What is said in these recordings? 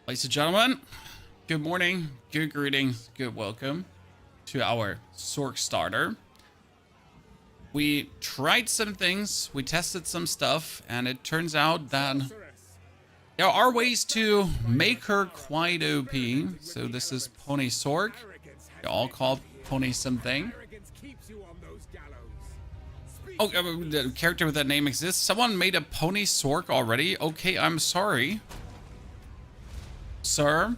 Ladies and gentlemen, good morning, good greetings, good welcome to our Sorc starter. We tried some things, we tested some stuff, and it turns out that there are ways to make her quite OP. So this is Pony Sorc. They all call Pony something. Oh, the character with that name exists. Someone made a Pony Sorc already. Okay, I'm sorry, sir,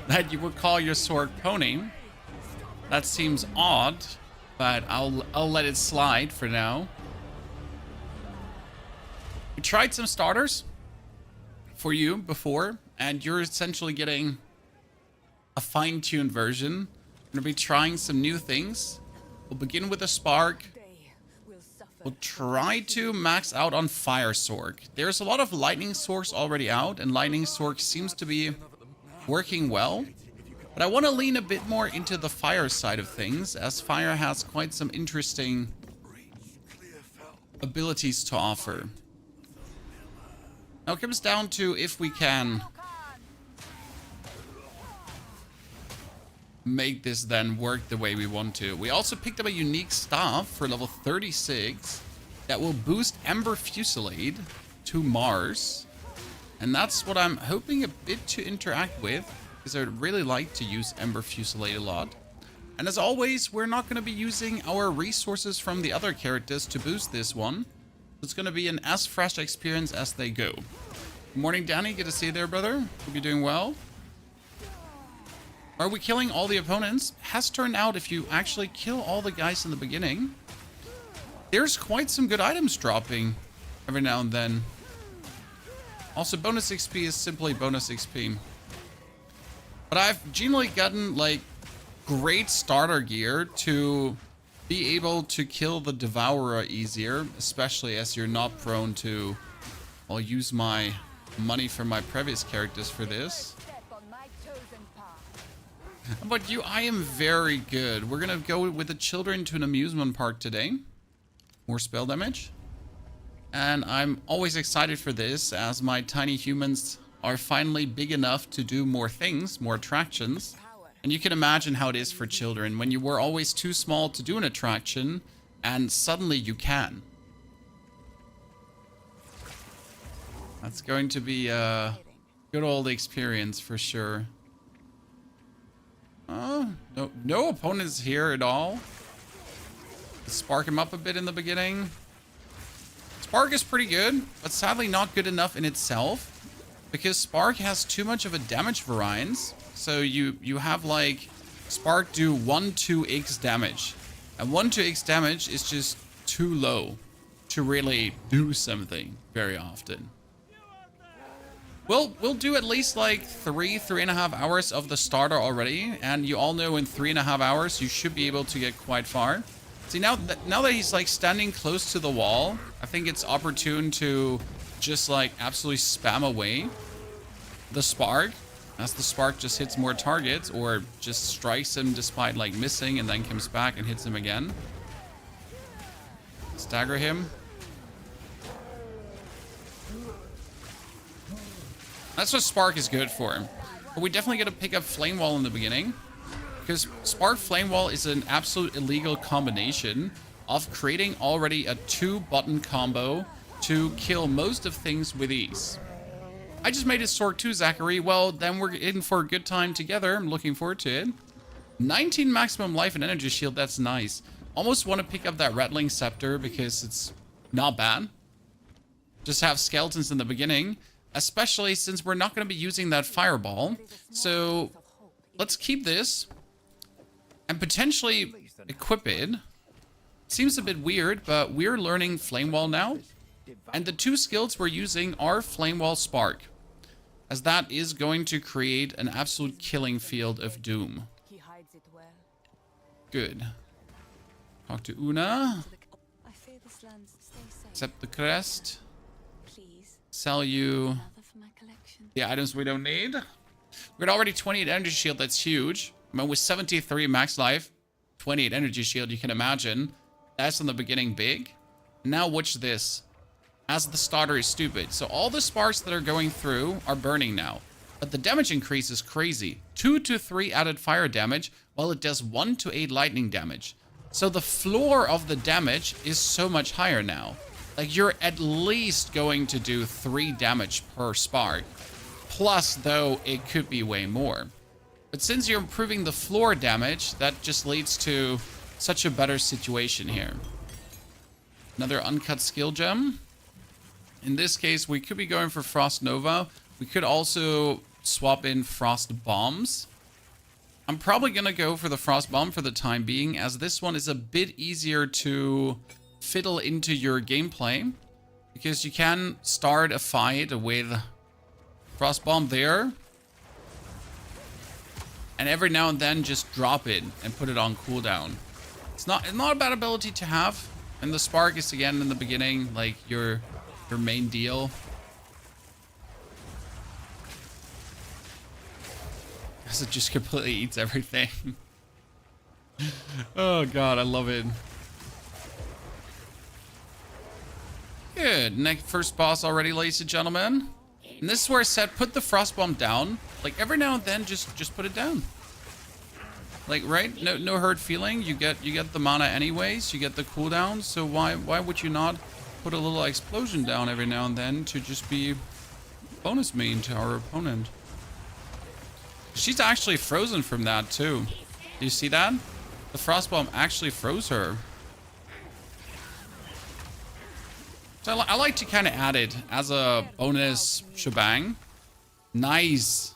that you would call your Sorc Pony. That seems odd, but I'll let it slide for now. We tried some starters for you before, and you're essentially getting a fine-tuned version. We're gonna be trying some new things. We'll begin with a Spark. We'll try to max out on Fire Sorc. There's a lot of Lightning Sorcs already out, and Lightning Sorc seems to be working well. But I want to lean a bit more into the Fire side of things, as Fire has quite some interesting abilities to offer. Now it comes down to if we can make this then work the way we want to. We also picked up a unique staff for level 36 that will boost Ember Fusillade to Mars. And that's what I'm hoping a bit to interact with, because I would really like to use Ember Fusillade a lot. And as always, we're not going to be using our resources from the other characters to boost this one. It's going to be an as fresh experience as they go. Good morning, Danny. Good to see you there, brother. Hope you're doing well. Are we killing all the opponents? Has turned out if you actually kill all the guys in the beginning, there's quite some good items dropping every now and then. Also, bonus XP is simply bonus XP. But I've generally gotten, like, great starter gear to be able to kill the Devourer easier, especially as you're not prone to... I'll use my money from my previous characters for this. But you, I am very good. We're gonna go with the children to an amusement park today. More spell damage. And I'm always excited for this, as my tiny humans are finally big enough to do more things, more attractions. And you can imagine how it is for children when you were always too small to do an attraction, and suddenly you can. That's going to be a good old experience for sure. No opponents here at all. Let's spark him up a bit in the beginning. Spark is pretty good, but sadly not good enough in itself, because Spark has too much of a damage variance. So you have like Spark do 1-2x damage, and 1-2x damage is just too low to really do something very often. We'll do at least like 3.5 hours of the starter already, and you all know in 3.5 hours you should be able to get quite far. See, now that he's like standing close to the wall, I think it's opportune to just like absolutely spam away the Spark, as the Spark just hits more targets, or just strikes him despite like missing and then comes back and hits him again. Stagger him. That's what Spark is good for. But we definitely got to pick up Flame Wall in the beginning, because Spark Flame Wall is an absolute illegal combination of creating already a 2-button combo to kill most of things with ease. I just made it Sorc 2, Zachary. Well, then we're in for a good time together. I'm looking forward to it. 19 maximum life and energy shield. That's nice. Almost want to pick up that Rattling Scepter because it's not bad. Just have skeletons in the beginning, especially since we're not going to be using that Fireball. So let's keep this and potentially equip it. Seems a bit weird, but we're learning Flame Wall now. And the 2 skills we're using are Flame Wall, Spark, as that is going to create an absolute killing field of doom. Good. Talk to Una. Accept the crest. Sell you the items we don't need. We're at already 28 energy shield. That's huge. I mean, with 73 max life, 28 energy shield, you can imagine that's in the beginning big. Now watch this, as the starter is stupid. So all the sparks that are going through are burning now. But the damage increase is crazy. 2 to 3 added fire damage, while it does 1 to 8 lightning damage. So the floor of the damage is so much higher now. Like, you're at least going to do 3 damage per spark. Plus, though, it could be way more. But since you're improving the floor damage, that just leads to such a better situation here. Another uncut skill gem. In this case, we could be going for Frost Nova. We could also swap in Frost Bombs. I'm probably going to go for the Frost Bomb for the time being, as this one is a bit easier to fiddle into your gameplay. Because you can start a fight with Frost Bomb there. And every now and then just drop it and put it on cooldown. It's not a bad ability to have. And the Spark is, again, in the beginning, like, your main deal. Because it just completely eats everything. Oh god, I love it. Good. Next, first boss already, ladies and gentlemen. And this is where I said put the Frost Bomb down. Like, every now and then, just put it down. Like, right? No hurt feeling. You get the mana anyways. You get the cooldown. So why would you not put a little explosion down every now and then to just be bonus mean to our opponent? She's actually frozen from that too. Do you see that? The Frost Bomb actually froze her. So I like to kind of add it as a bonus shebang. Nice.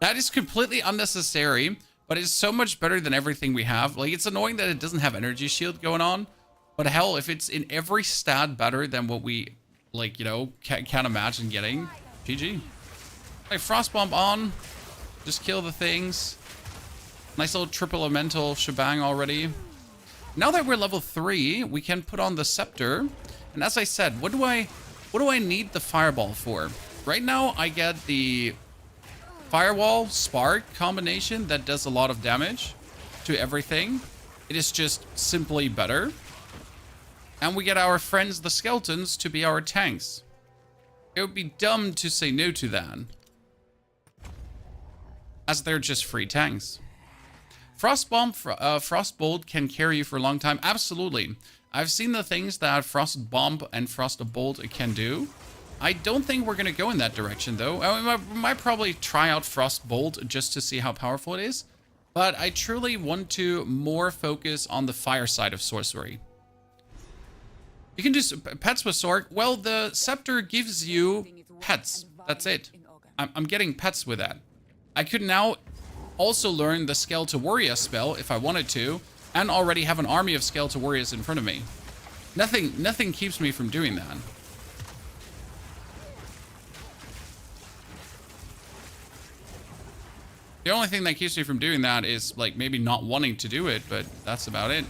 That is completely unnecessary, but it's so much better than everything we have. Like, it's annoying that it doesn't have energy shield going on, but hell, if it's in every stat better than what we, like, you know, can't imagine getting, GG. Like, Frost Bomb on. Just kill the things. Nice little triple elemental shebang already. Now that we're level 3, we can put on the scepter. And as I said, what do I need the fireball for? Right now, I get the firewall spark combination that does a lot of damage to everything. It is just simply better. And we get our friends, the skeletons, to be our tanks. It would be dumb to say no to that, as they're just free tanks. Frost Bomb, Frost Bolt can carry you for a long time. Absolutely. I've seen the things that Frost Bomb and Frost Bolt can do. I don't think we're going to go in that direction, though. We might probably try out Frost Bolt just to see how powerful it is. But I truly want to more focus on the fire side of sorcery. You can do pets with Sorc. Well, the scepter gives you pets. That's it. I'm getting pets with that. I could now also learn the Skeletal Warrior spell if I wanted to, and already have an army of Skeletal Warriors in front of me. Nothing keeps me from doing that. The only thing that keeps me from doing that is, like, maybe not wanting to do it, but that's about it.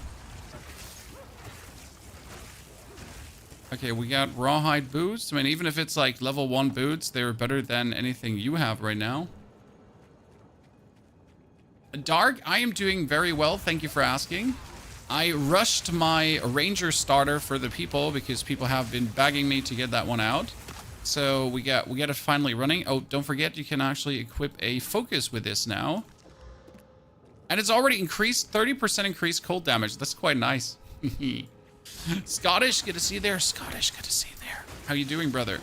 Okay, we got Rawhide boots. I mean, even if it's, like, level 1 boots, they're better than anything you have right now. Dark, I am doing very well. Thank you for asking. I rushed my Ranger starter for the people because people have been begging me to get that one out. So we got it finally running. Oh, don't forget, you can actually equip a focus with this now. And it's already increased, 30% increased cold damage. That's quite nice. Scottish, good to see you there. Scottish, good to see you there. How you doing, brother?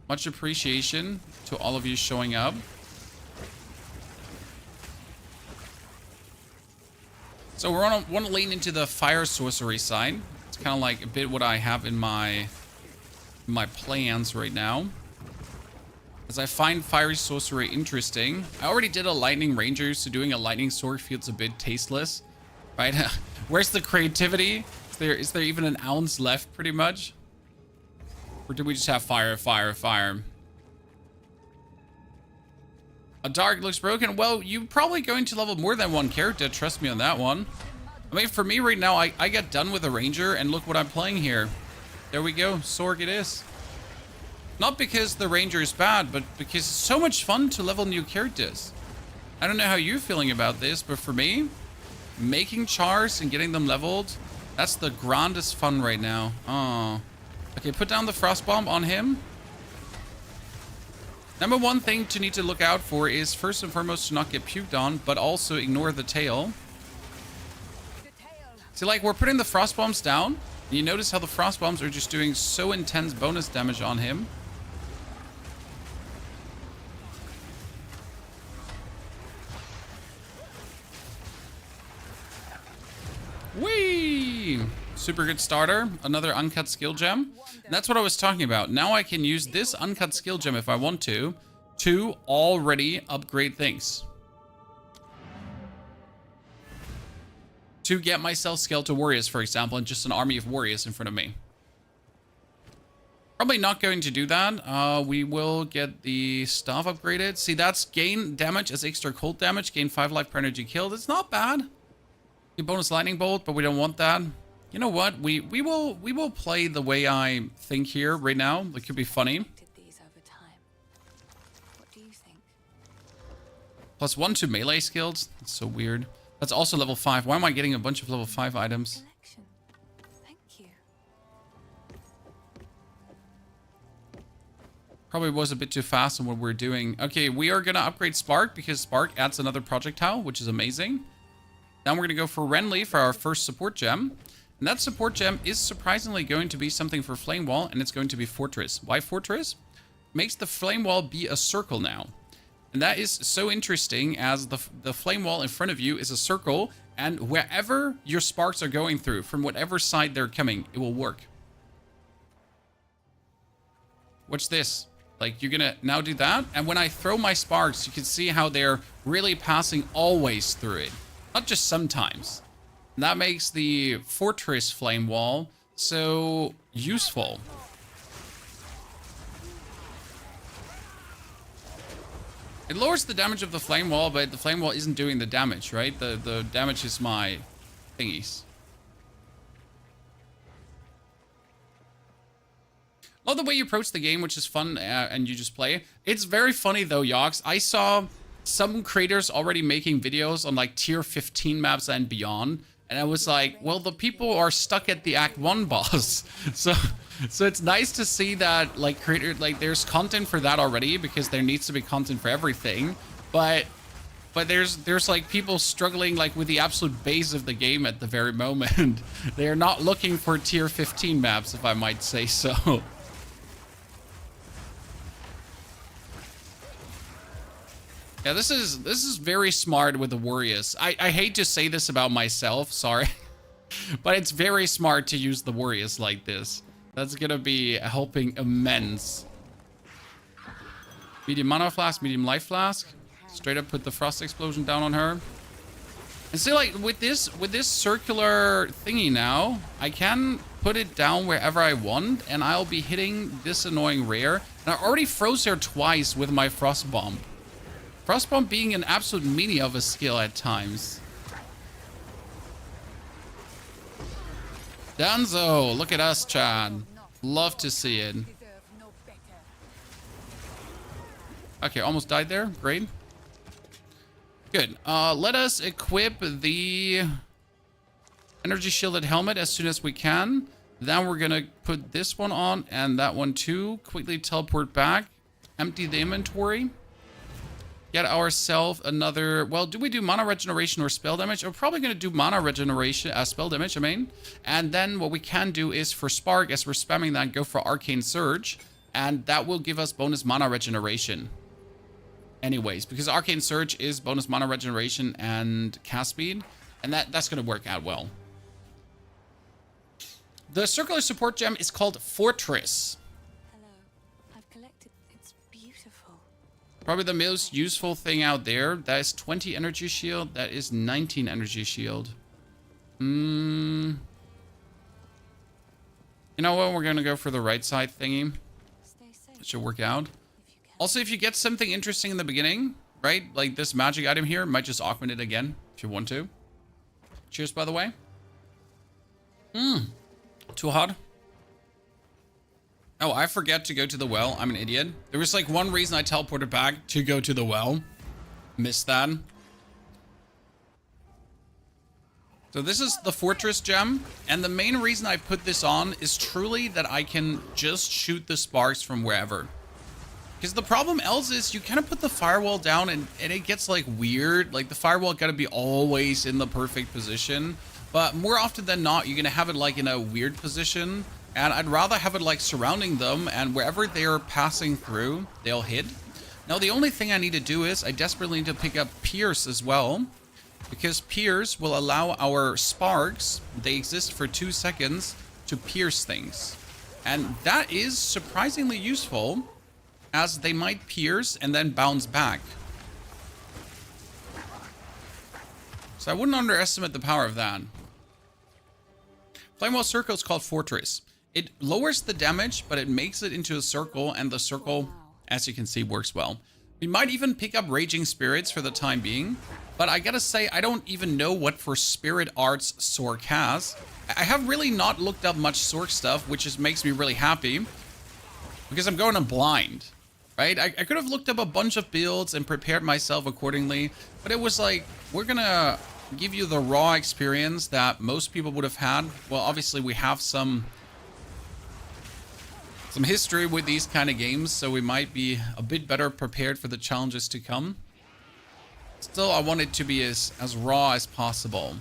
Much appreciation to all of you showing up. So we want to lean into the fire sorcery side. It's kind of like a bit what I have in my plans right now, as I find fiery sorcery interesting. I already did a lightning ranger, so doing a lightning sword feels a bit tasteless, right? Where's the creativity? Is there even an ounce left, pretty much? Or do we just have fire, fire, fire? A dark looks broken. Well, you're probably going to level more than one character. Trust me on that one. I mean, for me right now, I get done with a ranger, and look what I'm playing here. There we go. Sorg it is. Not because the ranger is bad, but because it's so much fun to level new characters. I don't know how you're feeling about this, but for me, making chars and getting them leveled, that's the grandest fun right now. Oh. Okay, put down the frost bomb on him. Number one thing to need to look out for is first and foremost to not get puked on, but also ignore the tail. See, like, we're putting the frost bombs down, and you notice how the frost bombs are just doing so intense bonus damage on him. Whee! Super good starter. Another uncut skill gem. And that's what I was talking about. Now I can use this uncut skill gem if I want to already upgrade things. To get myself Skeletal Warriors, for example, and just an army of warriors in front of me. Probably not going to do that. We will get the staff upgraded. See, that's gain damage as extra cold damage. Gain 5 life per energy killed. It's not bad. The bonus lightning bolt, but we don't want that. You know what? We will play the way I think here right now. It could be funny. +1 to melee skills. That's so weird. That's also level 5. Why am I getting a bunch of level 5 items? Thank you. Probably was a bit too fast on what we're doing. Okay, we are going to upgrade Spark because Spark adds another projectile, which is amazing. Then we're going to go for Renly for our first support gem. And that support gem is surprisingly going to be something for Flame Wall, and it's going to be Fortress. Why Fortress? Makes the Flame Wall be a circle now. And that is so interesting as the flame wall in front of you is a circle, and wherever your sparks are going through, from whatever side they're coming, it will work. Watch this. Like, you're gonna now do that, and when I throw my sparks, you can see how they're really passing always through it. Not just sometimes. And that makes the fortress flame wall so useful. It lowers the damage of the flame wall, but the flame wall isn't doing the damage, right? The damage is my thingies. Love the way you approach the game, which is fun, and you just play. It's very funny though, Yox. I saw some creators already making videos on like tier 15 maps and beyond, and I was like, well, the people are stuck at the Act 1 boss. So it's nice to see that like there's content for that already, because there needs to be content for everything. But there's like people struggling like with the absolute base of the game at the very moment. They are not looking for tier 15 maps, if I might say so. Yeah, this is very smart with the warriors. I hate to say this about myself, sorry. But it's very smart to use the warriors like this. That's gonna be helping immense. Medium mana flask, medium life flask. Straight up put the frost explosion down on her. And see, like with this circular thingy now, I can put it down wherever I want, and I'll be hitting this annoying rare. And I already froze her twice with my frost bomb. Frost bomb being an absolute meanie of a skill at times. Danzo, look at us, Chad. Love to see it. Okay, almost died there. Great. Good. Let us equip the energy shielded helmet as soon as we can. Then we're gonna put this one on and that one too. Quickly teleport back. Empty the inventory. Get ourselves another... Well, do we do mana regeneration or spell damage? We're probably going to do mana regeneration, spell damage, I mean. And then what we can do is for Spark, as we're spamming that, go for Arcane Surge. And that will give us bonus mana regeneration. Anyways, because Arcane Surge is bonus mana regeneration and cast speed. And that's going to work out well. The circular support gem is called Fortress. Probably the most useful thing out there. That is 20 energy shield. That is 19 energy shield. You know what? We're going to go for the right side thingy. It should work out. Also, if you get something interesting in the beginning, right? Like this magic item here, might just augment it again if you want to. Cheers, by the way. Too hot. Oh, I forget to go to the well. I'm an idiot. There was like one reason I teleported back to go to the well. Missed that. So this is the Fortress gem. And the main reason I put this on is truly that I can just shoot the sparks from wherever. Because the problem else is you kind of put the firewall down and it gets like weird. Like the firewall got to be always in the perfect position. But more often than not, you're going to have it like in a weird position. And I'd rather have it like surrounding them, and wherever they're passing through, they'll hit. Now, the only thing I need to do is I desperately need to pick up Pierce as well. Because Pierce will allow our sparks, they exist for 2 seconds, to pierce things. And that is surprisingly useful, as they might pierce and then bounce back. So I wouldn't underestimate the power of that. Flamewall Circle is called Fortress. It lowers the damage, but it makes it into a circle, and the circle, as you can see, works well. We might even pick up Raging Spirits for the time being, but I gotta say, I don't even know what for Spirit Arts Sorc has. I have really not looked up much Sorc stuff, which just makes me really happy, because I'm going in blind, right? I could have looked up a bunch of builds and prepared myself accordingly, but it was like, we're gonna give you the raw experience that most people would have had. Well, obviously we have some history with these kind of games, so we might be a bit better prepared for the challenges to come. Still, I want it to be as raw as possible.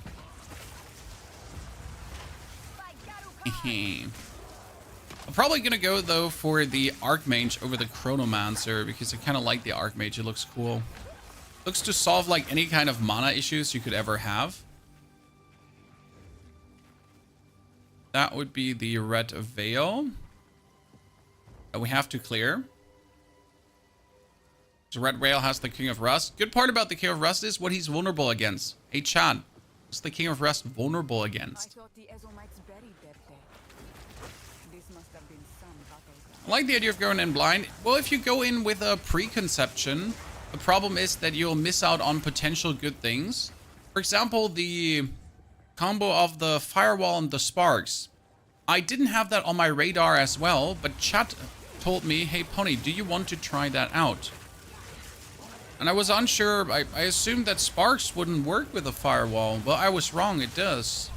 I'm probably gonna go though for the Archmage over the Chronomancer, because I kind of like the Archmage. It looks cool. Looks to solve like any kind of mana issues you could ever have. That would be the Red Veil that we have to clear. So Red Veil has the King of Rust. Good part about the King of Rust is what he's vulnerable against. Hey Chad, what's the King of Rust vulnerable against? I like the idea of going in blind. Well, if you go in with a preconception, the problem is that you'll miss out on potential good things. For example, the combo of the Firewall and the Sparks. I didn't have that on my radar as well, but chat told me, hey Pony, do you want to try that out? And I was unsure. I assumed that Sparks wouldn't work with a Firewall. Well, I was wrong, it does.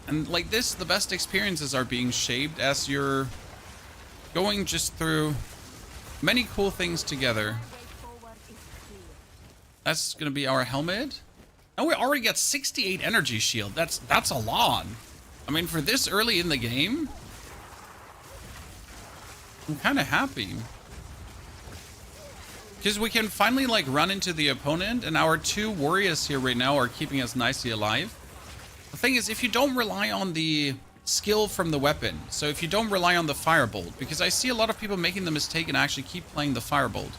And like this, the best experiences are being shaped as you're going just through many cool things together. That's gonna be our helmet. And we already got 68 energy shield. That's a lot. I mean, for this early in the game, I'm kind of happy. Because we can finally like run into the opponent, and our 2 warriors here right now are keeping us nicely alive. The thing is, if you don't rely on the skill from the weapon, so if you don't rely on the firebolt, because I see a lot of people making the mistake and actually keep playing the firebolt.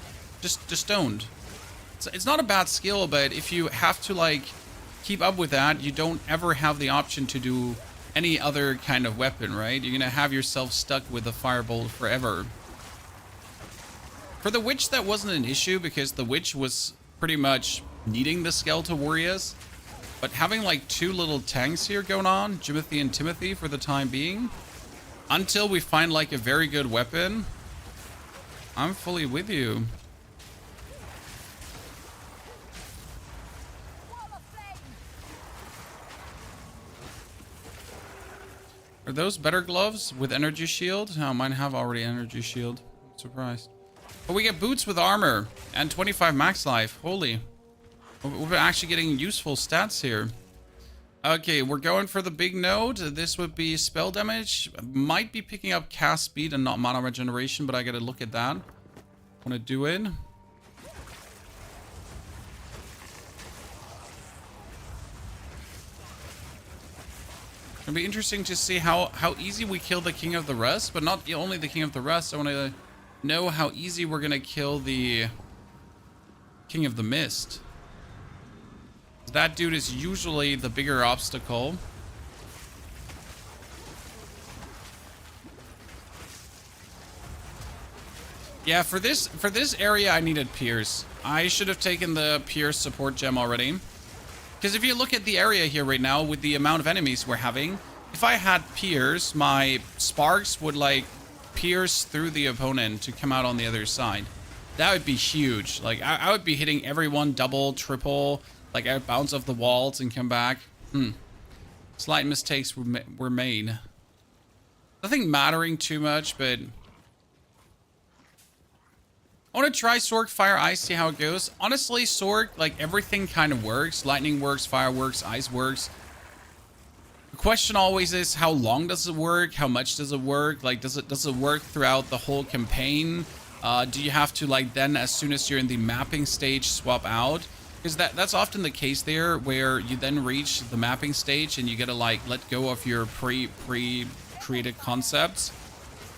Just don't. It's not a bad skill, but if you have to like keep up with that, you don't ever have the option to do any other kind of weapon, right? You're gonna have yourself stuck with the firebolt forever. For the Witch, that wasn't an issue, because the Witch was pretty much needing the Skeletal Warriors. But having like 2 little tanks here going on, Jimothy and Timothy for the time being, until we find like a very good weapon, I'm fully with you. Are those better gloves with energy shield? No, mine have already energy shield. I'm surprised. But we get boots with armor and 25 max life. Holy. We're actually getting useful stats here. Okay, we're going for the big node. This would be spell damage. Might be picking up cast speed and not mana regeneration, but I gotta look at that. Want to do it. It'll be interesting to see how easy we kill the King of the Rust, but not only the King of the Rust. I want to know how easy we're gonna kill the King of the Mist. That dude is usually the bigger obstacle. Yeah, for this area, I needed Pierce. I should have taken the Pierce support gem already. Because if you look at the area here right now, with the amount of enemies we're having, if I had Pierce, my sparks would like pierce through the opponent to come out on the other side. That would be huge. Like, I would be hitting everyone double, triple, like out bounce off the walls and come back. Slight mistakes were made. Nothing mattering too much, but I want to try Sorc, Fire, Ice, see how it goes. Honestly, Sorc, like everything kind of works. Lightning works, fire works, ice works. The question always is, how long does it work? How much does it work? Like, does it work throughout the whole campaign? Do you have to, like, then as soon as you're in the mapping stage, swap out? Because that's often the case there, where you then reach the mapping stage and you gotta, like, let go of your pre-created concepts.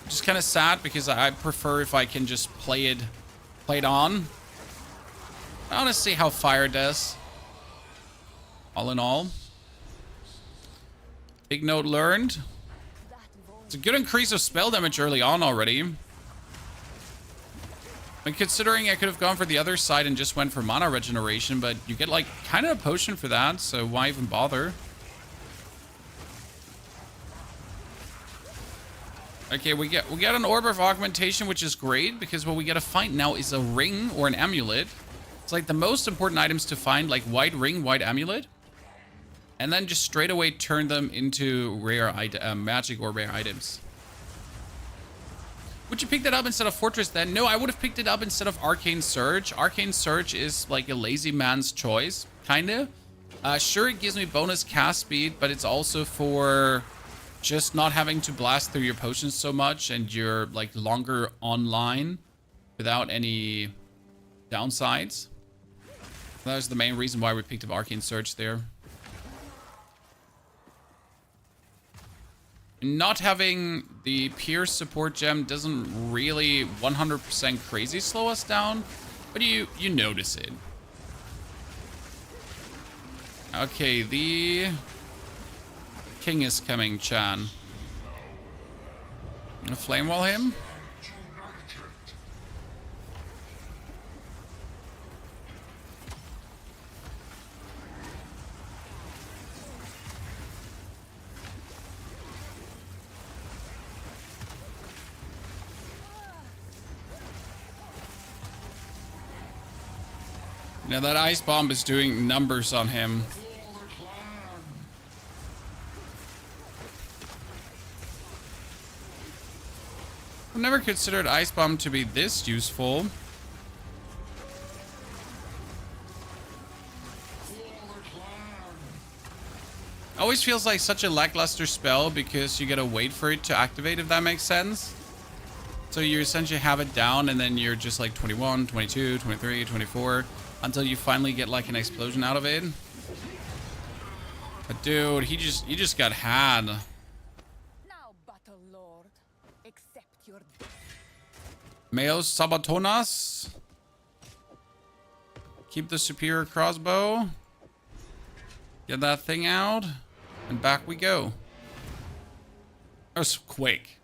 Which is kind of sad, because I prefer if I can just play it on. I want to see how fire does. All in all. Big note learned. It's a good increase of spell damage early on already. And considering I could have gone for the other side and just went for mana regeneration, but you get like kind of a potion for that, so why even bother? Okay, we get an orb of augmentation, which is great, because what we gotta find now is a ring or an amulet. It's like the most important items to find, like white ring, white amulet. And then just straight away turn them into rare magic or rare items. Would you pick that up instead of Fortress then? No, I would have picked it up instead of Arcane Surge. Arcane Surge is like a lazy man's choice, kinda. Sure, it gives me bonus cast speed, but it's also for just not having to blast through your potions so much, and you're like longer online without any downsides. That was the main reason why we picked up Arcane Surge there. Not having the Pierce support gem doesn't really 100% crazy slow us down, but you notice it. Okay, the king is coming, Chan. Gonna flame wall him. Now that ice bomb is doing numbers on him. I've never considered ice bomb to be this useful. Always feels like such a lackluster spell, because you gotta wait for it to activate, if that makes sense. So you essentially have it down, and then you're just like 21, 22, 23, 24, until you finally get like an explosion out of it. But dude, he just got had. Now, Battle Lord, accept your Meos Sabatonas. Keep the superior crossbow. Get that thing out. And back we go. That was quick.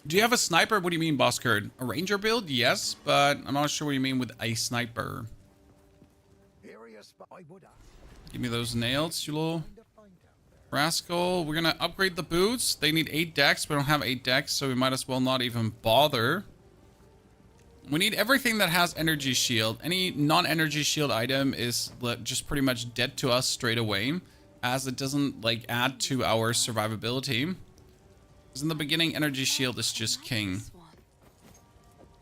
Do you have a sniper? What do you mean, Boss Kurt? A ranger build? Yes, but I'm not sure what you mean with a sniper. Give me those nails, you little rascal. We're gonna upgrade the boots. They need 8 decks. We don't have 8 decks, so we might as well not even bother. We need everything that has energy shield. Any non-energy shield item is just pretty much dead to us straight away, as it doesn't like add to our survivability. Because in the beginning, energy shield is just king.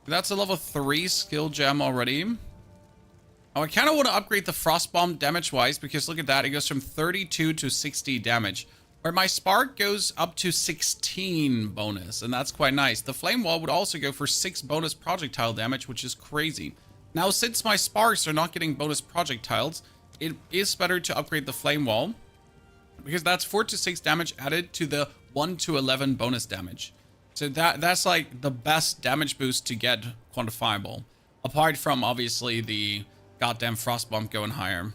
That's a level 3 skill gem already. Oh, I kind of want to upgrade the frost bomb damage wise, because look at that. It goes from 32 to 60 damage. Where my spark goes up to 16 bonus, and that's quite nice. The flame wall would also go for 6 bonus projectile damage, which is crazy. Now, since my sparks are not getting bonus projectiles, it is better to upgrade the flame wall, because that's 4 to 6 damage added to the 1 to 11 bonus damage. So that's like the best damage boost to get quantifiable, apart from obviously the goddamn frost bomb going higher.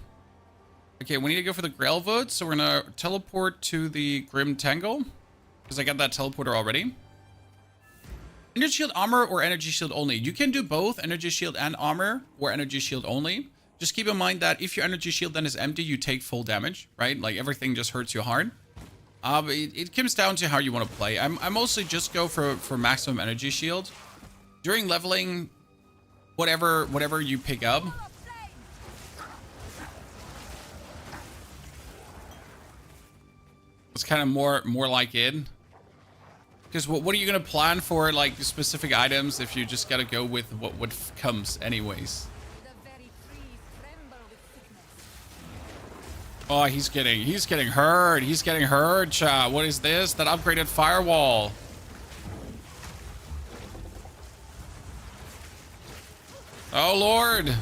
Okay, we need to go for the Grailwood, so we're gonna teleport to the Grim Tangle, because I got that teleporter already. Energy shield armor or energy shield only? You can do both energy shield and armor, or energy shield only. Just keep in mind that if your energy shield then is empty, you take full damage, right? Like everything just hurts you hard. But it comes down to how you want to play. I mostly just go for maximum energy shield. During leveling, whatever you pick up. It's kind of more like it. Because what are you going to plan for, like, specific items if you just got to go with what comes anyways? The very trees tremble with sickness. Oh, he's getting hurt. He's getting hurt, chat. What is this? That upgraded firewall. Oh, Lord.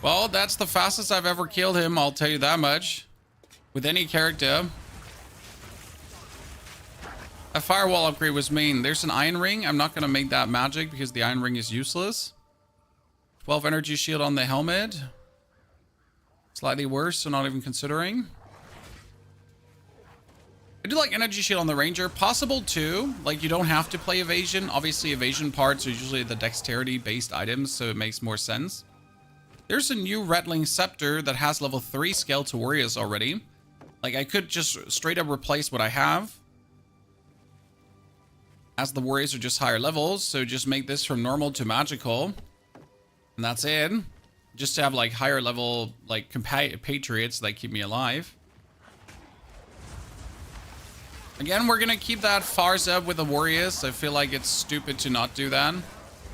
Well, that's the fastest I've ever killed him, I'll tell you that much. With any character. A firewall upgrade was mean. There's an iron ring. I'm not going to make that magic because the iron ring is useless. 12 energy shield on the helmet. Slightly worse, so not even considering. I do like energy shield on the ranger. Possible too. Like, you don't have to play evasion. Obviously, evasion parts are usually the dexterity based items, so it makes more sense. There's a new rattling scepter that has level 3 skeletal warriors already. Like, I could just straight up replace what I have, as the warriors are just higher levels, so just make this from normal to magical. And that's it. Just to have, like, higher level, like, compatriots that keep me alive. Again, we're gonna keep that farce up with the warriors. I feel like it's stupid to not do that,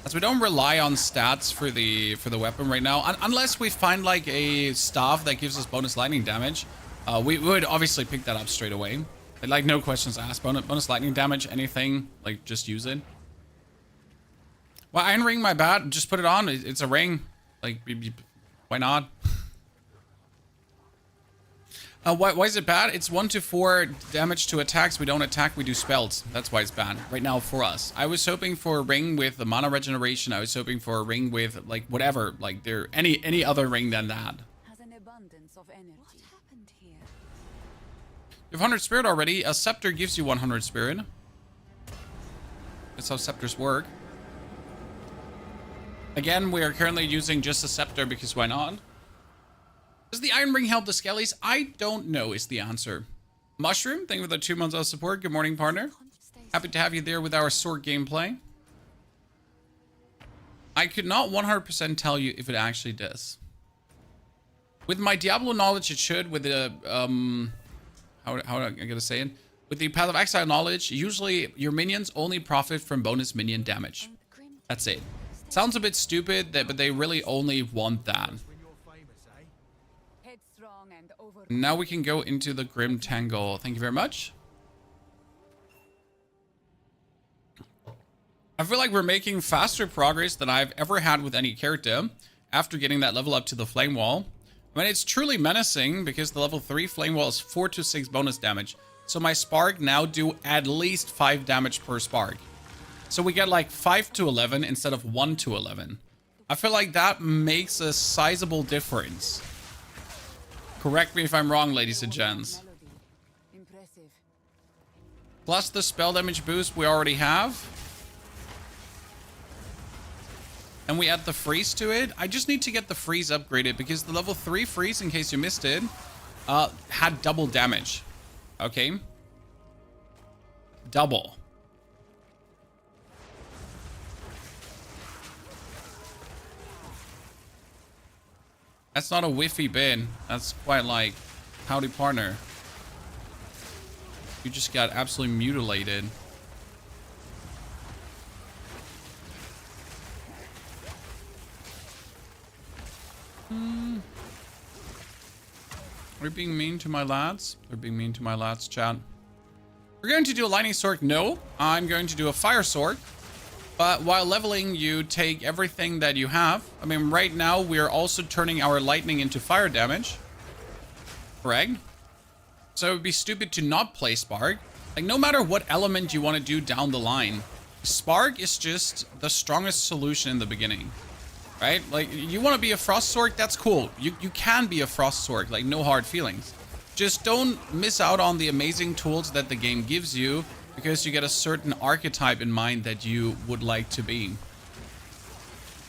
as we don't rely on stats for the weapon right now. Unless we find, like, a staff that gives us bonus lightning damage. We would obviously pick that up straight away. Like, no questions asked. Bonus lightning damage, anything, like, just use it. Well, iron ring, my bad. Just put it on. It's a ring. Like, why not? Why is it bad? It's 1 to 4 damage to attacks. We don't attack, we do spells. That's why it's bad right now for us. I was hoping for a ring with the mana regeneration. I was hoping for a ring with, like, whatever. Like, there any other ring than that. Has an abundance of energy. What happened here? You have 100 spirit already. A scepter gives you 100 spirit. That's how scepters work. Again, we are currently using just a scepter because why not? Does the iron ring help the skellies? I don't know is the answer. Mushroom, thank you for the 2 months of support. Good morning, partner. Happy to have you there with our sword gameplay. I could not 100% tell you if it actually does. With my Diablo knowledge, it should. With the, how am I gonna say it? With the Path of Exile knowledge, usually your minions only profit from bonus minion damage. That's it. Sounds a bit stupid, but they really only want that. Headstrong and over. Now we can go into the Grim Tangle. Thank you very much. I feel like we're making faster progress than I've ever had with any character after getting that level up to the Flame Wall. I mean, it's truly menacing because the level 3 Flame Wall is 4 to 6 bonus damage. So my Spark now do at least 5 damage per Spark. So we get like 5 to 11 instead of 1 to 11. I feel like that makes a sizable difference. Correct me if I'm wrong, ladies and gents. Impressive. Plus the spell damage boost we already have. And we add the freeze to it. I just need to get the freeze upgraded because the level 3 freeze, in case you missed it, had double damage. Okay. Double. That's not a whiffy bin. That's quite like, howdy partner. You just got absolutely mutilated. Are you being mean to my lads? They're being mean to my lads, chat. We're going to do a lightning sword. No, I'm going to do a fire sword. But while leveling, you take everything that you have. I mean, right now, we are also turning our lightning into fire damage. Correct? So it would be stupid to not play Spark. Like, no matter what element you want to do down the line, Spark is just the strongest solution in the beginning. Right? Like, you want to be a Frost Sword? That's cool. You can be a Frost Sword. Like, no hard feelings. Just don't miss out on the amazing tools that the game gives you because you get a certain archetype in mind that you would like to be.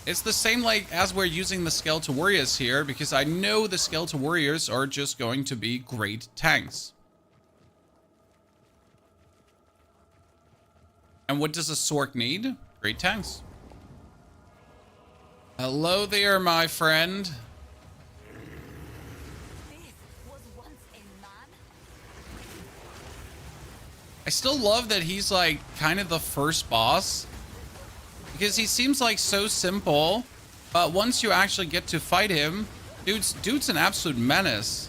It's the same like as we're using the Skeletal Warriors here, because I know the Skeletal Warriors are just going to be great tanks. And what does a Sork need? Great tanks. Hello there, my friend. This was once a man. I still love that he's like kind of the first boss, because he seems like so simple, but once you actually get to fight him, dude's an absolute menace.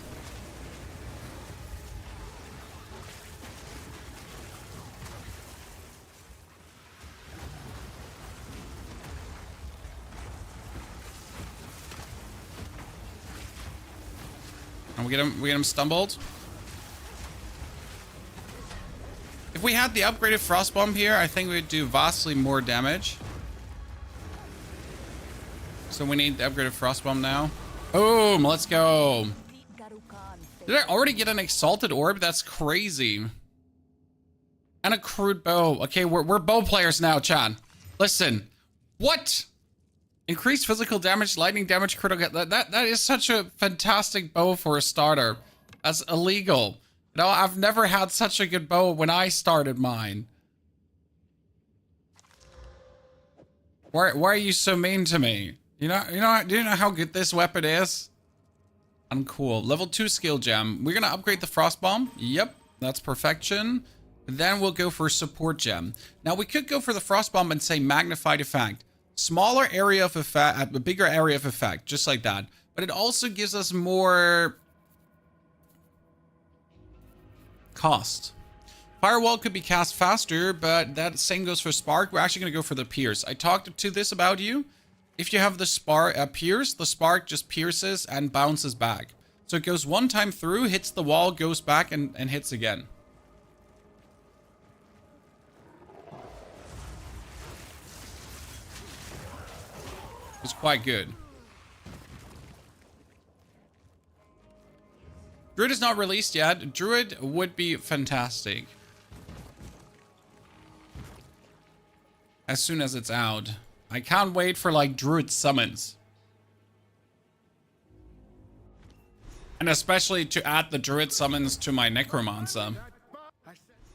And we get him stumbled. If we had the upgraded frost bomb here, I think we'd do vastly more damage. So we need the upgraded frost bomb now. Boom, let's go. Did I already get an exalted orb? That's crazy. And a crude bow. Okay, we're bow players now, Chan. Listen. What? Increased physical damage, lightning damage, critical. That is such a fantastic bow for a starter. That's illegal. You know, I've never had such a good bow when I started mine. Why are you so mean to me? Do you know how good this weapon is? Uncool. Level 2 skill gem. We're gonna upgrade the frost bomb. Yep, that's perfection. Then we'll go for support gem. Now we could go for the frost bomb and say magnified effect. Smaller area of effect, a bigger area of effect, just like that. But it also gives us more cost. Firewall could be cast faster, but that same goes for Spark. We're actually going to go for the Pierce. I talked to this about you. If you have the Pierce, the Spark just pierces and bounces back. So it goes one time through, hits the wall, goes back, and hits again. It's quite good. Druid is not released yet. Druid would be fantastic. As soon as it's out. I can't wait for like Druid summons. And especially to add the Druid summons to my Necromancer.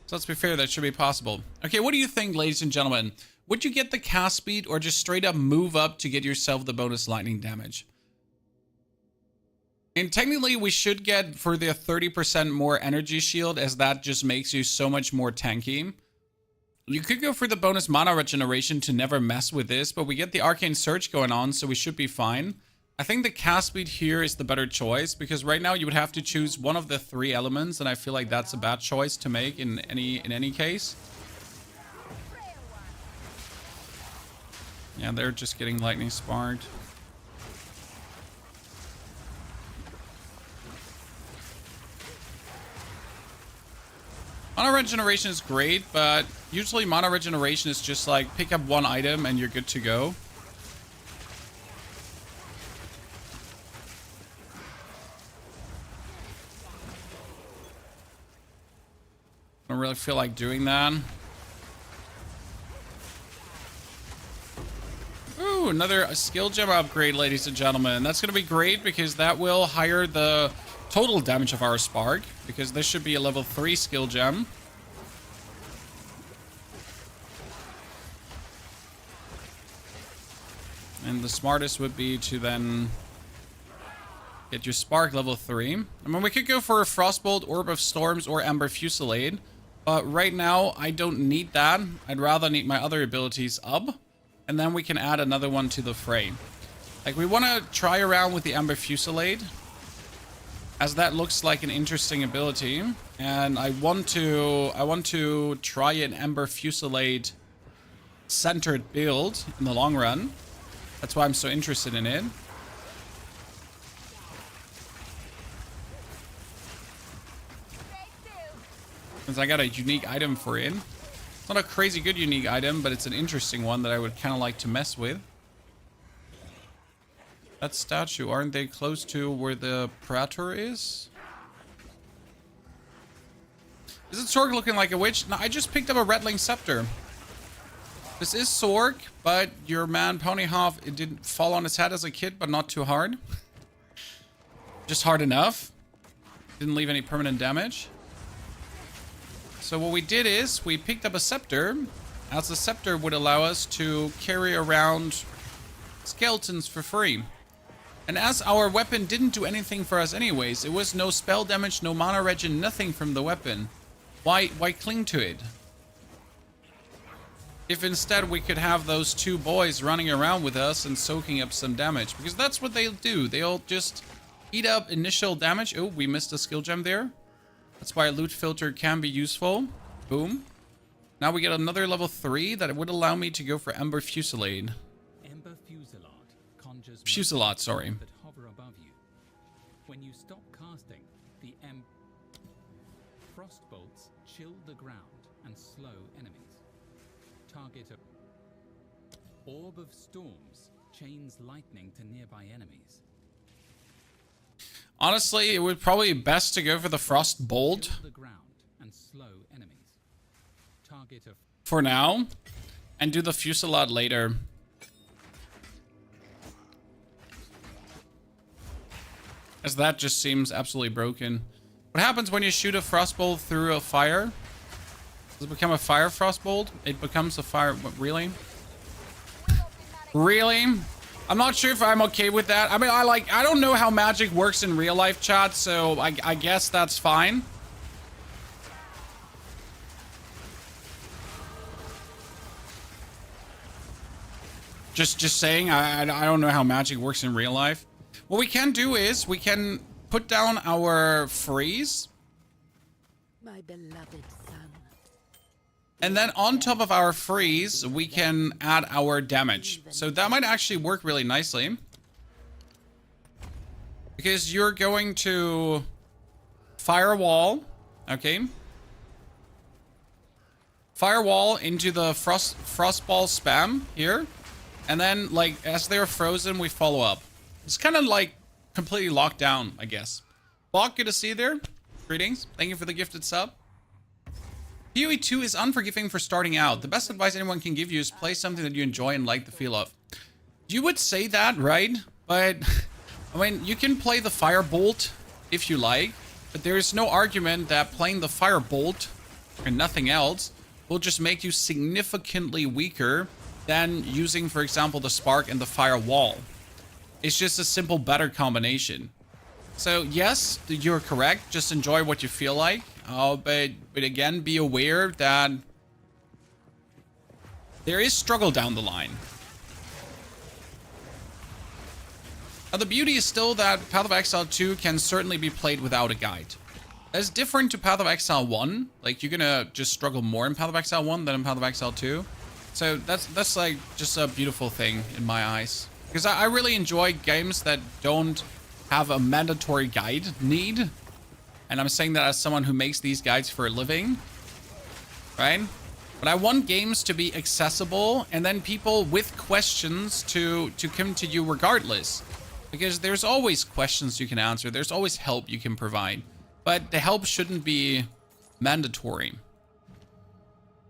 So let's be fair, that should be possible. Okay, what do you think, ladies and gentlemen? Would you get the cast speed or just straight up move up to get yourself the bonus lightning damage? And technically we should get for the 30% more energy shield, as that just makes you so much more tanky. You could go for the bonus mana regeneration to never mess with this, but we get the arcane surge going on, so we should be fine. I think the cast speed here is the better choice, because right now you would have to choose one of the 3 elements, and I feel like that's a bad choice to make in any case. Yeah, they're just getting lightning sparked. Mana regeneration is great, but usually mana regeneration is just like pick up 1 item and you're good to go. I don't really feel like doing that. Ooh, another skill gem upgrade, ladies and gentlemen. That's going to be great because that will higher the total damage of our Spark, because this should be a level 3 skill gem. And the smartest would be to then get your Spark level 3. I mean, we could go for a Frostbolt, Orb of Storms, or Ember Fusillade. But right now, I don't need that. I'd rather need my other abilities up. And then we can add another one to the fray. Like, we want to try around with the Ember Fusillade, as that looks like an interesting ability. And I want to try an Ember Fusillade centered build in the long run. That's why I'm so interested in it. Since I got a unique item for it. It's not a crazy good unique item, but it's an interesting one that I would kind of like to mess with. That statue, aren't they close to where the Praetor is? Is it Sorg looking like a witch? No, I just picked up a Rattling Scepter. This is Sorg, but your man Ponyhoff, it didn't fall on his head as a kid, but not too hard. Just hard enough. Didn't leave any permanent damage. So what we did is we picked up a scepter, as the scepter would allow us to carry around skeletons for free. And as our weapon didn't do anything for us anyways, it was no spell damage, no mana regen, nothing from the weapon. Why cling to it? If instead we could have those two boys running around with us and soaking up some damage. Because that's what they'll do. They'll just eat up initial damage. Oh, we missed a skill gem there. That's why a loot filter can be useful. Boom. Now we get another level 3 that would allow me to go for Ember Fusillade. Ember Fusillade conjures Fusillade, sorry. that hover above you. When you stop casting, the frost bolts chill the ground and slow enemies. Target a orb of storms chains lightning to nearby enemies. Honestly, it would probably be best to go for the Frost Bolt Chill the ground and slow enemies. Target a for now, and do the Fusillade later. As that just seems absolutely broken. What happens when you shoot a Frostbolt through a fire? Does it become a Fire Frostbolt? It becomes a fire... What, really? Really? I'm not sure if I'm okay with that. I mean, I don't know how magic works in real life, chat, so I guess that's fine. Just saying, I don't know how magic works in real life. What we can do is we can put down our freeze. My beloved son. And then on top of our freeze, we can add our damage. So that might actually work really nicely. Because you're going to firewall, okay? Firewall into the frostball spam here. And then, like, as they're frozen, we follow up. It's kind of like completely locked down, I guess. Bok, good to see you there. Greetings. Thank you for the gifted sub. PoE 2 is unforgiving for starting out. The best advice anyone can give you is play something that you enjoy and like the feel of. You would say that, right? But, I mean, you can play the Firebolt if you like. But there's no argument that playing the Firebolt and nothing else will just make you significantly weaker than using, for example, the Spark and the Firewall. It's just a simple, better combination. So, yes, you're correct. Just enjoy what you feel like. But again, be aware that there is struggle down the line. Now, the beauty is still that Path of Exile 2 can certainly be played without a guide. That's different to Path of Exile 1. Like, you're gonna just struggle more in Path of Exile 1 than in Path of Exile 2. So that's like just a beautiful thing in my eyes. Because I really enjoy games that don't have a mandatory guide need. And I'm saying that as someone who makes these guides for a living. Right? But I want games to be accessible and then people with questions to come to you regardless. Because there's always questions you can answer. There's always help you can provide. But the help shouldn't be mandatory.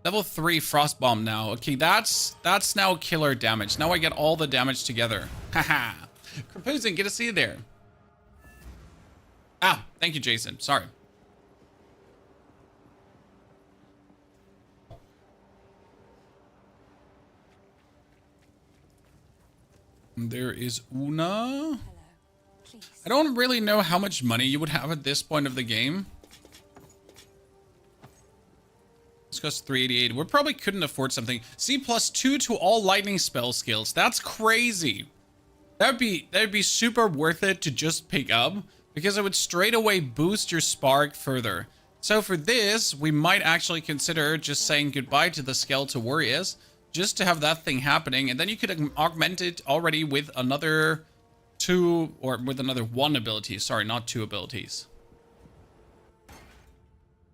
Level 3 Frostbomb now. Okay, that's now killer damage. Now I get all the damage together. Haha. Proposing, get to see you there. Ah, thank you, Jason. Sorry. There is Una. Hello. Please. I don't really know how much money you would have at this point of the game. This costs 388. We probably couldn't afford something. C+2 to all lightning spell skills. That's crazy. That'd be super worth it to just pick up because it would straight away boost your spark further. So for this, we might actually consider just saying goodbye to the Skeletal Warriors just to have that thing happening, and then you could augment it already with another 2 or with another 1 ability. Sorry, not 2 abilities.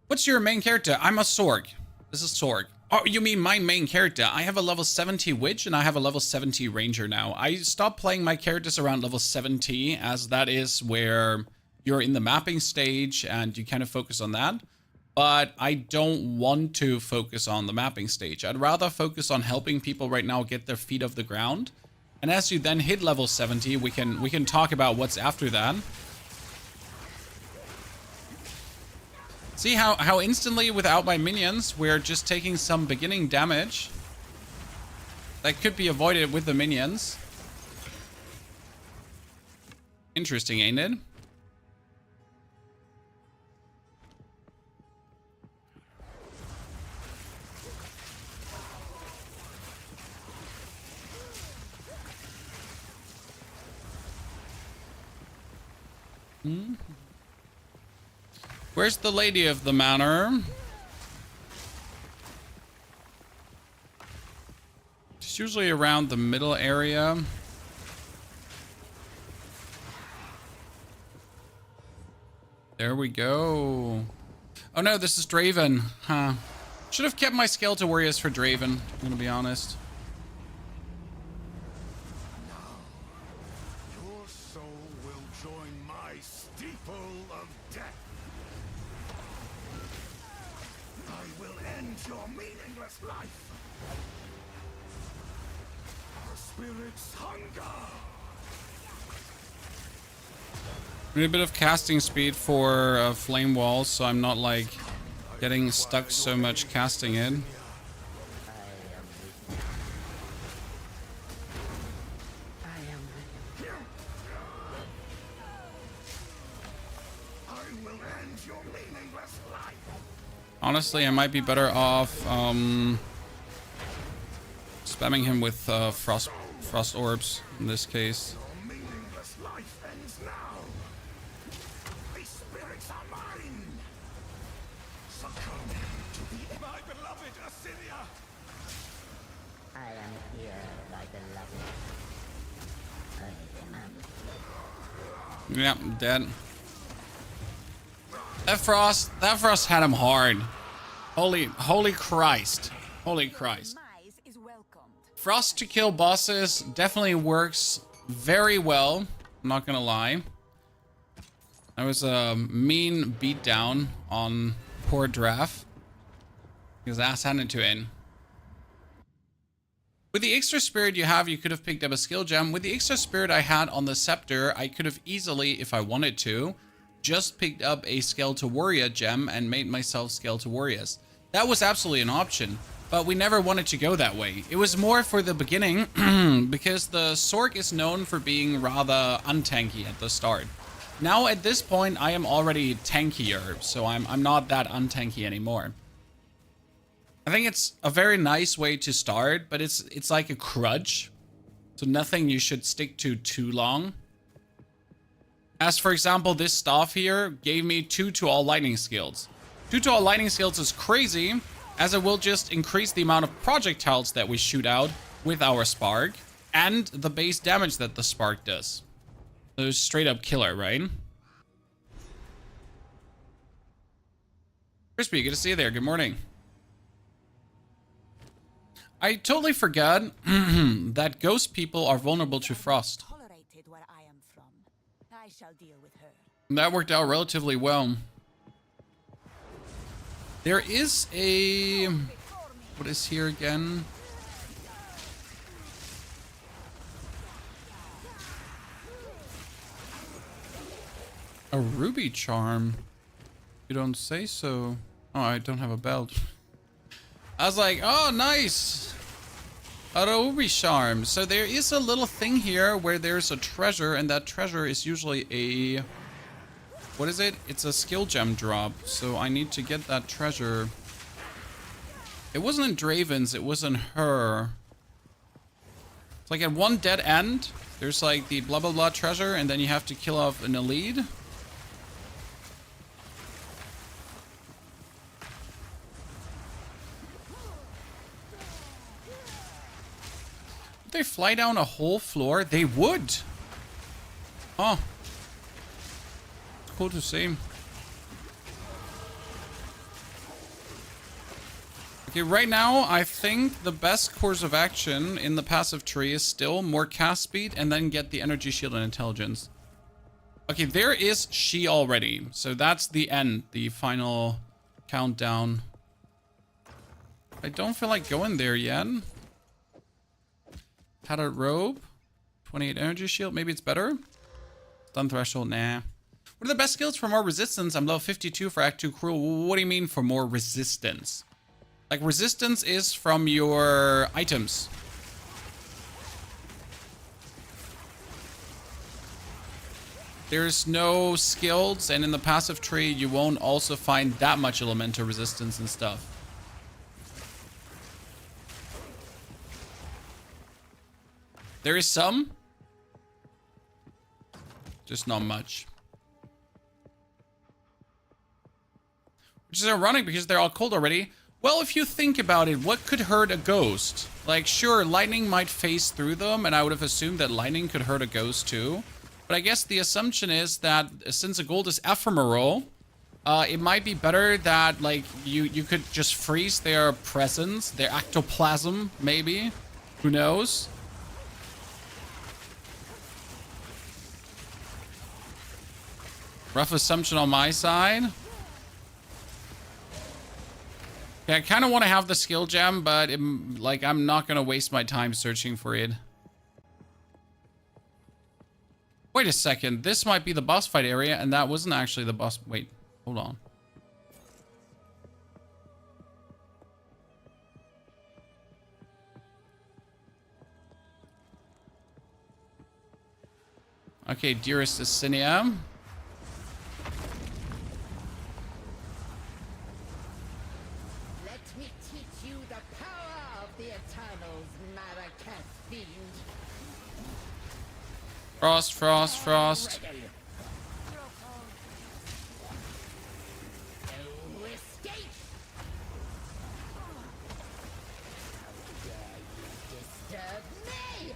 What's your main character? I'm a Sorg. This is Sorg. Oh, you mean my main character? I have a level 70 Witch and I have a level 70 Ranger now. I stopped playing my characters around level 70 as that is where you're in the mapping stage and you kind of focus on that. But I don't want to focus on the mapping stage. I'd rather focus on helping people right now get their feet off the ground. And as you then hit level 70, we can talk about what's after that. See how instantly without my minions, we're just taking some beginning damage that could be avoided with the minions. Interesting, ain't it? Where's the lady of the manor? She's usually around the middle area. There we go. Oh no, this is Draven. Huh. Should have kept my skeletal warriors for Draven, I'm gonna be honest. Your soul will join my steeple of death. I will end your meaningless life. Our spirit's hunger. I need a bit of casting speed for flame walls, so I'm not like getting stuck so much casting it. Honestly, I might be better off spamming him with frost orbs in this case. Yep, dead. That frost had him hard. Holy Christ. Holy Christ. Frost to kill bosses definitely works very well. I'm not gonna lie. That was a mean beatdown on poor Draft. His ass handed to it. With the extra spirit you have, you could have picked up a skill gem. With the extra spirit I had on the scepter, I could have easily, if I wanted to, just picked up a skeletal warrior gem and made myself skeletal warriors. That was absolutely an option, but we never wanted to go that way. It was more for the beginning because the Sorc is known for being rather untanky at the start. Now at this point, I am already tankier, so I'm not that untanky anymore. I think it's a very nice way to start, but it's like a crutch. So nothing you should stick to too long. As for example, this staff here gave me 2 to all lightning skills. 2 to all lightning skills is crazy, as it will just increase the amount of projectiles that we shoot out with our spark and the base damage that the spark does. So straight up killer, right? Crispy, good to see you there. Good morning. I totally forgot that ghost people are vulnerable to frost. Tolerated where I am from. I shall deal with her. That worked out relatively well. There is a... What is here again? A ruby charm. You don't say so. Oh, I don't have a belt. I was like, oh, nice. A ruby charm. So there is a little thing here where there's a treasure, and that treasure is usually a... What is it? It's a skill gem drop. So I need to get that treasure. It wasn't in Draven's, it was in her. It's like at one dead end, there's like the blah blah blah treasure, and then you have to kill off an elite. Would they fly down a whole floor? They would. Oh. Cool to see. Okay, right now, I think the best course of action in the passive tree is still more cast speed and then get the energy shield and intelligence. Okay, there is she already. So that's the end, the final countdown. I don't feel like going there yet. Had a robe. 28 energy shield, maybe it's better. Stun threshold, nah. What are the best skills for more resistance? I'm level 52 for Act 2 Cruel. What do you mean for more resistance? Like, resistance is from your items. There's no skills, and in the passive tree, you won't also find that much elemental resistance and stuff. There is some. Just not much. which is ironic because they're all cold already. Well, if you think about it, what could hurt a ghost? Like, sure, lightning might phase through them, and I would have assumed that lightning could hurt a ghost too. But I guess the assumption is that since a gold is ephemeral, it might be better that, like, you could just freeze their presence, their ectoplasm, maybe. Who knows? Rough assumption on my side. Yeah, I kind of want to have the skill gem, but like, I'm not going to waste my time searching for it. Wait a second. This might be the boss fight area, and that wasn't actually the boss. Wait, hold on. Okay, dearest Asinia. Let me teach you the power of the Eternals, Marakas fiend. Frost, frost, frost. No escape! Disturb me!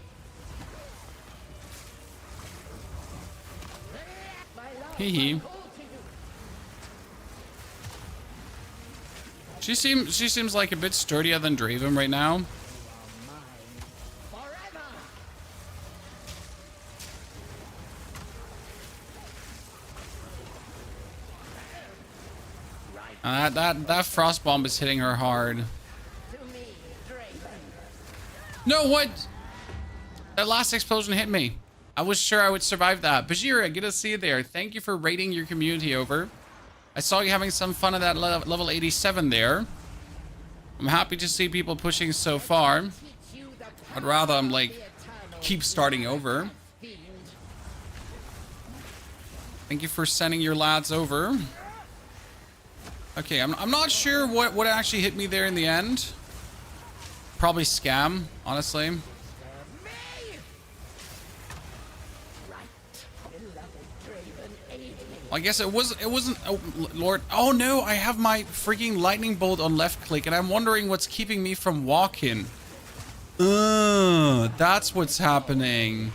My love, Hee hee. I call to you. She seems like a bit sturdier than Draven right now. Forever! That frost bomb is hitting her hard. To me, Draven. No, what? That last explosion hit me. I was sure I would survive that. Bajira, good to see you there. Thank you for raiding your community over. I saw you having some fun at that level 87 there. I'm happy to see people pushing so far. Teach you the I'd power rather of like the Eternals, keep starting over. fiend. Thank you for sending your lads over. Okay, I'm not sure what actually hit me there in the end. Probably scam, honestly. Me! Right, beloved Draven, aid me. I guess it wasn't. Oh Lord! Oh no! I have my freaking lightning bolt on left click, and I'm wondering what's keeping me from walking. That's what's happening.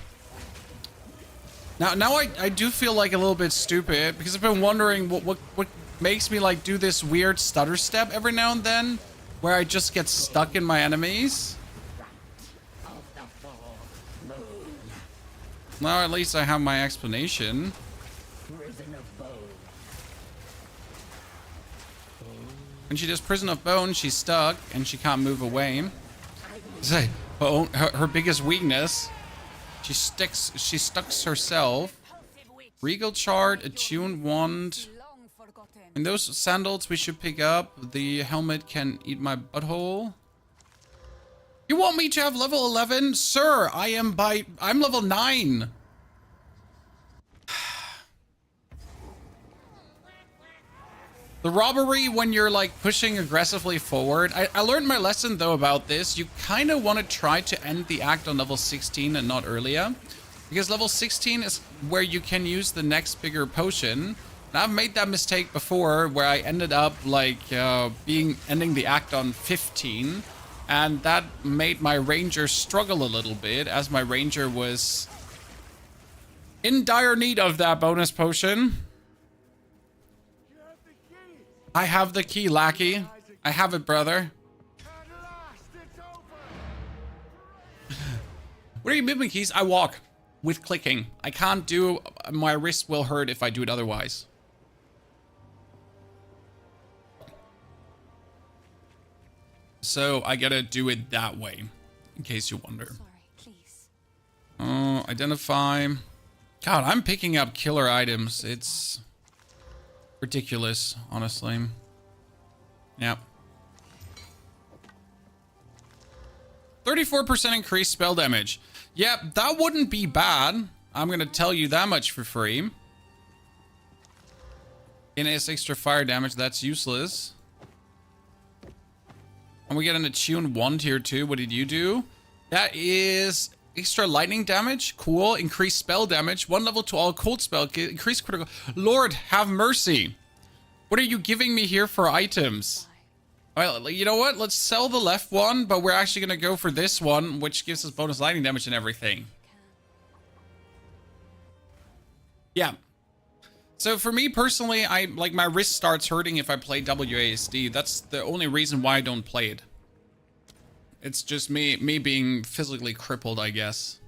Now I do feel like a little bit stupid because I've been wondering what makes me like do this weird stutter step every now and then, where I just get stuck in my enemies. Of the full moon, Now at least I have my explanation. prison of bone. When she does Prison of Bone, she's stuck and she can't move away. Say, her biggest weakness. She stucks herself. Regal Chart, Attuned Wand. Long forgotten. And those sandals we should pick up. The helmet can eat my butthole. You want me to have level 11? Sir, I'm level 9. The robbery when you're like pushing aggressively forward. I learned my lesson though about this. You kind of want to try to end the act on level 16 and not earlier. Because level 16 is where you can use the next bigger potion. And I've made that mistake before where I ended up like ending the act on 15. And that made my ranger struggle a little bit as my ranger was in dire need of that bonus potion. I have the key, lackey. I have it, brother. What are you movement keys? I walk with clicking. I can't do... My wrist will hurt if I do it otherwise. So I gotta do it that way, in case you wonder. Sorry, please. Identify. God, I'm picking up killer items. It's ridiculous, honestly. Yep. 34% increased spell damage. Yep, that wouldn't be bad. I'm gonna tell you that much for free. And it's extra fire damage, that's useless. And we get an attuned wand here too. What did you do? That is extra lightning damage. Cool. Increased spell damage. 1 level to all cold spell. Increased critical. Lord, have mercy. What are you giving me here for items? Well, you know what? Let's sell the left one, but we're actually going to go for this one, which gives us bonus lightning damage and everything. Yeah. So for me personally, my wrist starts hurting if I play WASD. That's the only reason why I don't play it. It's just me being physically crippled, I guess.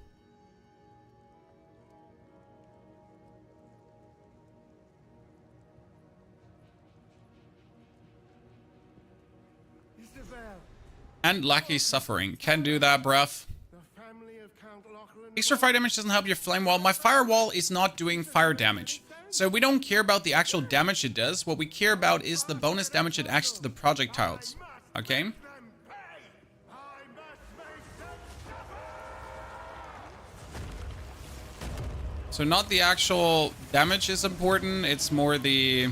And Lucky's suffering. Can do that, bruv. Extra fire damage doesn't help your flame wall. My firewall is not doing fire damage. So we don't care about the actual damage it does. What we care about is the bonus damage it adds to the projectiles. Okay? So not the actual damage is important. It's more the...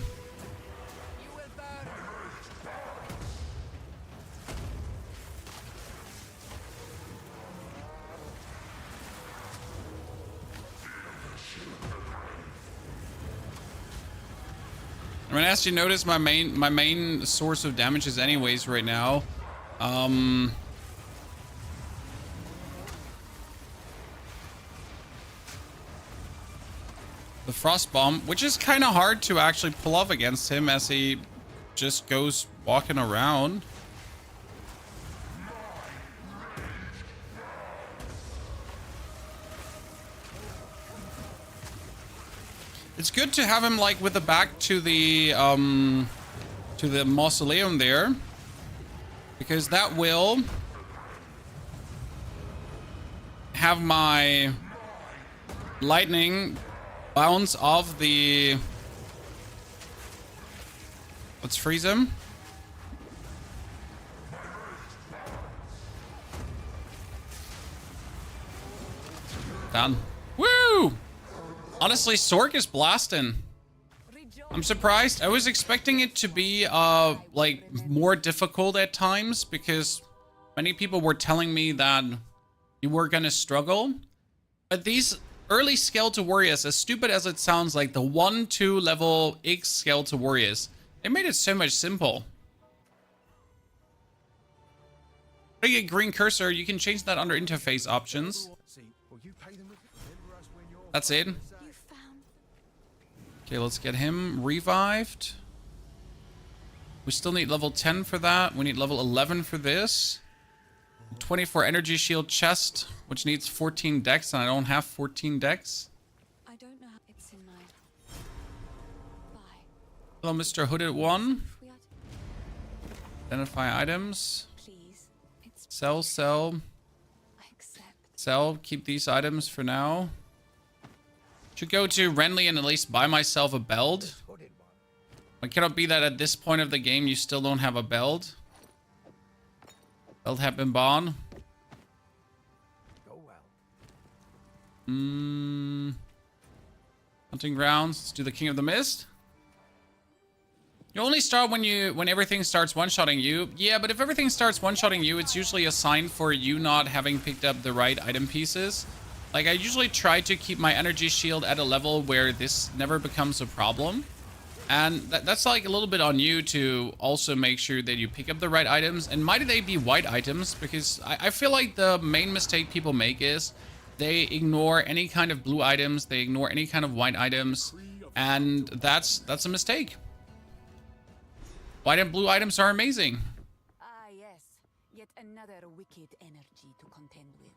I mean, as you notice, my main source of damage is anyways right now. The Frost Bomb, which is kind of hard to actually pull off against him as he just goes walking around. It's good to have him like with the back to the mausoleum there, because that will have my lightning bounce off the... Let's freeze him. Done. Woo! Honestly, Sork is blasting. I'm surprised. I was expecting it to be like more difficult at times, because many people were telling me that you were gonna struggle. But these early skeletal warriors, as stupid as it sounds, like the 1-2 level X skeletal warriors, they made it so much simple. When you get green cursor, you can change that under interface options. That's it. Okay, let's get him revived. We still need level 10 for that. We need level 11 for this. 24 energy shield chest, which needs 14 dex, and I don't have 14 dex. I don't know how it's in my... Bye. Hello, Mr. Hooded One. We are to... Identify items. Please. It's... Sell, sell. I accept. Sell, keep these items for now. Should go to Renly and at least buy myself a beld. It cannot be that at this point of the game you still don't have a beld. Beld have been bought. Hunting grounds. Let's do the King of the Mist. You only start when everything starts one-shotting you. Yeah, but if everything starts one-shotting you, it's usually a sign for you not having picked up the right item pieces. Like, I usually try to keep my energy shield at a level where this never becomes a problem. And that's like a little bit on you to also make sure that you pick up the right items. And might they be white items? Because I feel like the main mistake people make is they ignore any kind of blue items. They ignore any kind of white items. And that's a mistake. White and blue items are amazing. Ah, yes. Yet another wicked energy to contend with.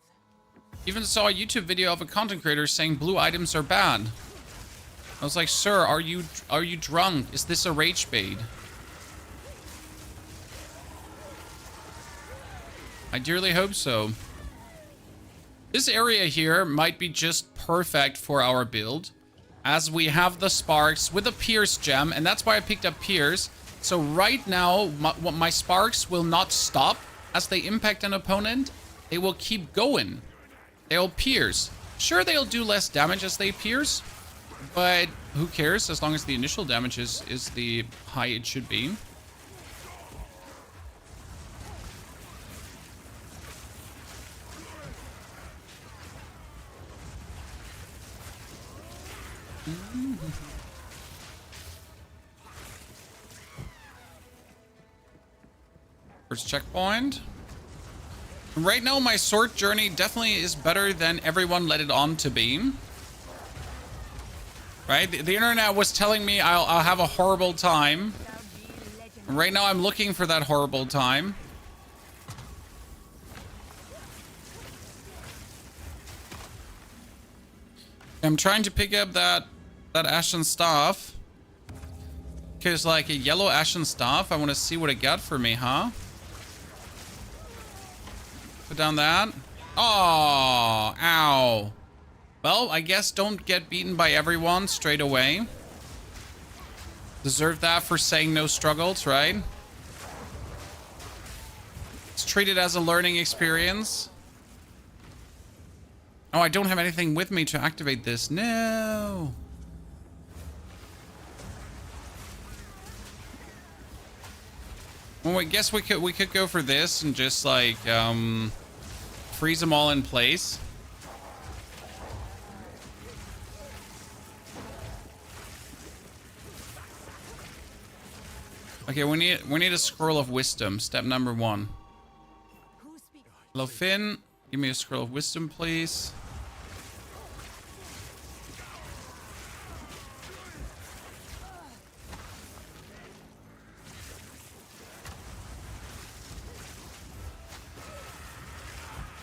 Even saw a YouTube video of a content creator saying blue items are bad. I was like, sir, are you drunk? Is this a rage bait? I dearly hope so. This area here might be just perfect for our build, as we have the sparks with a Pierce gem, and that's why I picked up Pierce. So right now, my sparks will not stop as they impact an opponent. They will keep going. They'll pierce. Sure, they'll do less damage as they pierce, but who cares as long as the initial damage is the high it should be. First checkpoint. Right now, my sword journey definitely is better than everyone let it on to be. Right? The internet was telling me I'll have a horrible time. Right now, I'm looking for that horrible time. I'm trying to pick up that ashen staff. Because, like, a yellow ashen staff, I want to see what it got for me, huh? Put down that. Oh, ow. Well, I guess don't get beaten by everyone straight away. Deserve that for saying no struggles, right? It's treated as a learning experience. Oh, I don't have anything with me to activate this. No. Well, I guess we could go for this and just like freeze them all in place. Okay, we need a scroll of wisdom. Step number 1. Hello, Finn. Give me a scroll of wisdom, please.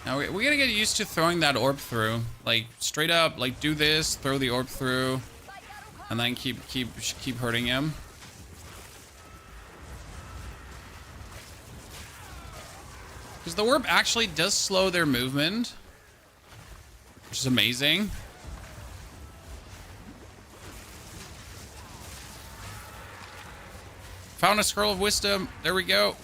Now we gotta get used to throwing that orb through. Like straight up, like do this, throw the orb through, and then keep hurting him. Because the orb actually does slow their movement, which is amazing. Found a scroll of wisdom. There we go.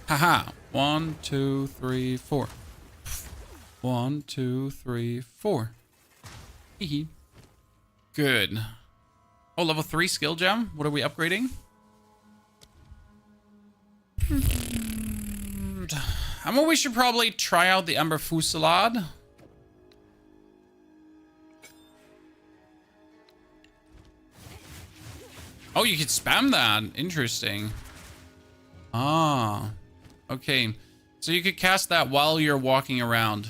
Haha. 1, 2, 3, 4. 1, 2, 3, 4. Hee. Good. Oh, level 3 skill gem. What are we upgrading? We should probably try out the Ember Fusillade. Oh, you could spam that. Interesting. Ah. Okay. So you could cast that while you're walking around.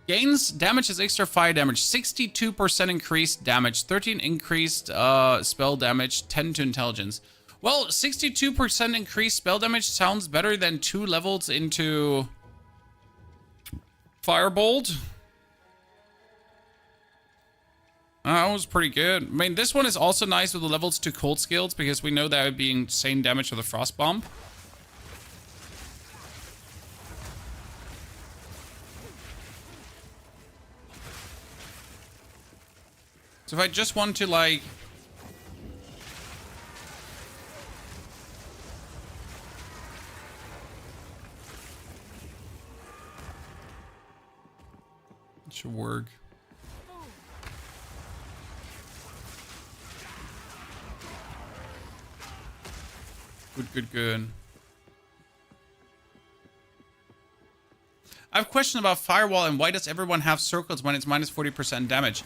Gains damage is extra fire damage. 62% increased damage. 13 increased spell damage. 10 to intelligence. Well, 62% increased spell damage sounds better than 2 levels into Firebolt. That was pretty good. I mean, this one is also nice with the levels 2 cold skills because we know that would be insane damage with a frost bomb. So if I just want to like it should work. Good. I have a question about Firewall and why does everyone have circles when it's minus 40% damage?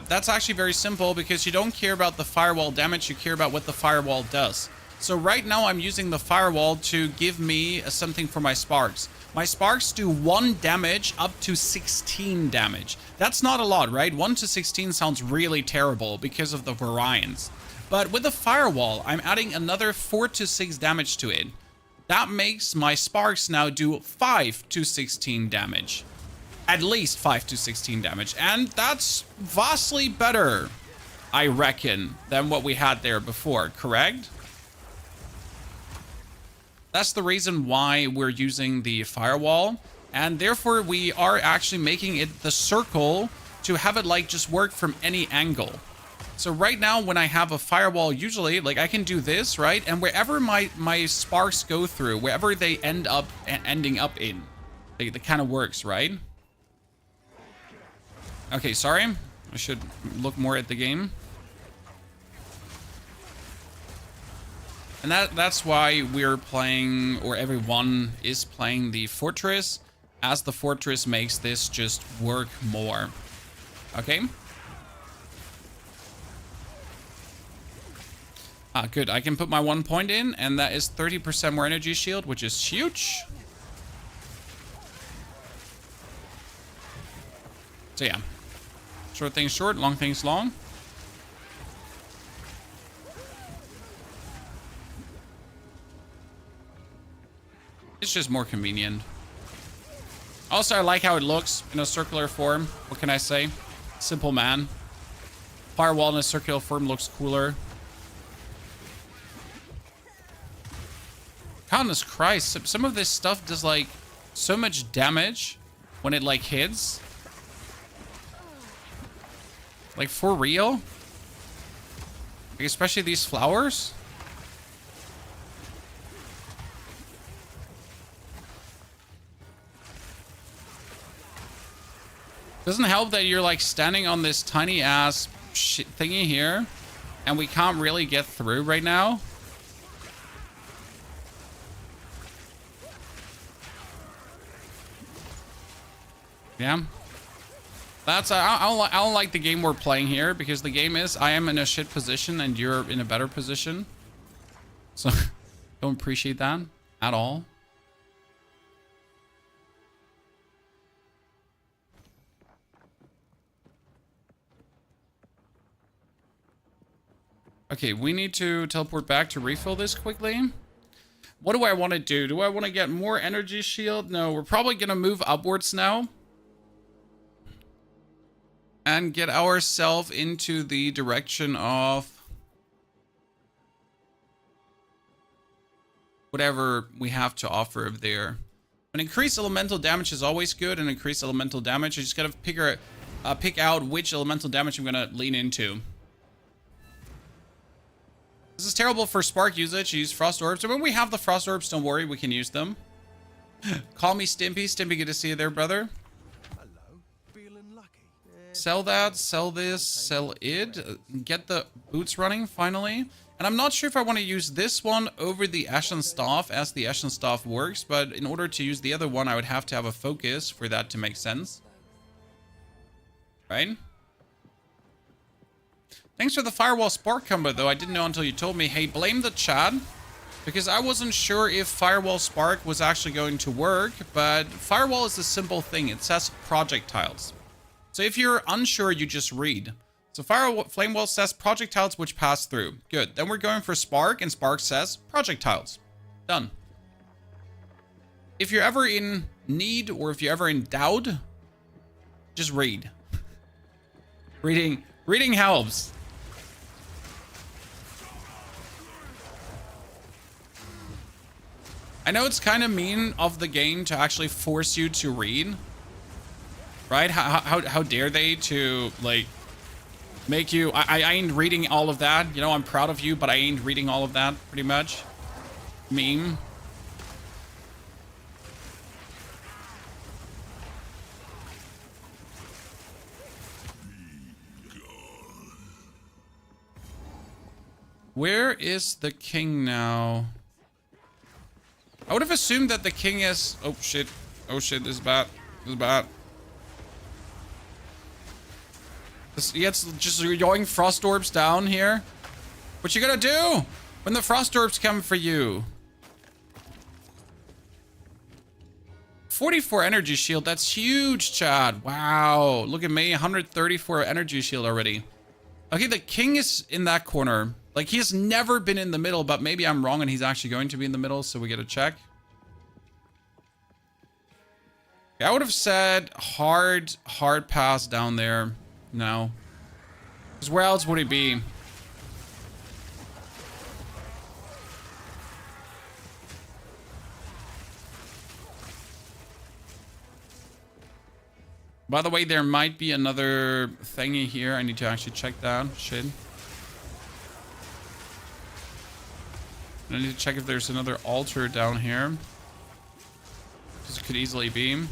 That's actually very simple because you don't care about the Firewall damage, you care about what the Firewall does. So right now I'm using the Firewall to give me something for my Sparks. My Sparks do 1 damage up to 16 damage. That's not a lot, right? 1 to 16 sounds really terrible because of the variance. But with the Firewall, I'm adding another 4 to 6 damage to it. That makes my Sparks now do 5 to 16 damage. At least 5 to 16 damage. And that's vastly better, I reckon, than what we had there before, correct? That's the reason why we're using the Firewall. And therefore, we are actually making it the circle to have it like just work from any angle. So right now, when I have a Firewall, usually, like I can do this, right? And wherever my Sparks go through, wherever they ending up in, that kind of works, right? Okay, sorry. I should look more at the game. And that's why we're playing, or everyone is playing the Fortress, as the Fortress makes this just work more. Okay? Ah, good. I can put my 1 point in, and that is 30% more energy shield, which is huge. So yeah. Short things short, long things long. It's just more convenient. Also, I like how it looks in a circular form. What can I say? Simple man. Firewall in a circular form looks cooler. Goodness Christ, some of this stuff does like so much damage when it like hits. Like for real? Like, especially these flowers. Doesn't help that you're like standing on this tiny ass shit thingy here, and we can't really get through right now. Yeah. That's I don't like the game we're playing here, because the game is I am in a shit position and you're in a better position. So don't appreciate that at all. Okay, we need to teleport back to refill this quickly. What do I want to do? Do I want to get more energy shield? No, we're probably going to move upwards now. And get ourselves into the direction of whatever we have to offer up there. An increased elemental damage is always good, and increased elemental damage. I just gotta pick out which elemental damage I'm gonna lean into. This is terrible for spark usage. Use frost orbs. And when we have the frost orbs, don't worry, we can use them. Call me Stimpy. Stimpy, good to see you there, brother. Sell that, sell this, sell it. Get the boots running, finally. And I'm not sure if I want to use this one over the Ashen Staff, as the Ashen Staff works, but in order to use the other one, I would have to have a focus for that to make sense. Right? Thanks for the Firewall Spark combo, though. I didn't know until you told me. Hey, blame the chat, because I wasn't sure if Firewall Spark was actually going to work, but Firewall is a simple thing. It says projectiles. So if you're unsure, you just read. So Flame Wall says projectiles which pass through. Good. Then we're going for Spark, and Spark says projectiles. Done. If you're ever in need, or if you're ever in doubt, just read. Reading helps. I know it's kind of mean of the game to actually force you to read. Right? How dare they to, like, make you... I ain't reading all of that. You know, I'm proud of you, but I ain't reading all of that, pretty much. Meme. Where is the king now? I would have assumed that the king is... Oh, shit. Oh, shit. This is bad. This is bad. It's just going frost orbs down here. What you gonna do when the frost orbs come for you? 44 energy shield. That's huge, Chad. Wow. Look at me. 134 energy shield already. Okay, the king is in that corner. Like, he has never been in the middle, but maybe I'm wrong and he's actually going to be in the middle, so we get a check. I would have said hard pass down there. No. Because where else would it be? By the way, there might be another thingy here. I need to actually check that. Shit. I need to check if there's another altar down here. This could easily be.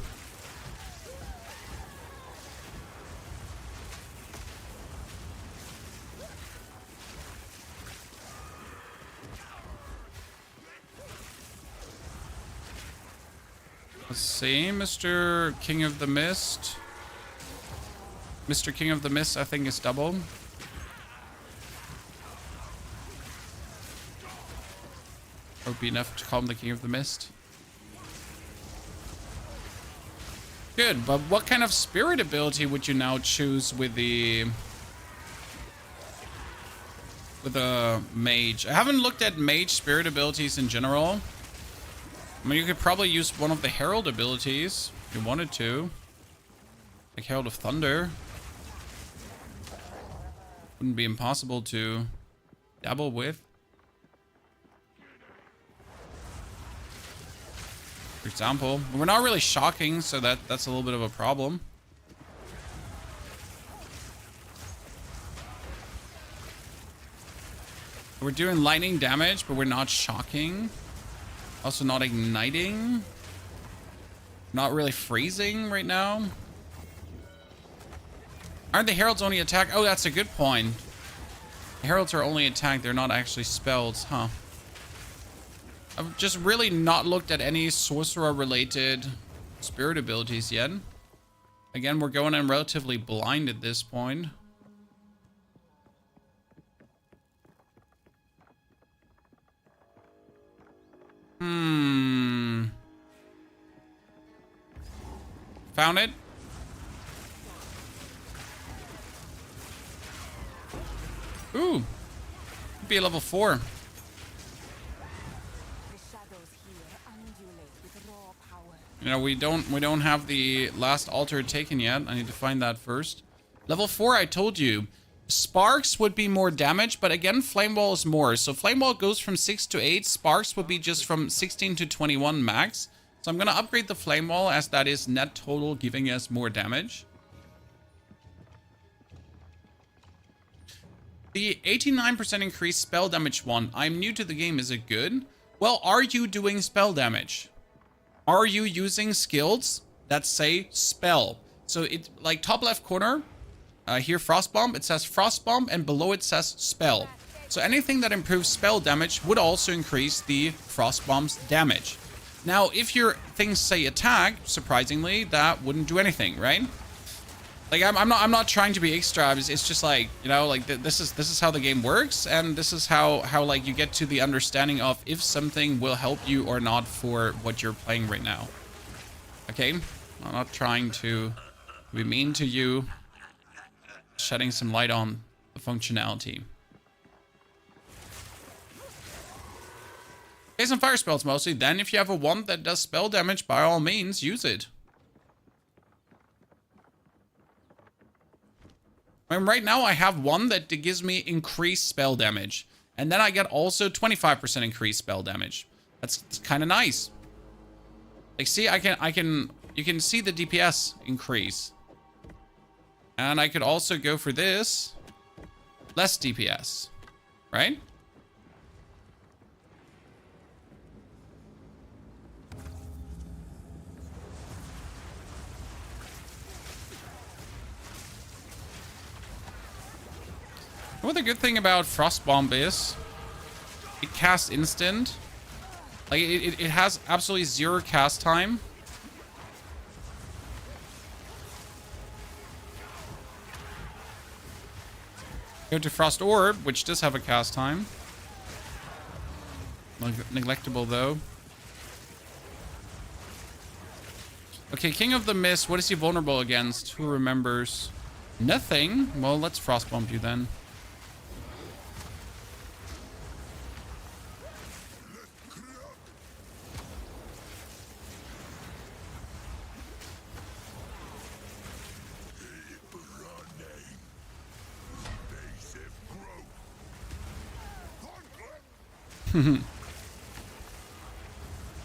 Let's see, Mr. King of the Mist. Mr. King of the Mist, I think, is double. would be enough to calm the King of the Mist. Good, but what kind of spirit ability would you now choose with the mage? I haven't looked at mage spirit abilities in general. I mean, you could probably use one of the herald abilities if you wanted to. Like Herald of Thunder. Wouldn't be impossible to dabble with. For example, we're not really shocking, so that's a little bit of a problem. We're doing lightning damage, but we're not shocking. Also not igniting. Not really freezing right now. Aren't the heralds only attack? Oh, that's a good point. The heralds are only attack. They're not actually spells, huh? I've just really not looked at any sorcerer-related spirit abilities yet. Again, we're going in relatively blind at this point. Found it. Ooh. Could be a level 4. The shadows here undulate with raw power. You know, we don't have the last altar taken yet. I need to find that first. Level 4, I told you. Sparks would be more damage, but again, Flame Wall is more. So Flame Wall goes from 6 to 8. Sparks would be just from 16 to 21 max. So I'm going to upgrade the Flame Wall as that is net total, giving us more damage. The 89% increased spell damage one. I'm new to the game. Is it good? Well, are you doing spell damage? Are you using skills that say spell? So it, like top left corner, here Frost Bomb, it says Frost Bomb, and below it says spell. So anything that improves spell damage would also increase the Frost Bomb's damage. Now, if your things say attack, surprisingly, that wouldn't do anything, right? Like I'm not trying to be extra. It's just like, you know, like this is how the game works, and this is how like you get to the understanding of if something will help you or not for what you're playing right now. Okay, I'm not trying to be mean to you. Shedding some light on the functionality. Okay, some fire spells mostly. Then if you have a wand that does spell damage, by all means, use it. I mean, right now I have one that gives me increased spell damage. And then I get also 25% increased spell damage. That's kind of nice. Like, see, you can see the DPS increase. And I could also go for this. Less DPS. Right? What the good thing about Frost Bomb is, it casts instant. Like, it has absolutely 0 cast time. Go to Frost Orb, which does have a cast time. Neglectable, though. Okay, King of the Mist, what is he vulnerable against? Who remembers? Nothing? Well, let's Frost Bomb you then.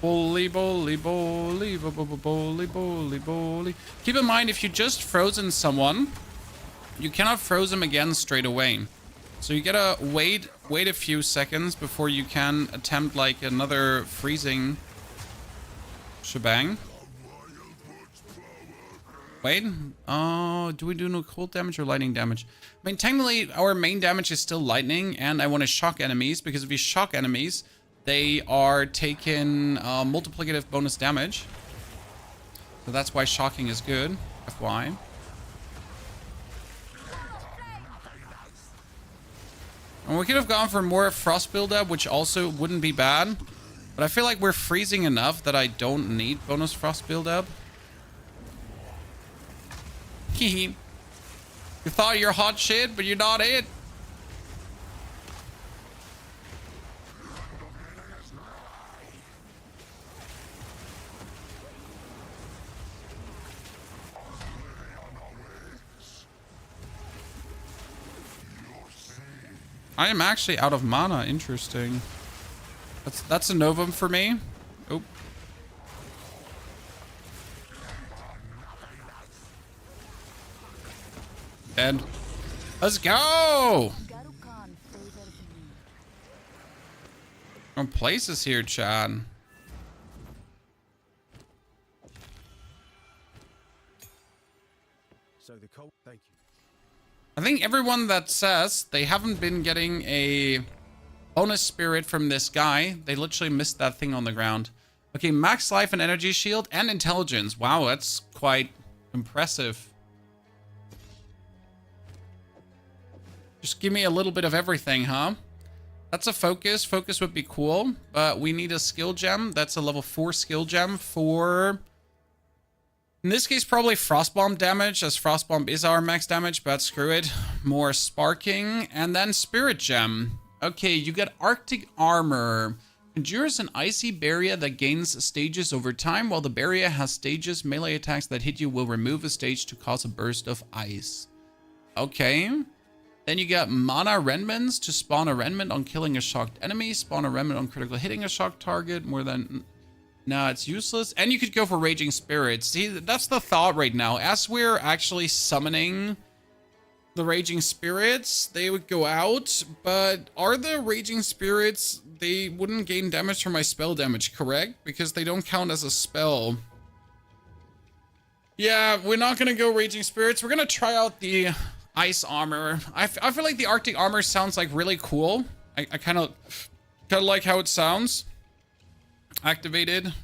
Bully, bully, bully, bully, bully, bully. Keep in mind, if you just frozen someone, you cannot froze them again straight away. So you gotta wait a few seconds before you can attempt like another freezing shebang. Wait, do we do no cold damage or lightning damage? I mean, technically, our main damage is still lightning, and I want to shock enemies, because if you shock enemies, they are taking multiplicative bonus damage. So that's why shocking is good, FYI. And we could have gone for more frost buildup, which also wouldn't be bad. But I feel like we're freezing enough that I don't need bonus frost build-up. You thought you're hot shit, but you're not it. I am actually out of mana. Interesting. That's a novum for me. Oh. Dead. Let's go! No places here, Chad. So the cold, thank you. I think everyone that says they haven't been getting a bonus spirit from this guy, they literally missed that thing on the ground. Okay, max life and energy shield and intelligence. Wow, that's quite impressive. Just give me a little bit of everything, huh? That's a focus. Focus would be cool, but we need a skill gem. That's a level 4 skill gem for... In this case, probably Frostbomb damage, as Frostbomb is our max damage, but screw it. More Sparking, and then Spirit Gem. Okay, you get Arctic Armor. Endures an icy barrier that gains stages over time. While the barrier has stages, melee attacks that hit you will remove a stage to cause a burst of ice. Okay. Then you get Mana Remnants to spawn a Remnant on killing a shocked enemy. Spawn a Remnant on critical hitting a shocked target. More than... No, it's useless. And you could go for Raging Spirits. See, that's the thought right now. As we're actually summoning the Raging Spirits, they would go out. But are the Raging Spirits... They wouldn't gain damage from my spell damage, correct? Because they don't count as a spell. Yeah, we're not going to go Raging Spirits. We're going to try out the Ice Armor. I feel like the Arctic Armor sounds like really cool. I kind of like how it sounds. Activated.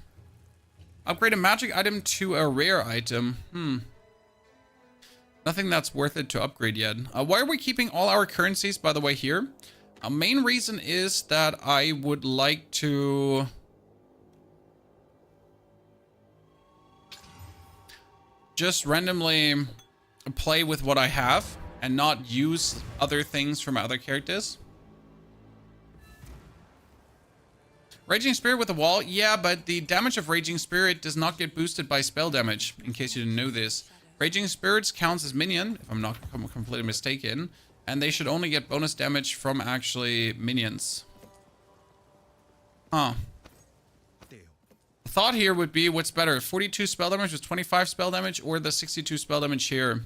Upgrade a magic item to a rare item. Nothing that's worth it to upgrade yet. Why are we keeping all our currencies, by the way, here? Main reason is that I would like to... just randomly play with what I have and not use other things from my other characters. Raging Spirit with a wall? Yeah, but the damage of Raging Spirit does not get boosted by spell damage, in case you didn't know this. Raging Spirits counts as minion, if I'm not completely mistaken, and they should only get bonus damage from actually minions. Huh. The thought here would be, what's better, 42 spell damage with 25 spell damage, or the 62 spell damage here?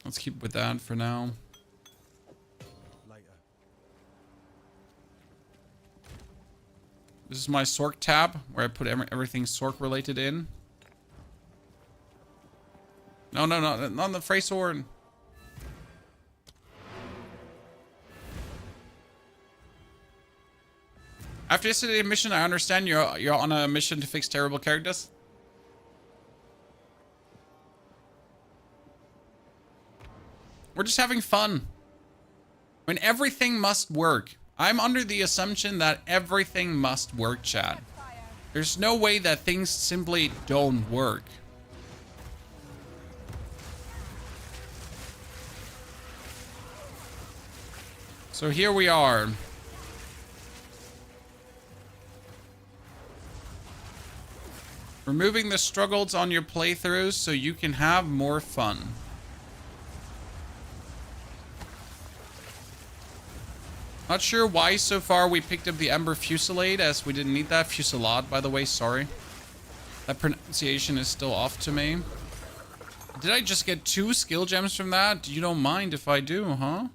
Let's keep with that for now. This is my Sorc tab, where I put everything Sorc related in. No, not the Frey Sword. After yesterday's mission, I understand you're on a mission to fix terrible characters. We're just having fun. When everything must work. I'm under the assumption that everything must work, chat. There's no way that things simply don't work. So here we are. Removing the struggles on your playthroughs so you can have more fun. Not sure why so far we picked up the Ember Fusillade, as we didn't need that. Fusillade, by the way, sorry. That pronunciation is still off to me. Did I just get 2 skill gems from that? You don't mind if I do, huh?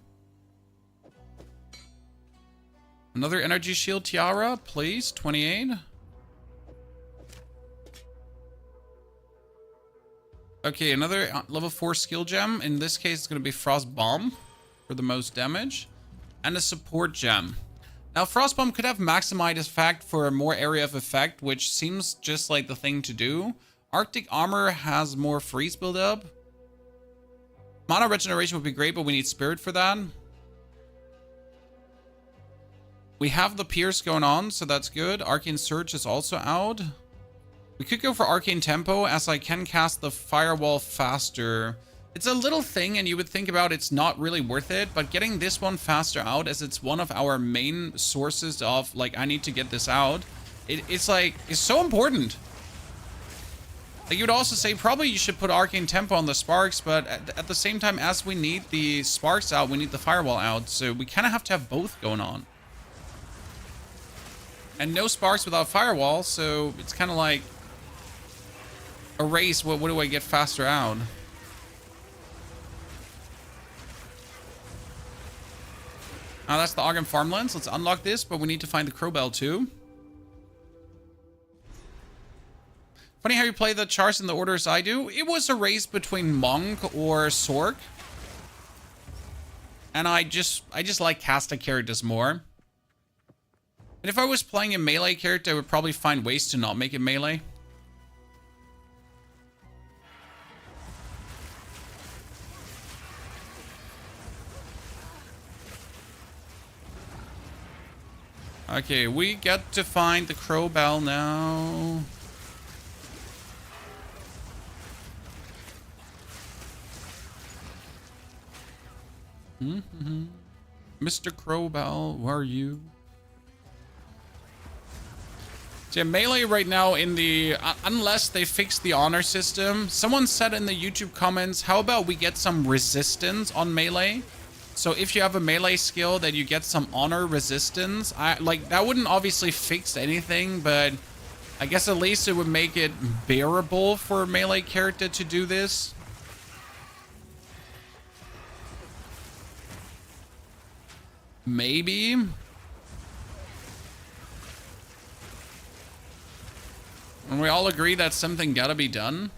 Another energy shield tiara, please. 28. Okay, another level 4 skill gem. In this case, it's going to be Frost Bomb for the most damage. And a support gem. Now, Frostbomb could have maximized effect for more area of effect, which seems just like the thing to do. Arctic Armor has more freeze buildup. Mana regeneration would be great, but we need Spirit for that. We have the Pierce going on, so that's good. Arcane Surge is also out. We could go for Arcane Tempo, as I can cast the Firewall faster. It's a little thing, and you would think about it's not really worth it, but getting this one faster out, as it's one of our main sources of, like, I need to get this out, it's like, it's so important. Like, you would also say probably you should put Arcane Tempo on the Sparks, but at the same time, as we need the Sparks out, we need the Firewall out, so we kind of have to have both going on. And no Sparks without Firewall, so it's kind of like a race. What do I get faster out? That's the Ogden Farmlands. Let's unlock this, but we need to find the Crowbell too. Funny how you play the charts in the orders I do. It was a race between Monk or Sork. And I just like casta characters more. And if I was playing a melee character, I would probably find ways to not make it melee. Okay, we get to find the Crowbell now. Mr. Crowbell, where are you? So yeah, melee right now in the... unless they fix the honor system. Someone said in the YouTube comments, how about we get some resistance on melee? So if you have a melee skill, that you get some honor resistance. Like, that wouldn't obviously fix anything, but I guess at least it would make it bearable for a melee character to do this. Maybe. And we all agree that something gotta be done.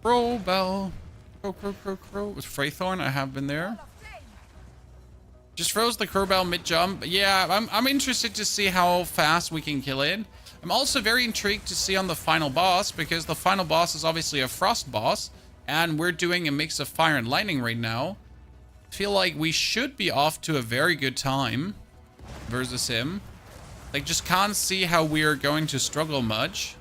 Crowbell. Crow. With Freythorn, I have been there. Just froze the Crowbell mid-jump. Yeah, I'm interested to see how fast we can kill it. I'm also very intrigued to see on the final boss, because the final boss is obviously a frost boss, and we're doing a mix of fire and lightning right now. I feel like we should be off to a very good time versus him. Like, just can't see how we're going to struggle much.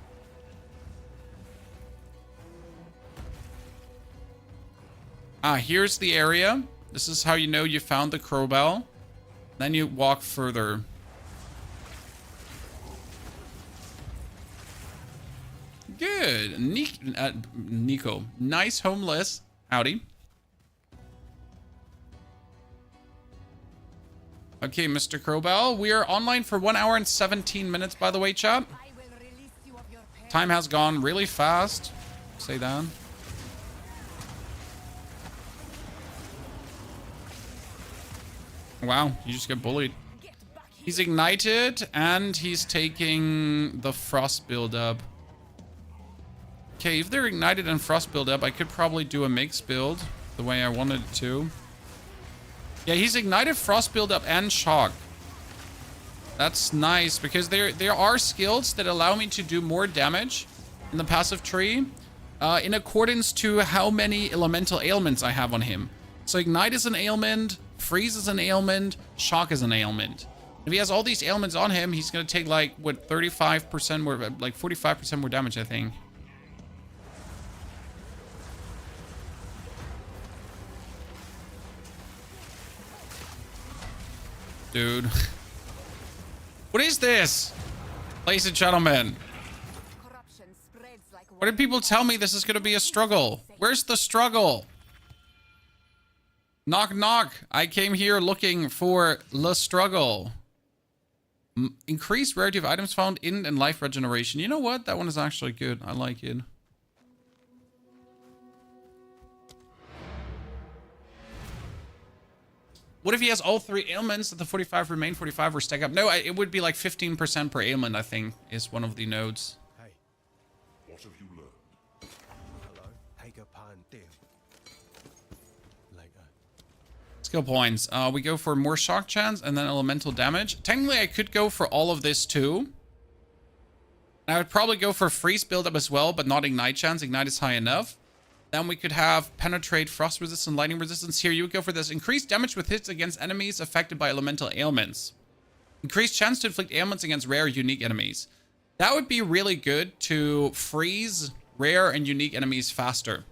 Here's the area. This is how you know you found the Crowbell. Then you walk further. Good. Nico. Nice homeless. Howdy. Okay, Mr. Crowbell. We are online for 1 hour and 17 minutes, by the way, chat. Time has gone really fast. Say that. Wow, you just get bullied. He's ignited, and he's taking the frost build-up. Okay, if they're ignited and frost build-up, I could probably do a mix build the way I wanted to. Yeah, he's ignited, frost build-up, and shock. That's nice, because there are skills that allow me to do more damage in the passive tree in accordance to how many elemental ailments I have on him. So ignite is an ailment, freeze is an ailment, shock is an ailment. If he has all these ailments on him, he's going to take, like, what, 35% more, like 45% more damage, I think. Dude. What is this? Ladies and gentlemen. Why did people tell me this is going to be a struggle? Where's the struggle? Knock, knock. I came here looking for the struggle. Increased rarity of items found in and life regeneration. You know what? That one is actually good. I like it. What if he has all 3 ailments that the 45 remain 45 or stack up? No, it would be like 15% per ailment, I think, is one of the nodes. Hey, what have you learned? Hello, take a pine deal. Later. Skill points. We go for more shock chance and then elemental damage. Technically, I could go for all of this too. I would probably go for freeze build up as well, but not ignite chance. Ignite is high enough. Then we could have penetrate, frost resistance, lightning resistance. Here you would go for this. Increased damage with hits against enemies affected by elemental ailments. Increased chance to inflict ailments against rare unique enemies. That would be really good to freeze rare and unique enemies faster.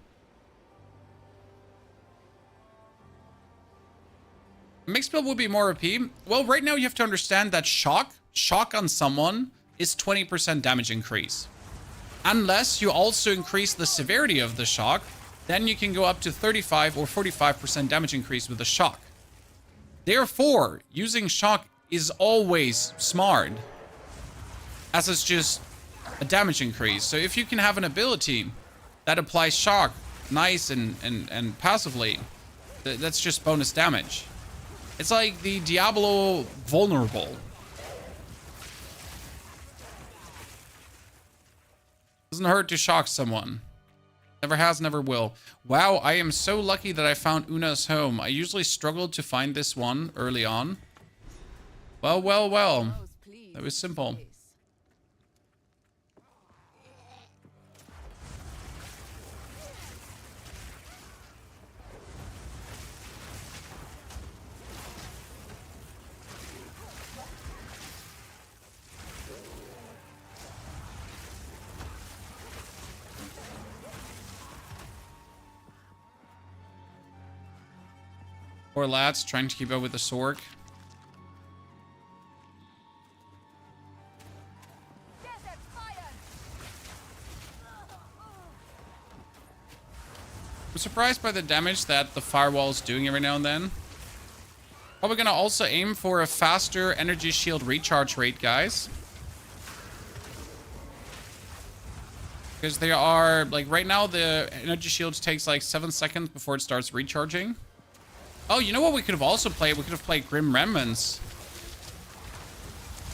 Mixed build would be more OP. Well, right now you have to understand that shock on someone is 20% damage increase. Unless you also increase the severity of the shock, then you can go up to 35 or 45% damage increase with the shock. Therefore, using shock is always smart, as it's just a damage increase. So if you can have an ability that applies shock nice and passively, that's just bonus damage. It's like the Diablo vulnerable. Doesn't hurt to shock someone. Never has, never will. Wow, I am so lucky that I found Una's home. I usually struggled to find this one early on. Well, well, well. That was simple. Poor lads trying to keep up with the Sorg. I'm surprised by the damage that the firewall is doing every now and then. Probably gonna also aim for a faster energy shield recharge rate, guys. Because they are, like, right now the energy shield takes like 7 seconds before it starts recharging. Oh, you know what we could have also played? We could have played Grim Remnants.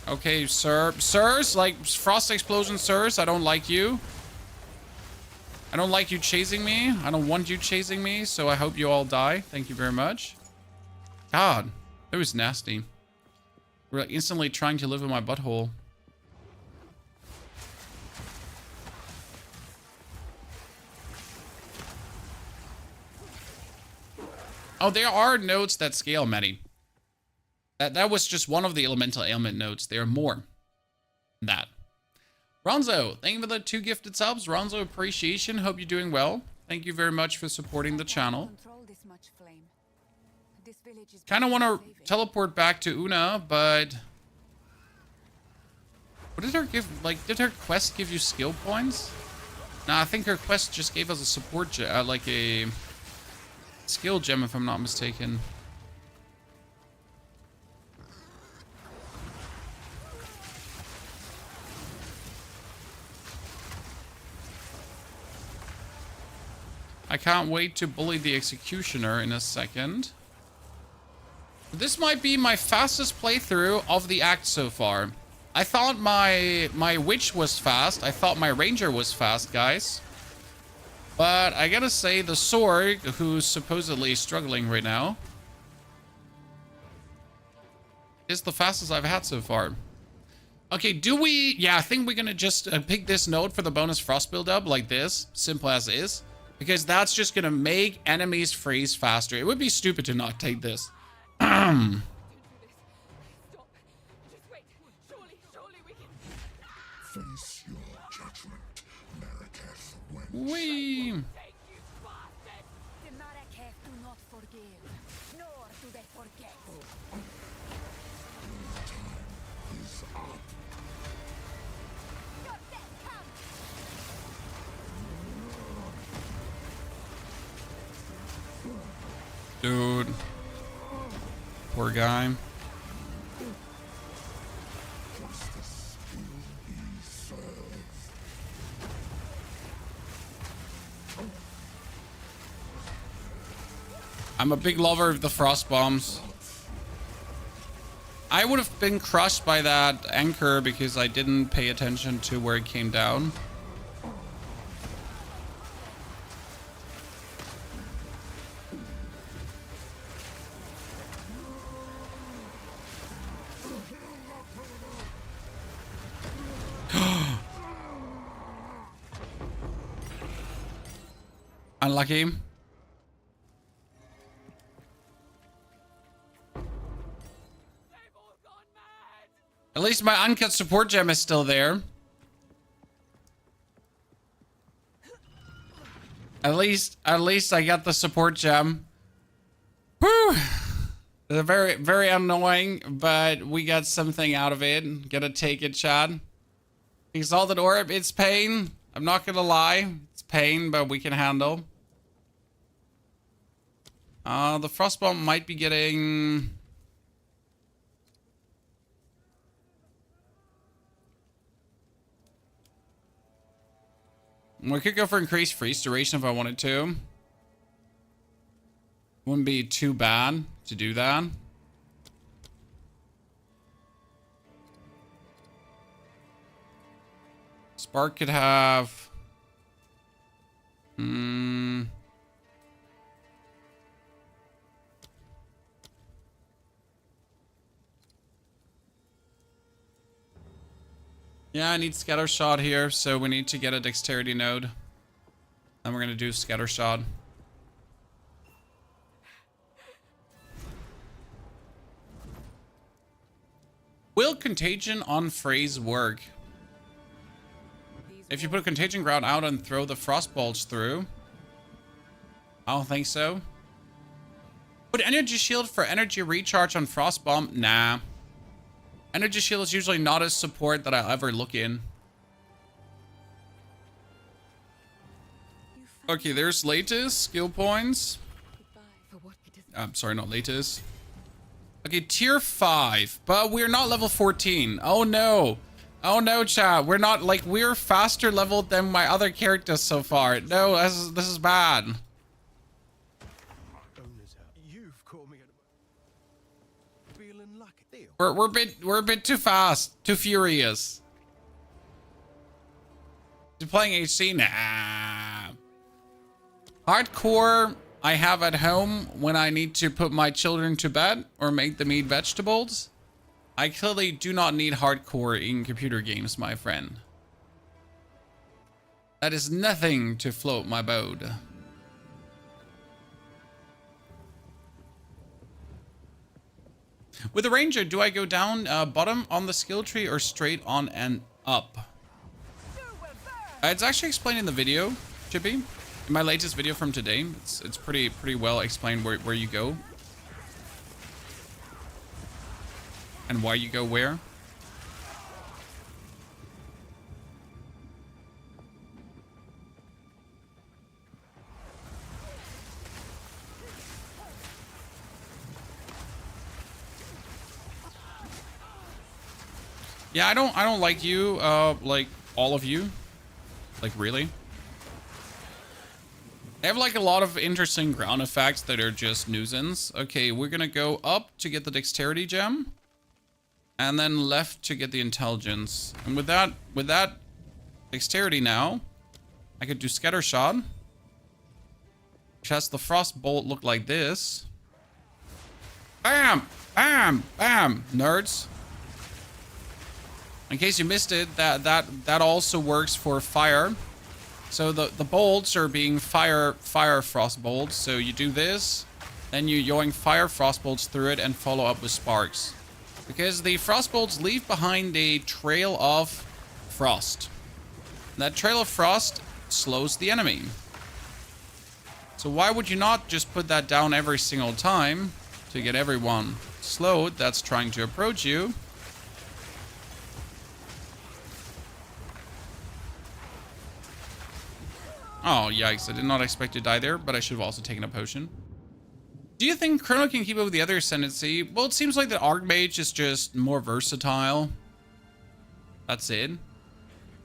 Okay, sirs, like Frost Explosion, sirs, I don't like you. I don't like you chasing me. I don't want you chasing me, so I hope you all die. Thank you very much. God, that was nasty. We're like instantly trying to live in my butthole. Oh, there are nodes that scale, Matty. That was just one of the elemental ailment nodes. There are more than that. Ronzo, thank you for the 2 gifted subs. Ronzo, appreciation. Hope you're doing well. Thank you very much for supporting the channel. Kind of want to teleport back to Una, but what did her give? Like, did her quest give you skill points? Nah, I think her quest just gave us a support, like a skill gem, if I'm not mistaken. I can't wait to bully the executioner in a second. This might be my fastest playthrough of the act so far. I thought my witch was fast. I thought my ranger was fast, guys. But I gotta say, the Sorg, who's supposedly struggling right now, is the fastest I've had so far. Okay, do we... Yeah, I think we're gonna just pick this node for the bonus frost build-up like this. Simple as is. Because that's just gonna make enemies freeze faster. It would be stupid to not take this. Face your judgment, Marraketh, when Wee. The Marraketh do not forgive, nor do they forget. is up. Your death comes. Dude. Poor guy. Justice will be served. I'm a big lover of the frost bombs. I would have been crushed by that anchor because I didn't pay attention to where it came down. Unlucky. At least my uncut support gem is still there. At least I got the support gem. Whew. They're very, very annoying, but we got something out of it. Gotta take it, Chad. Exalted Orb, it's pain. I'm not gonna lie. It's pain, but we can handle. The Frostbomb might be getting... We could go for increased freeze duration if I wanted to. Wouldn't be too bad to do that. Spark could have... Yeah, I need Scatter Shot here, so we need to get a Dexterity node. Then we're gonna do Scatter Shot. Will Contagion on Phrase work? If you put Contagion Ground out and throw the Frost Bolts through. I don't think so. Put Energy Shield for energy recharge on Frost Bomb? Nah. Energy Shield is usually not a support that I ever look in. Okay, there's latest skill points. I'm sorry, not latest. Okay, tier 5, but we're not level 14. Oh no. Oh no, chat. We're not, like, we're faster leveled than my other characters so far. No, this is bad. You've caught me at feeling lucky. We're a bit too fast, too furious. You playing HC? Nah. Hardcore I have at home when I need to put my children to bed or make them eat vegetables. I clearly do not need hardcore in computer games, my friend. That is nothing to float my boat. With the ranger, do I go down bottom on the skill tree or straight on and up? It's actually explained in the video, Chippy. In my latest video from today, it's pretty well explained where you go. And why you go where. Yeah, I don't like you, like all of you. Like really. They have like a lot of interesting ground effects that are just nuisance. Okay, we're gonna go up to get the dexterity gem. And then left to get the intelligence. And with that dexterity now, I could do scatter shot. Which has the frost bolt look like this. Bam! Bam! Bam! Nerds. In case you missed it, that also works for fire. So the bolts are being fire frost bolts. So you do this, then you yoink fire frost bolts through it and follow up with sparks. Because the frost bolts leave behind a trail of frost. That trail of frost slows the enemy. So why would you not just put that down every single time to get everyone slowed that's trying to approach you? Oh, yikes. I did not expect to die there, but I should have also taken a potion. Do you think Chrono can keep up with the other ascendancy? Well, it seems like the Archmage is just more versatile. That's it.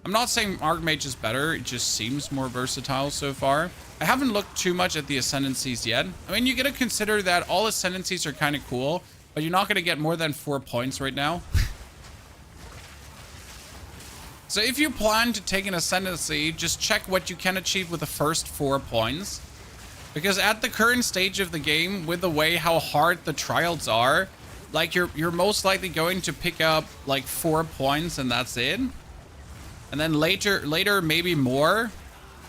I'm not saying Archmage is better. It just seems more versatile so far. I haven't looked too much at the ascendancies yet. I mean, you gotta consider that all ascendancies are kind of cool, but you're not gonna get more than 4 points right now. So if you plan to take an ascendancy, just check what you can achieve with the first 4 points. Because at the current stage of the game, with the way how hard the trials are, like you're most likely going to pick up like 4 points and that's it. And then later maybe more,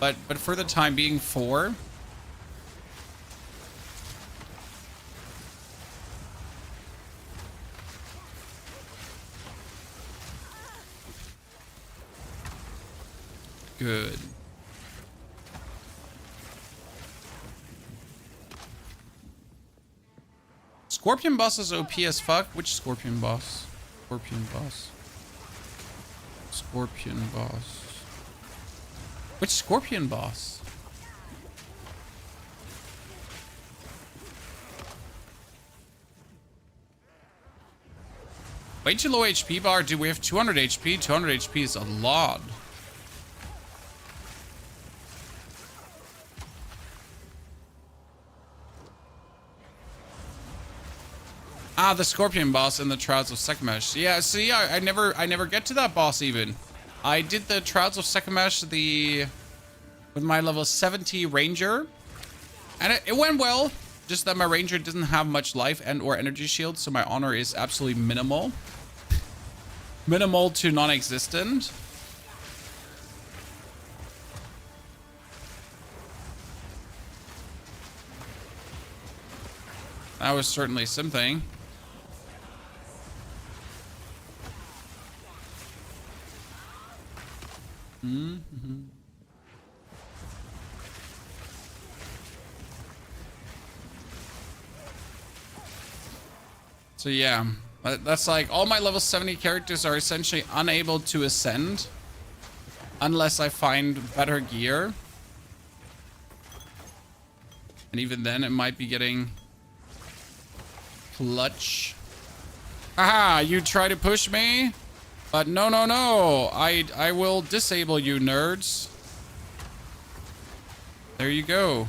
but for the time being 4. good. Scorpion boss is OP as fuck. Which scorpion boss? Scorpion boss. Scorpion boss. Which scorpion boss? Way too low HP bar. Dude, we have 200 HP. 200 HP is a lot. Ah, the scorpion boss in the Trials of Sekhmesh. Yeah, see, I never get to that boss even. I did the Trials of Sekhmesh with my level 70 ranger, and it went well. Just that my ranger doesn't have much life and or energy shield, so my honor is absolutely minimal. Minimal to non-existent. That was certainly something. Mm-hmm. So yeah, that's like all my level 70 characters are essentially unable to ascend unless I find better gear. And even then it might be getting clutch. Haha, you try to push me? But no, no, no. I will disable you, nerds. There you go.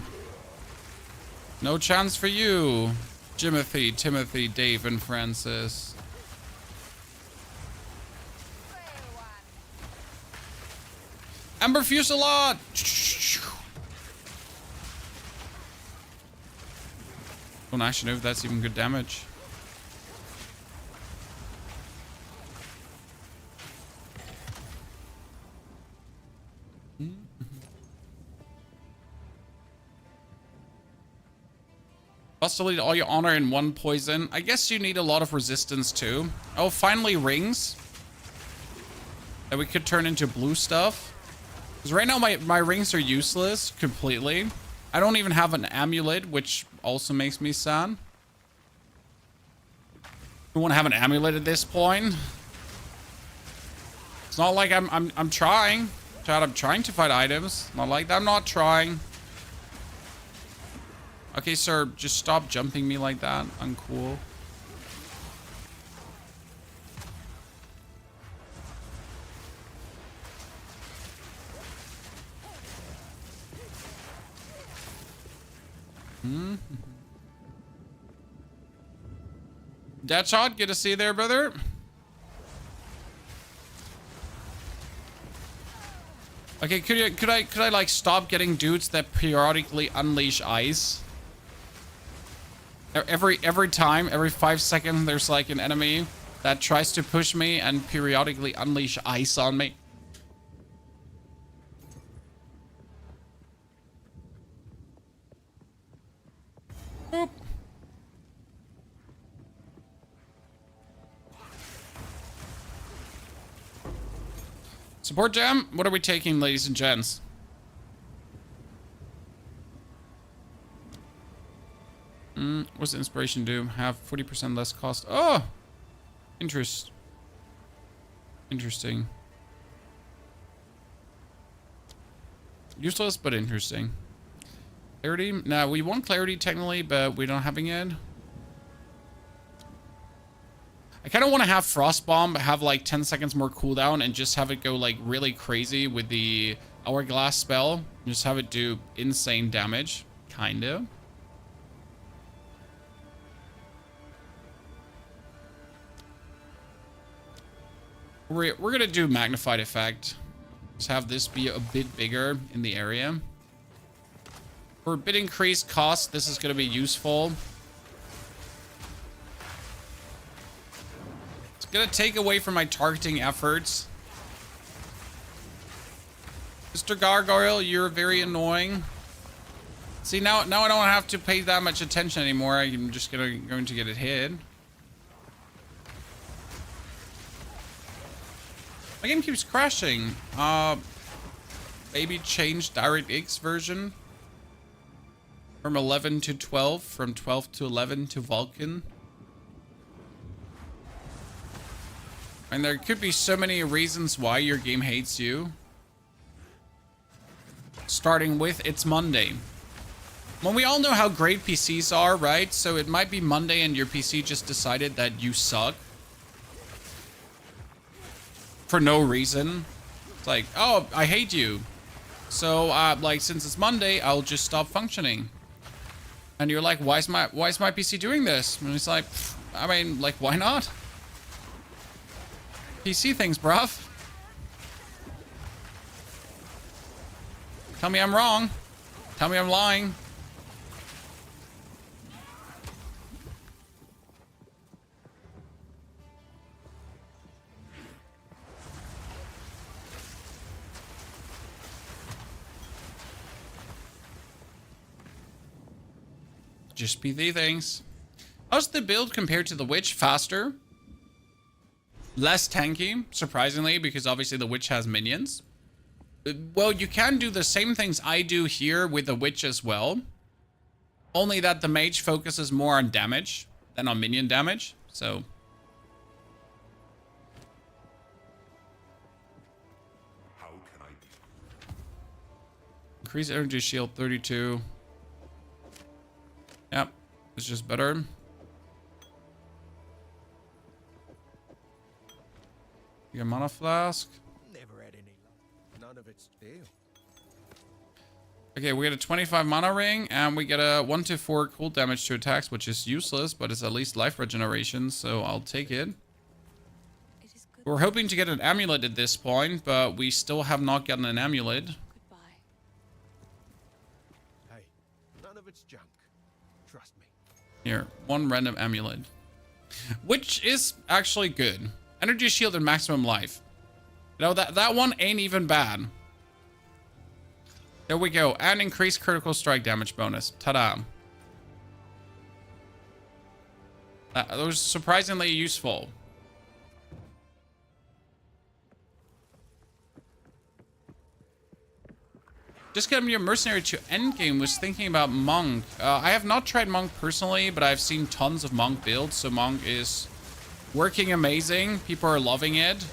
No chance for you. Timothy, Dave, and Francis. Ember Fusillade! Don't actually know if that's even good damage. Must delete all your honor in one poison. I guess you need a lot of resistance too. Oh, finally rings. That we could turn into blue stuff. Because right now my rings are useless completely. I don't even have an amulet, which also makes me sad. We want to have an amulet at this point. It's not like I'm trying. Chad, I'm trying to find items. Not like that. I'm not trying. Okay, sir, just stop jumping me like that. Uncool. Deadshot, good to see you there, brother. Okay, could I like stop getting dudes that periodically unleash ice? Every time, every 5 seconds, there's like an enemy that tries to push me and periodically unleash ice on me. Boop. Support jam? What are we taking, ladies and gents? What's the inspiration do? Have 40% less cost. Oh! Interesting. Useless, but interesting. Clarity? Nah, we want clarity technically, but we don't having it. I kind of want to have Frost Bomb, have like 10 seconds more cooldown, and just have it go like really crazy with the Hourglass spell. Just have it do insane damage. Kind of. We're gonna do Magnified Effect. Just have this be a bit bigger in the area. For a bit increased cost, this is gonna be useful. It's gonna take away from my targeting efforts. Mr. Gargoyle, you're very annoying. See, now I don't have to pay that much attention anymore. I'm just going to get it hit. My game keeps crashing. maybe change DirectX version from 11 to 12, from 12 to 11 to Vulcan. And there could be so many reasons why your game hates you. Starting with it's Monday. Well, we all know how great PCs are, right? So it might be Monday and your PC just decided that you suck. For no reason. It's like, oh, I hate you. So, like, since it's Monday, I'll just stop functioning. And you're like, why is my PC doing this? And it's like, I mean, like, why not? PC things, bruv. Tell me I'm wrong. Tell me I'm lying. Just be the things. How's the build compared to the Witch? Faster. Less tanky, surprisingly, because obviously the Witch has minions. Well, you can do the same things I do here with the Witch as well. Only that the Mage focuses more on damage than on minion damage. So... How can I... Increase energy shield 32. Yep, it's just better. You got mana flask. Never had any luck. None of it's stale. Okay, we get a 25 mana ring, and we get a 1-4 cool damage to attacks, which is useless, but it's at least life regeneration, so I'll take it. It is good. We're hoping to get an amulet at this point, but we still have not gotten an amulet. Goodbye. Hey, none of it's junk. Trust me. Here, one random amulet. Which is actually good. Energy shield and maximum life. You know, that one ain't even bad. There we go. And increased critical strike damage bonus. Ta-da. That was surprisingly useful. Just getting your mercenary to endgame. Was thinking about monk. I have not tried monk personally, but I've seen tons of monk builds, so monk is working amazing. People are loving it.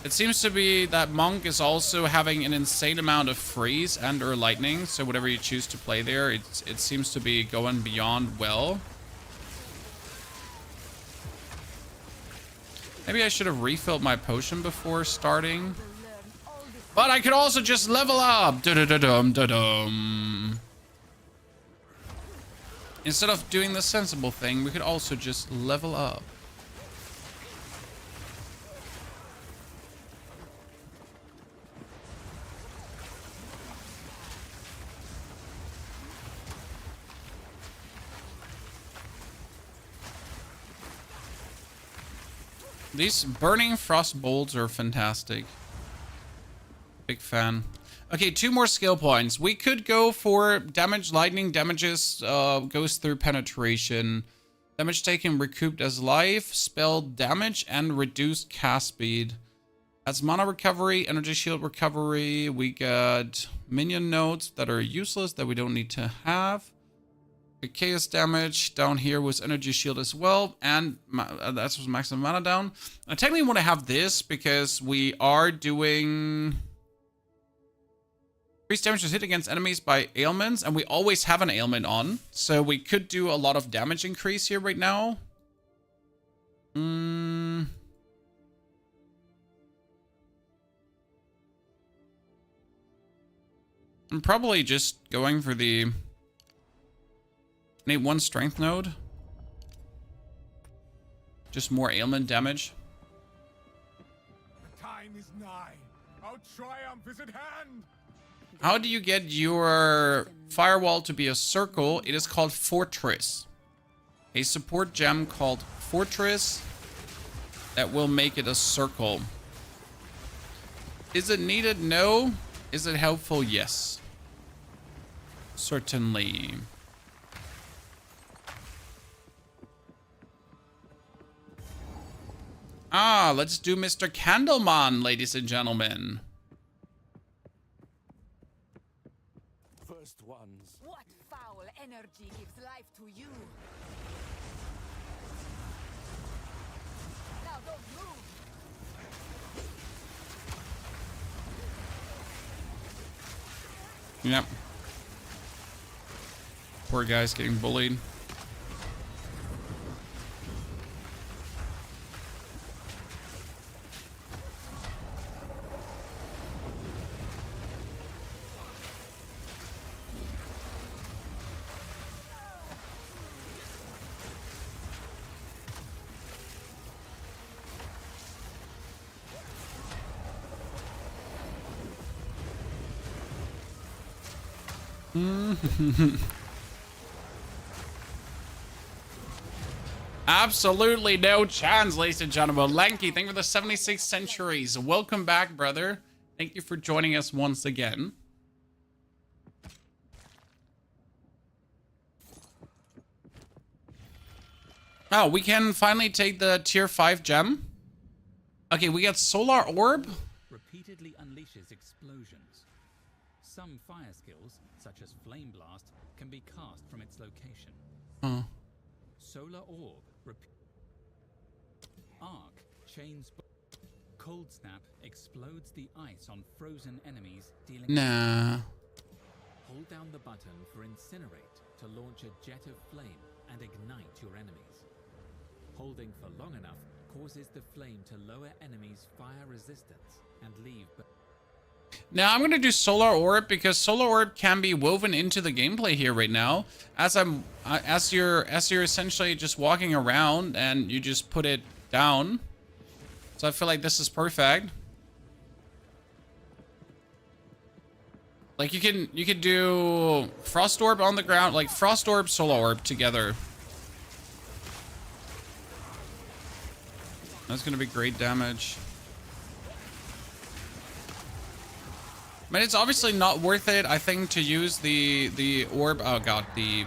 It seems to be that monk is also having an insane amount of freeze and or lightning, so whatever you choose to play there, it seems to be going beyond well. Maybe I should have refilled my potion before starting. But I could also just level up. Da-da-da-dum-da-dum. Instead of doing the sensible thing, we could also just level up. These burning frost bolts are fantastic. Big fan. Okay, 2 more skill points. We could go for damage. Lightning damages goes through penetration. Damage taken recouped as life. Spell damage and reduced cast speed. That's mana recovery, energy shield recovery. We got minion nodes that are useless that we don't need to have. Chaos damage down here was energy shield as well, and that's maximum mana down. I technically want to have this because we are doing increased damage is hit against enemies by ailments, and we always have an ailment on, so we could do a lot of damage increase here right now. I'm probably just going for the... Need 1 strength node. Just more ailment damage. The time is nigh. Our triumph is at hand. How do you get your firewall to be a circle? It is called Fortress. A support gem called Fortress that will make it a circle. Is it needed? No. Is it helpful? Yes. Certainly. Ah, let's do Mr. Candleman, ladies and gentlemen. ones. What foul energy gives life to you? Now don't move. Yep. Poor guy's getting bullied. Absolutely no chance, ladies and gentlemen. Lanky, thank you for the 76 centuries. Welcome back, brother. Thank you for joining us once again. Oh, we can finally take the tier 5 gem. Okay, we got Solar Orb. Repeatedly unleashes explosions. Some fire skills, such as Flame Blast, can be cast from its location. Oh. Solar Orb. Arc chains. Cold Snap explodes the ice on frozen enemies, dealing. Nah. Hold down the button for Incinerate to launch a jet of flame and ignite your enemies. Holding for long enough causes the flame to lower enemies' fire resistance and leave. Now I'm gonna do Solar Orb because Solar Orb can be woven into the gameplay here right now. As you're essentially just walking around and you just put it down. So I feel like this is perfect. Like you can do Frost Orb on the ground, like Frost Orb, Solar Orb together. That's gonna be great damage. I mean, it's obviously not worth it, I think, to use the orb. Oh god, the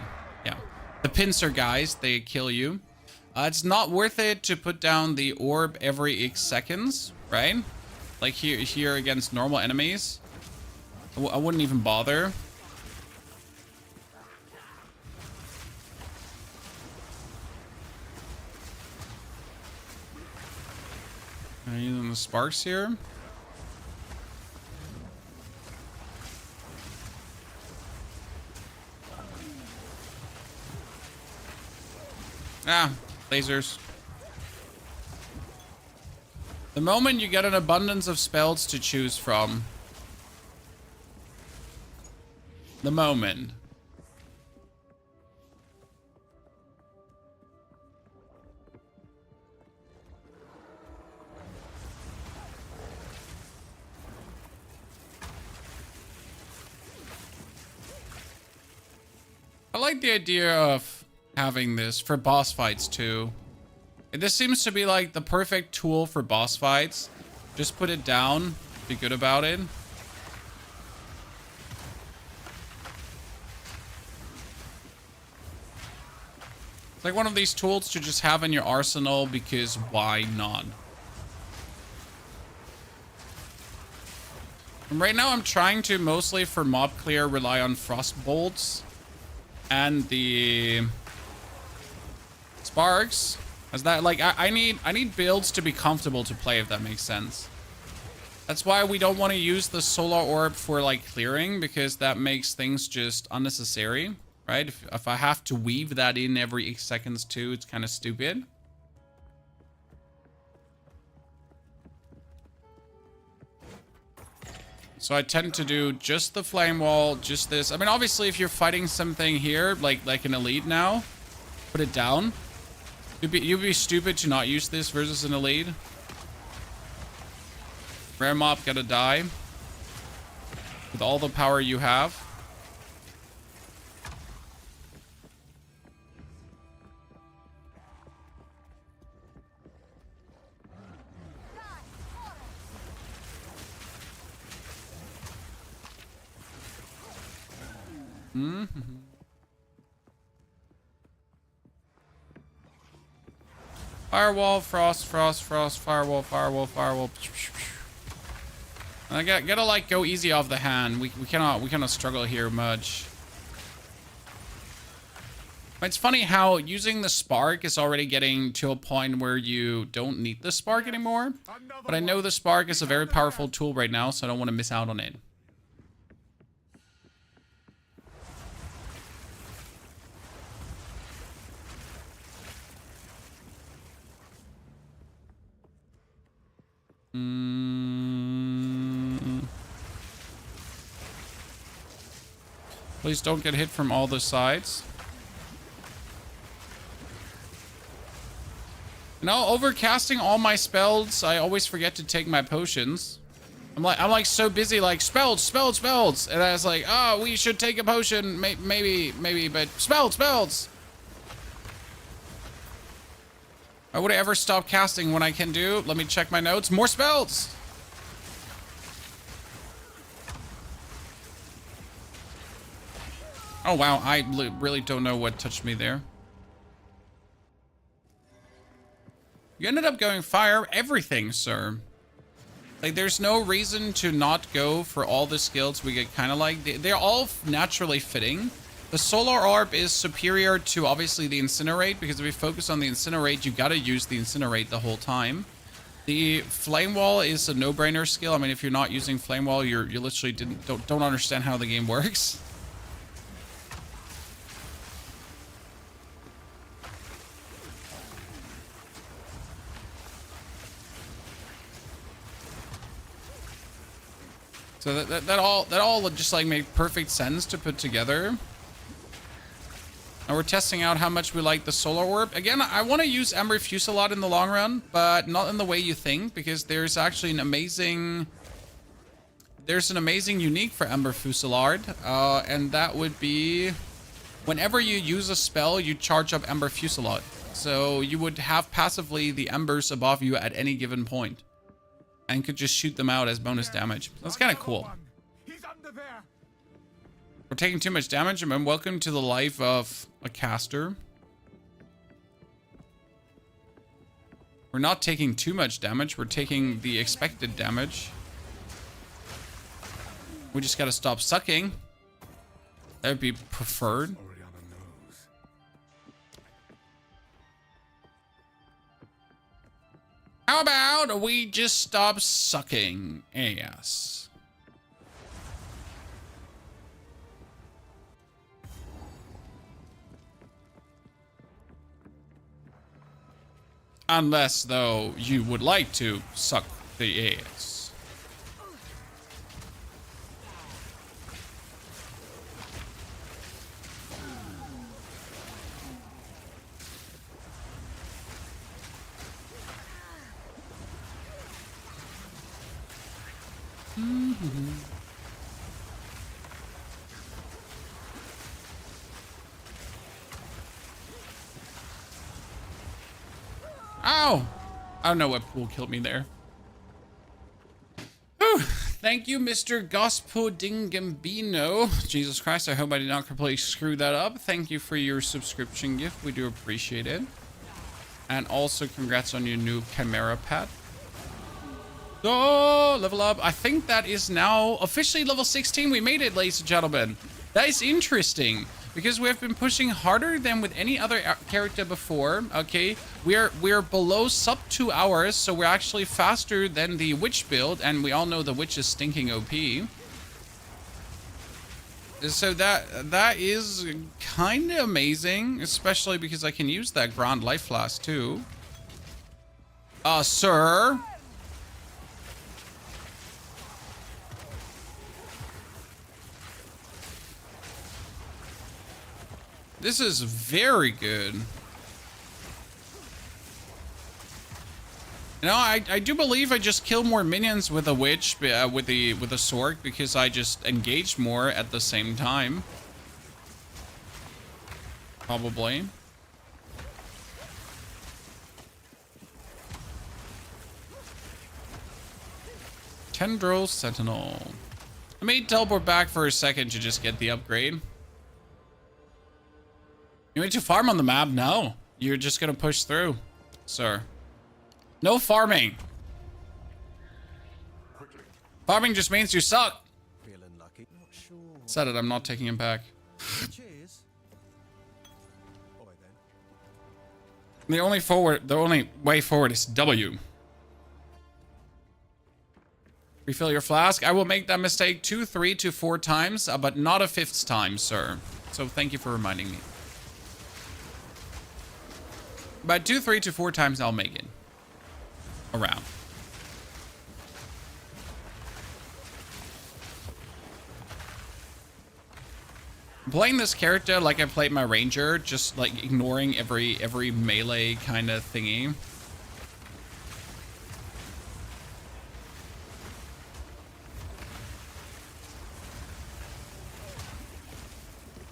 pincer guys, they kill you. It's not worth it to put down the orb every X seconds, right? Like here against normal enemies. I wouldn't even bother. I'm using the sparks here. Ah, lasers. The moment you get an abundance of spells to choose from. The moment. I like the idea of having this for boss fights too. This seems to be like the perfect tool for boss fights. Just put it down, be good about it. It's like one of these tools to just have in your arsenal because why not? And right now I'm trying to mostly for mob clear rely on frost bolts and the sparks, as that like I need builds to be comfortable to play, if that makes sense. That's why we don't want to use the Solar Orb for like clearing, because that makes things just unnecessary, right? If I have to weave that in every X seconds too, it's kind of stupid. So I tend to do just the flame wall, just this. I mean, obviously, if you're fighting something here, like an elite now, put it down. You'd be stupid to not use this versus an elite. Rare mob gotta die with all the power you have. Firewall, frost, firewall. I gotta like go easy off the hand. We cannot struggle here much. It's funny how using the spark is already getting to a point where you don't need the spark anymore. But I know the spark is a very powerful tool right now, so I don't want to miss out on it. Please don't get hit from all the sides. You know, overcasting all my spells, I always forget to take my potions. I'm like so busy, like spells, and I was like, oh, we should take a potion, maybe, but spells. I would ever stop casting when I can do. Let me check my notes. More spells. Oh wow, I really don't know what touched me there. You ended up going fire everything, sir. Like, there's no reason to not go for all the skills we get kind of like. They're all naturally fitting. The Solar Orb is superior to, obviously, the Incinerate, because if you focus on the Incinerate, you gotta use the Incinerate the whole time. The Flame Wall is a no-brainer skill. I mean, if you're not using Flame Wall, you literally don't understand how the game works. So that all just like made perfect sense to put together. And we're testing out how much we like the Solar Orb. Again, I want to use Ember Fusillade in the long run, but not in the way you think, because there's actually an amazing unique for Ember Fusillade, and that would be whenever you use a spell, you charge up Ember Fusillade. So you would have passively the embers above you at any given point, and could just shoot them out as bonus damage. That's kind of cool. We're taking too much damage. I mean, welcome to the life of a caster. We're not taking too much damage. We're taking the expected damage. We just gotta stop sucking. That would be preferred. How about we just stop sucking ass? Unless, though, you would like to suck the ass. Ow! I don't know what pool killed me there. Whew. Thank you, Mr. Gospodingambino. Jesus Christ, I hope I did not completely screw that up. Thank you for your subscription gift. We do appreciate it. And also, congrats on your new Chimera pet. Oh, level up. I think that is now officially level 16. We made it, ladies and gentlemen. That is interesting, because we have been pushing harder than with any other character before. Okay, we're below sub 2 hours, so we're actually faster than the witch build, and we all know the witch is stinking OP. So that is kind of amazing, especially because I can use that Grand Life Flask too. Sir. This is very good. You know, I do believe I just kill more minions with a witch, with a sword, because I just engage more at the same time. Probably. Tendril Sentinel. I may teleport back for a second to just get the upgrade. You need to farm on the map? No. You're just gonna push through, sir. No farming. Farming just means you suck. Feeling lucky. Not sure. Said it, I'm not taking him back. Cheers. The only way forward is W. Refill your flask. I will make that mistake 2, 3 to 4 times, but not a 5th time, sir. So thank you for reminding me. But 2, 3 to 4 times I'll make it. Around. Playing this character like I played my ranger, just like ignoring every melee kind of thingy.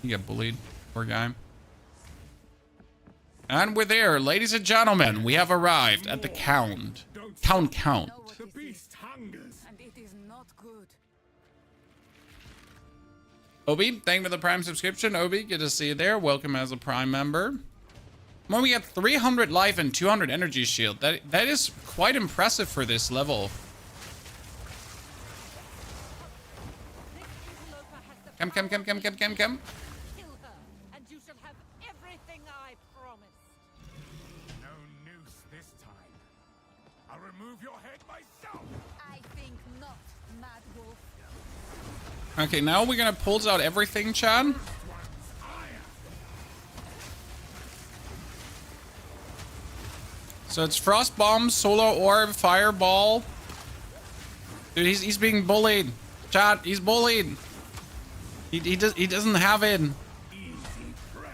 He got bullied, poor guy. And we're there, ladies and gentlemen. We have arrived at the count. Count. The beast hungers. And it is not good. Obi, thank you for the Prime subscription. Obi, good to see you there. Welcome as a Prime member. When we get 300 life and 200 energy shield, that is quite impressive for this level. Come. Kill her, and you shall have everything I promised. No noose this time. I'll remove your head myself. I think not, Mad Wolf. Okay, now we're gonna pulse out everything, Chad. So it's Frost Bomb, Solar Orb, Fireball. Dude, he's being bullied. Chad, he's bullied. He doesn't have it. Easy prey.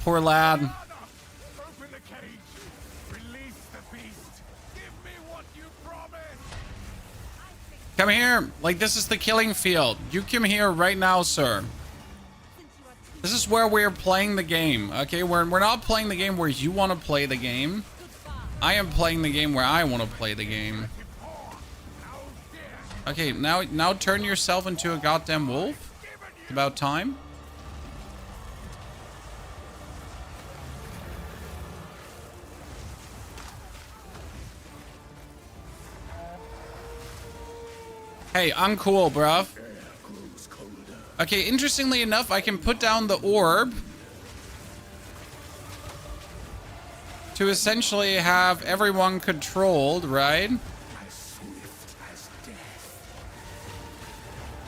Poor lad. Open the cage. Release the beast. Give me what you promised. Come here. Like, this is the killing field. You come here right now, sir. This is where we're playing the game, okay? We're not playing the game where you want to play the game. I am playing the game where I want to play the game. Okay, now turn yourself into a goddamn wolf. It's about time. Hey, uncool, bruv. Okay, interestingly enough, I can put down the orb to essentially have everyone controlled, right? As swift as death.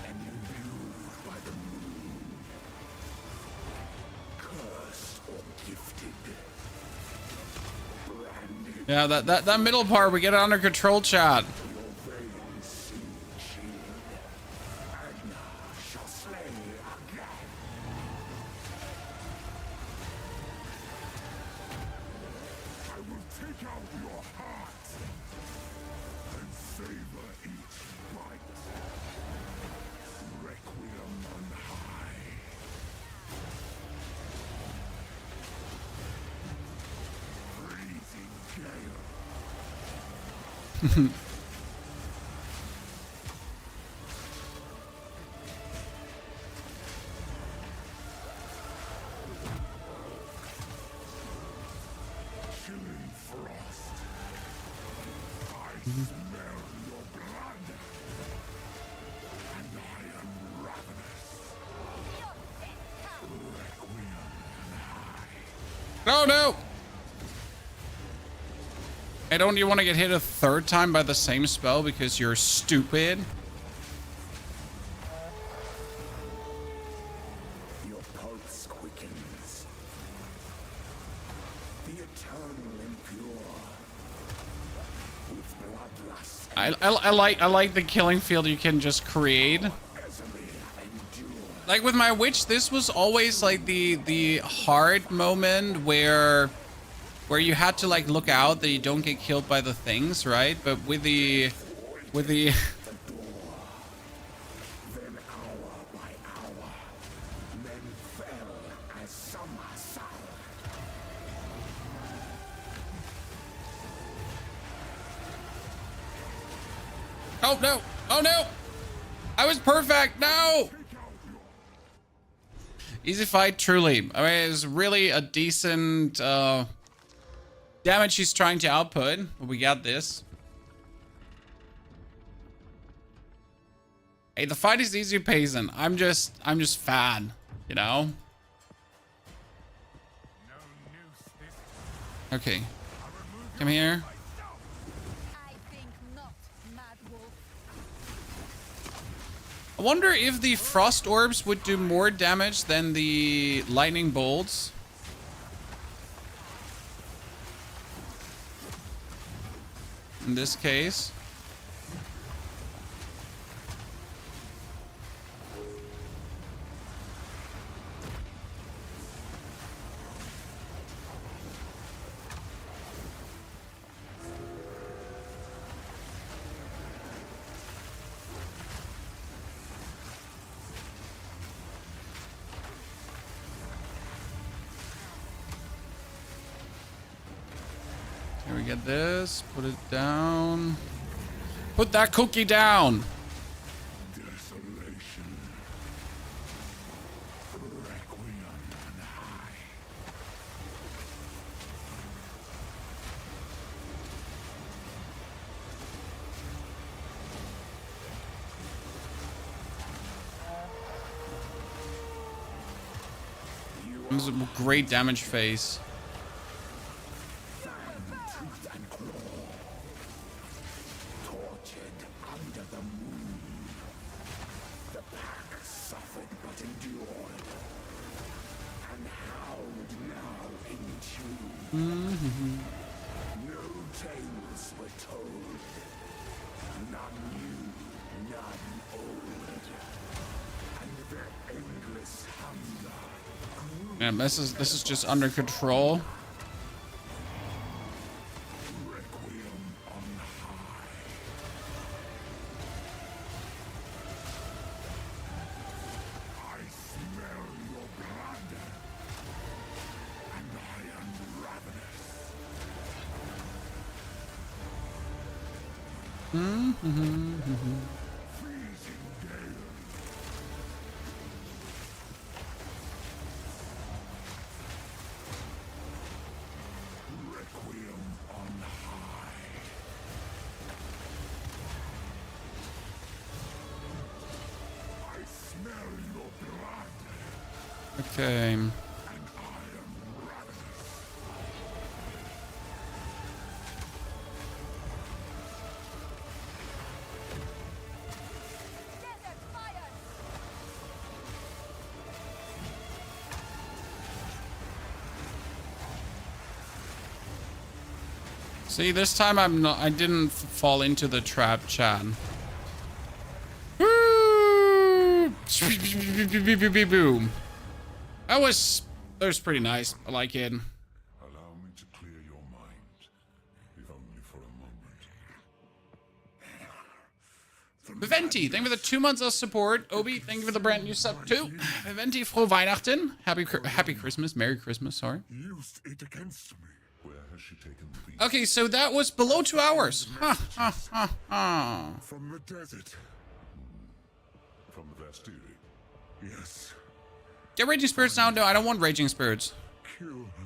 And imbued by the moon. Cursed or gifted. Branded. Yeah, that middle part, we get it under control, chat. Your veins sing shield. Agna shall slay again. I will take out your heart and savor each bite. Requiem on high. Freezing gale. Chilling frost. I smell your blood. And I am ravenous. Requiem and high. Oh no! Hey, don't you want to get hit a third time by the same spell because you're stupid? Your pulse quickens. The eternal impure. With bloodlust. I like the killing field you can just create. Easily endure. Like with my witch, this was always like the hard moment where you had to like look out that you don't get killed by the things, right? But with the Then hour by hour, men fell as summer sun. Oh no! Oh no! I was perfect! No! Easy fight, truly. I mean, it's really a decent damage he's trying to output. But we got this. Hey, the fight is easy pacing. I'm just fat, you know? No Okay. Come here. I think not, Mad Wolf. I wonder if the frost orbs would do more damage than the lightning bolts. In this case. Here we get this. Put it down. Put that cookie down. Desolation. Requiem on high. This is a great damage phase. Tooth and claw. Tortured under the moon. The pack suffered but endured. And howled now in tune. No tales were told. None new, none old. And their endless hunger. Man, this is just under control. Requiem on high. I smell your blood, and I am ravenous. Freezing gale. Requiem on high. I smell your blood, Okay. and I am ravenous. Desert fire! See, this time I didn't fall into the trap, Chad. Woo! Boom. That was pretty nice. I like it. Allow me to clear your mind, if only for a moment. Venti, thank you for the 2 months of support. Obi, thank you for the brand new sub too. Venti, frohe Weihnachten. Happy Christmas. Merry Christmas, sorry. Used it against me. Where has she taken the beast? Okay, so that was below 2 hours. Ha, ha, ha, ha. From the desert. From the Vastiri. Yes. Get Raging Spirits now. No, I don't want Raging Spirits. Kill her.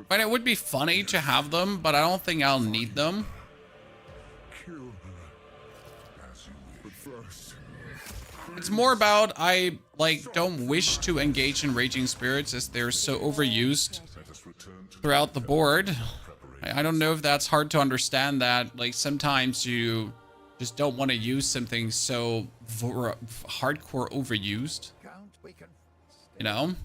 But it would be funny to have them, but I don't think I'll need them. Kill her. As you wish. But first. It's more about I don't wish to engage in Raging Spirits as they're so overused Let us return to throughout the board. I don't know if that's hard to understand that. Like, sometimes you just don't want to use something so hardcore overused. You know?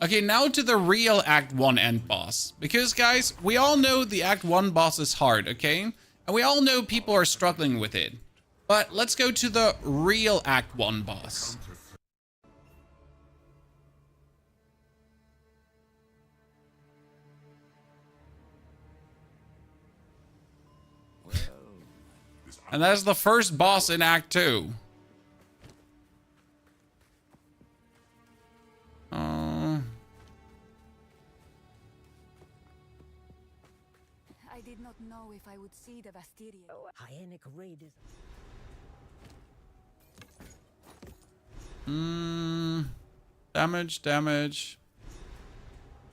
Okay, now to the real Act 1 end boss. Because, guys, we all know the Act 1 boss is hard, okay? And we all know people are struggling with it. But let's go to the real Act 1 boss. And that's the first boss in Act 2. I did not know if I would see the Vastirian. Hyenic raiders. Damage.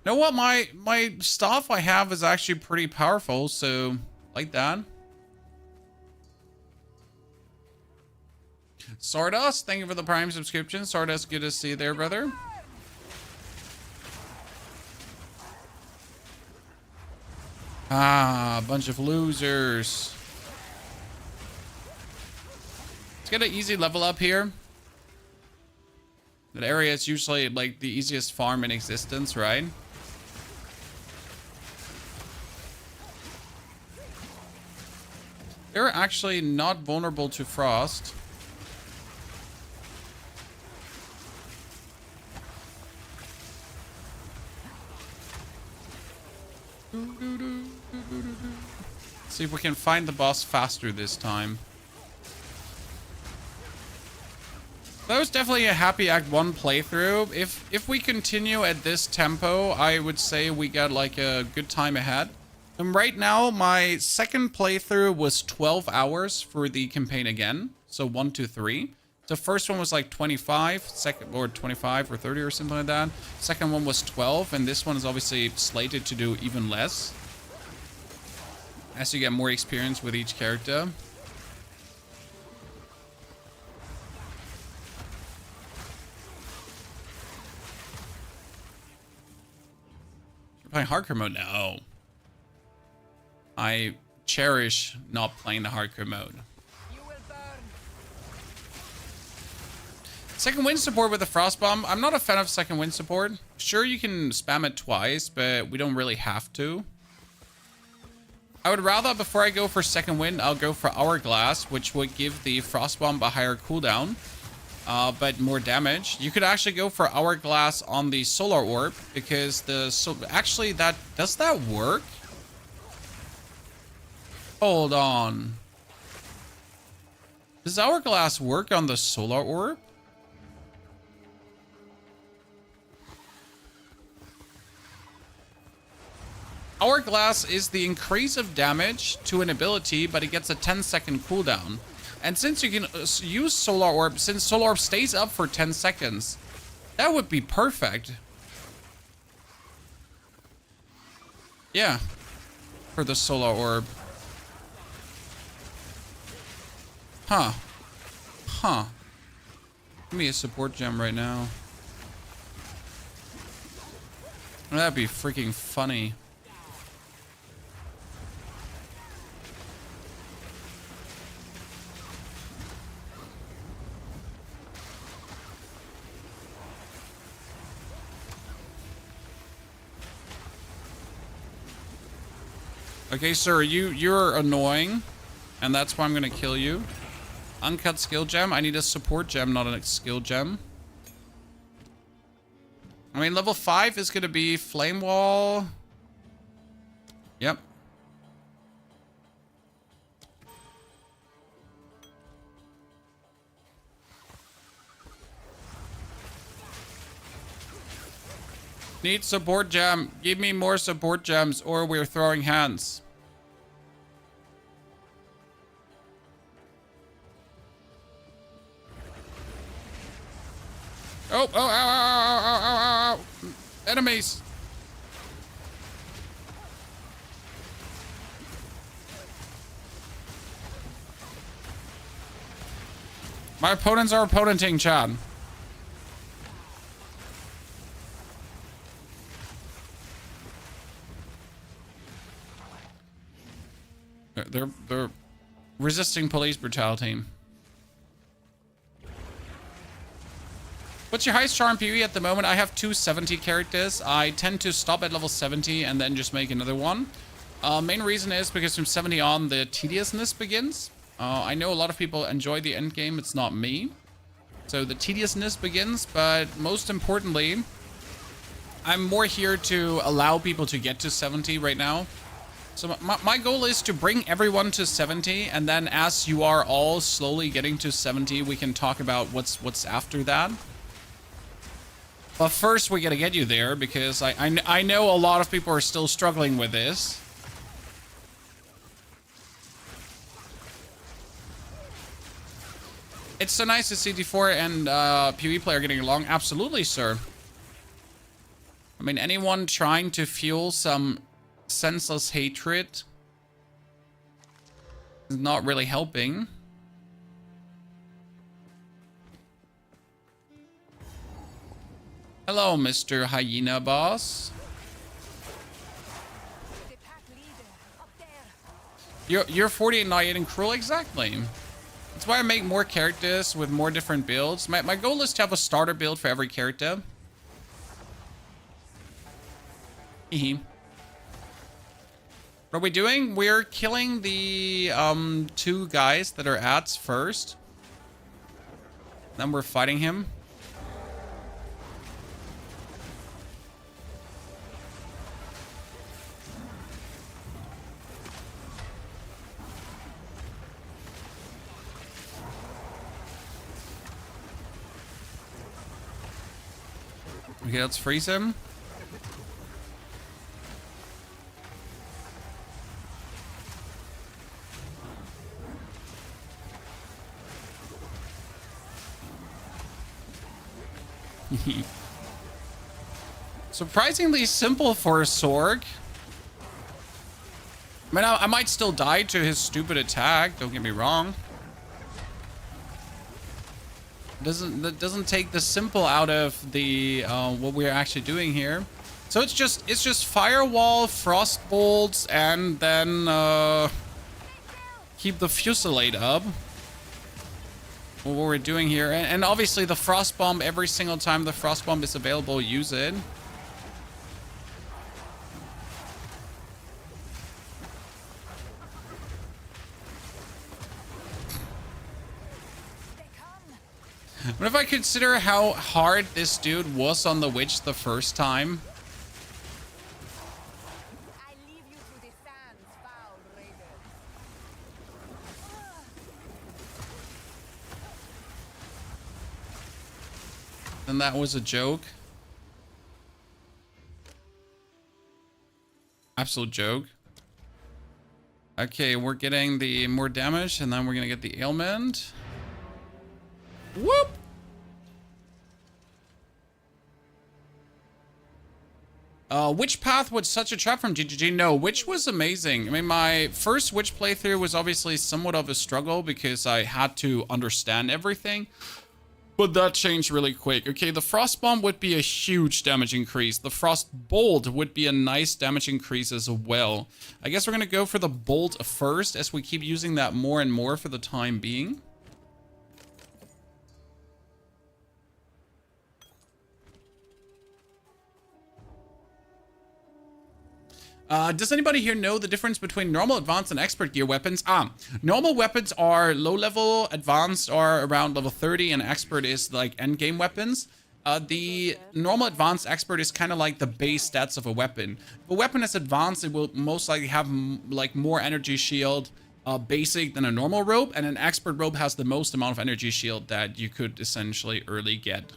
You know what? My stuff I have is actually pretty powerful, so like that. Stardust, thank you for the Prime subscription. Stardust, good to see you there, brother. Ah, a bunch of losers. Let's get an easy level up here. That area is usually like the easiest farm in existence, right? They're actually not vulnerable to frost. See if we can find the boss faster this time. That was definitely a happy Act 1 playthrough. If we continue at this tempo, I would say we got like a good time ahead. And right now, my second playthrough was 12 hours for the campaign again. So 1, 2, 3. The first one was like 25, second or 25 or 30 or something like that. Second one was 12, and this one is obviously slated to do even less, as you get more experience with each character. You're playing hardcore mode? No. I cherish not playing the hardcore mode. Second wind support with the frost bomb. I'm not a fan of second wind support. Sure, you can spam it twice, but we don't really have to. I would rather, before I go for second wind, I'll go for hourglass, which would give the frost bomb a higher cooldown, but more damage. You could actually go for hourglass on the solar orb, because actually does that work? Hold on. Does hourglass work on the solar orb? Hourglass is the increase of damage to an ability, but it gets a 10-second cooldown. And since you can use Solar Orb, since Solar Orb stays up for 10 seconds, that would be perfect. Yeah, for the Solar Orb. Huh. Huh. Give me a support gem right now. That'd be freaking funny. Okay, sir, you're annoying, and that's why I'm gonna kill you. Uncut skill gem. I need a support gem, not a skill gem. I mean, level 5 is gonna be flame wall. Yep. Need support gem. Give me more support gems, or we're throwing hands. Oh, oh, ow, ow, ow, ow, ow, ow. Enemies. My opponents are opponenting, Chad. They're resisting police brutality. What's your highest charm PvE at the moment? I have 270 characters. I tend to stop at level 70 and then just make another one. Main reason is because from 70 on, the tediousness begins. I know a lot of people enjoy the endgame. It's not me. So the tediousness begins, but most importantly, I'm more here to allow people to get to 70 right now. So my goal is to bring everyone to 70, and then as you are all slowly getting to 70, we can talk about what's after that. But first, we gotta get you there, because I know a lot of people are still struggling with this. It's so nice to see D4 and PvE player getting along. Absolutely, sir. I mean, anyone trying to fuel some senseless hatred is not really helping. Hello, Mr. Hyena Boss. The pack leader You're 48 Knight and Cruel, exactly. That's why I make more characters with more different builds. My goal is to have a starter build for every character. Hehe. What are we doing? We're killing the 2 guys that are ads first. Then we're fighting him. Okay, let's freeze him. Surprisingly simple for a Sorg. I mean, I might still die to his stupid attack, don't get me wrong. That doesn't take the simple out of the what we're actually doing here. So it's just firewall, frost bolts, and then keep the fusillade up. What we're doing here, and obviously the frost bomb. Every single time the frost bomb is available, use it. What if I consider how hard this dude was on the witch the first time? I leave you to the sands, foul raiders. And that was a joke. Absolute joke. Okay, we're getting the more damage, and then we're gonna get the ailment. Whoop! Which path was such a trap from GGG? No, Witch was amazing. I mean, my first Witch playthrough was obviously somewhat of a struggle because I had to understand everything. But that changed really quick. Okay, the Frost Bomb would be a huge damage increase. The Frost Bolt would be a nice damage increase as well. I guess we're going to go for the Bolt first as we keep using that more and more for the time being. Does anybody here know the difference between normal, advanced, and expert gear weapons? Normal weapons are low level, advanced are around level 30, and expert is like endgame weapons. The normal, advanced, expert is kind of like the base stats of a weapon. If a weapon is advanced, it will most likely have like more energy shield basic than a normal robe, and an expert robe has the most amount of energy shield that you could essentially early get.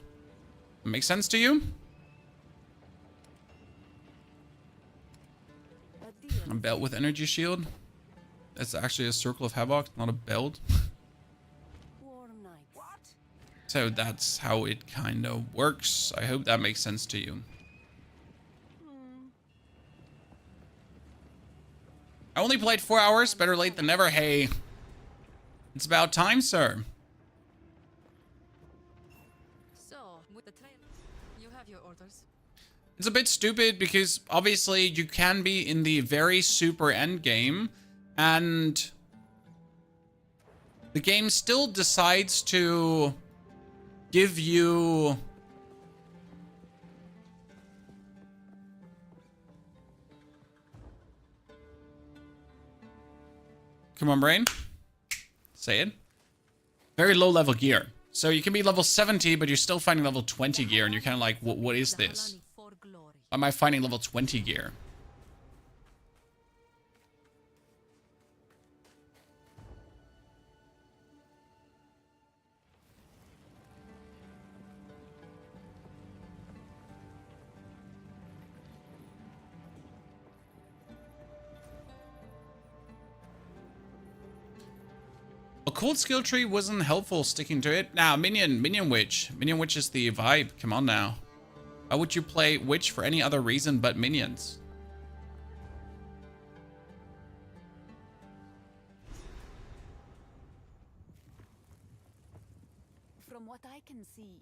Make sense to you? A belt with energy shield. That's actually a circle of havoc, not a belt. So that's how it kind of works. I hope that makes sense to you. I only played 4 hours. Better late than never. Hey, it's about time, sir. So, with the trail, you have your orders. It's a bit stupid because obviously you can be in the very super end game and the game still decides to give you come on, brain. Say it. Very low level gear. So you can be level 70, but you're still finding level 20 gear and you're kind of like, what is this? Why am I finding level 20 gear? A cold skill tree wasn't helpful sticking to it. Now, Minion Witch. Minion Witch is the vibe. Come on now. Why would you play Witch for any other reason but minions? From what I can see,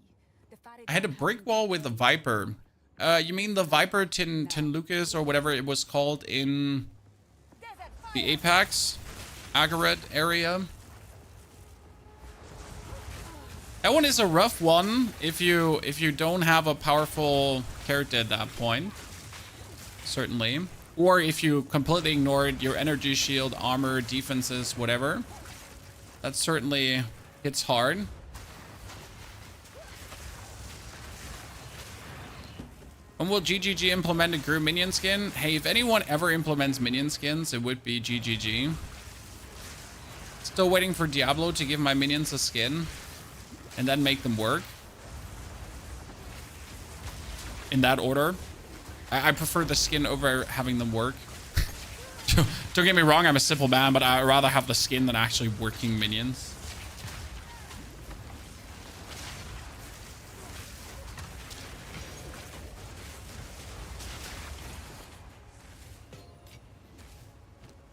the I had a brick wall with a Viper. You mean the Viper Tin Lucas or whatever it was called in the Apex? Agaret area. That one is a rough one if you don't have a powerful character at that point. Certainly. Or if you completely ignored your energy shield, armor, defenses, whatever. That certainly hits hard. When will GGG implement a Gru minion skin? Hey, if anyone ever implements minion skins, it would be GGG. Still waiting for Diablo to give my minions a skin and then make them work. In that order. I prefer the skin over having them work. Don't get me wrong, I'm a simple man, but I'd rather have the skin than actually working minions.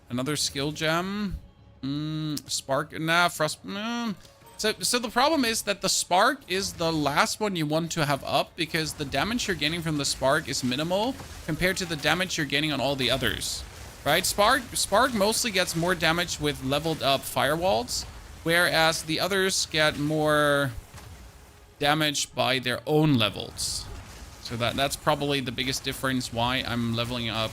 Another skill gem. Spark. Nah, Frost. So the problem is that the Spark is the last one you want to have up because the damage you're getting from the Spark is minimal compared to the damage you're getting on all the others. Right? Spark mostly gets more damage with leveled up firewalls, whereas the others get more damage by their own levels. So that's probably the biggest difference why I'm leveling up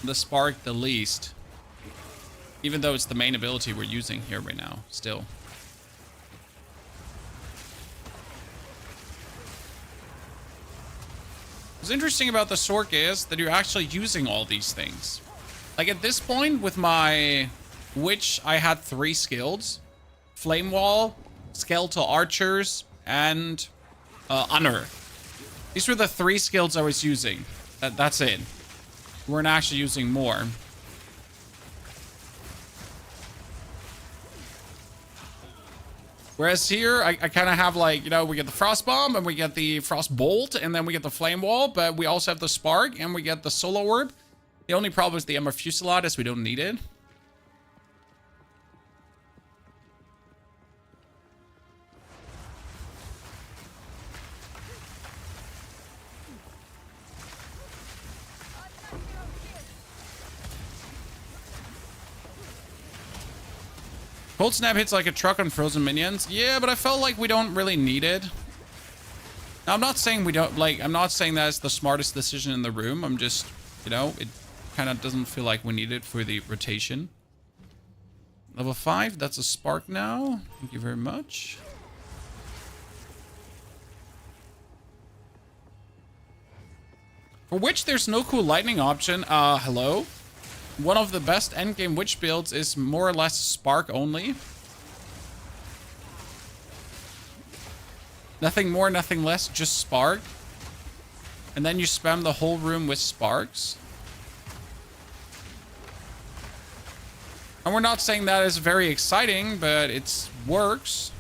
the Spark the least, even though it's the main ability we're using here right now still. What's interesting about the Sork is that you're actually using all these things. Like at this point with my Witch, I had 3 skills: Flame Wall, Skeletal Archers, and Unearth. These were the 3 skills I was using. That's it. We weren't actually using more. Whereas here, I kind of have like, you know, we get the Frost Bomb and we get the Frost Bolt and then we get the Flame Wall, but we also have the Spark and we get the Solar Orb. The only problem is the Ember Fusillade is we don't need it. Cold Snap hits like a truck on frozen minions. Yeah, but I felt like we don't really need it. Now, I'm not saying we don't, like, I'm not saying that's the smartest decision in the room. I'm just, you know, it kind of doesn't feel like we need it for the rotation. Level 5, that's a Spark now. Thank you very much. For Witch, there's no cool lightning option. Hello? One of the best endgame Witch builds is more or less Spark only. Nothing more, nothing less, just Spark. And then you spam the whole room with Sparks. And we're not saying that is very exciting, but it works.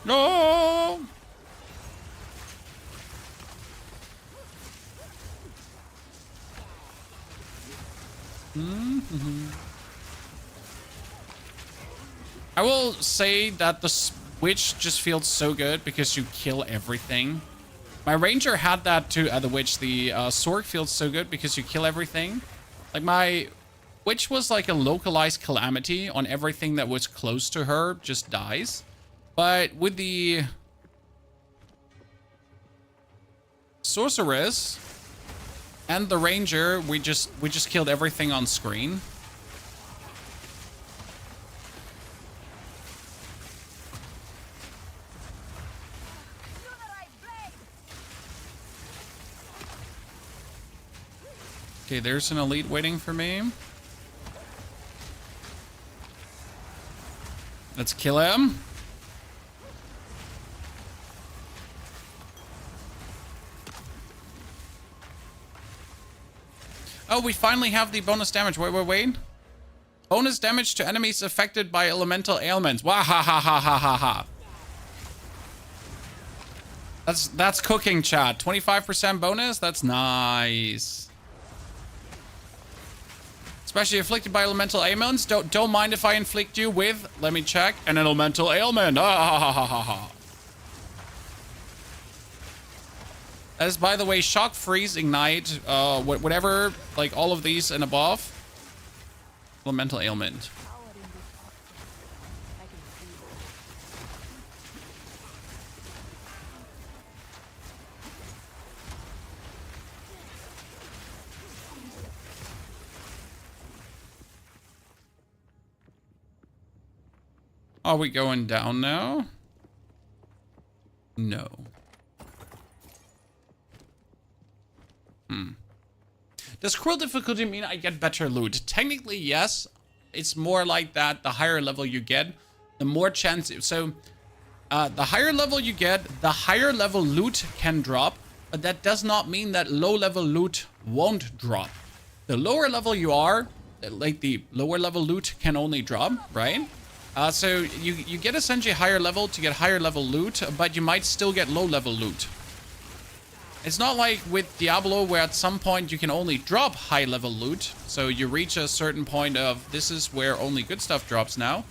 No! I will say that the Witch just feels so good because you kill everything. My Ranger had that too at the Witch. The Sork feels so good because you kill everything. Like my Witch was like a localized calamity on everything that was close to her just dies. But with the Sorceress and the Ranger, we just killed everything on screen. Okay, there's an elite waiting for me. Let's kill him. Oh, we finally have the bonus damage. Wait. Bonus damage to enemies affected by elemental ailments. Wah ha ha ha ha ha ha. That's cooking, chat. 25% bonus? That's nice. Let's Especially afflicted by elemental ailments. Don't mind if I inflict you with, let me check, an elemental ailment. Ah, ha, ha, ha, ha, ha. That is, by the way, shock, freeze, ignite, whatever, like all of these and above. Elemental ailment. Are we going down now? No. Does cruel difficulty mean I get better loot? Technically, yes. It's more like that. The higher level you get, the more chance. So, the higher level you get, the higher level loot can drop. But that does not mean that low level loot won't drop. The lower level you are, like the lower level loot can only drop, right? So you get essentially higher level to get higher level loot, but you might still get low level loot. It's not like with Diablo where at some point you can only drop high level loot. So you reach a certain point of this is where only good stuff drops now.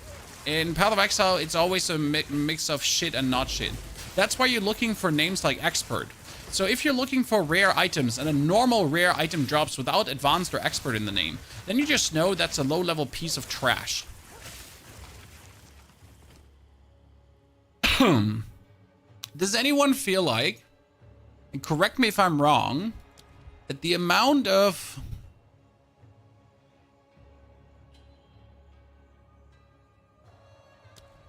In Path of Exile, it's always a mix of shit and not shit. That's why you're looking for names like Expert. So if you're looking for rare items and a normal rare item drops without Advanced or Expert in the name, then you just know that's a low level piece of trash. Does anyone feel like, and correct me if I'm wrong, that the amount of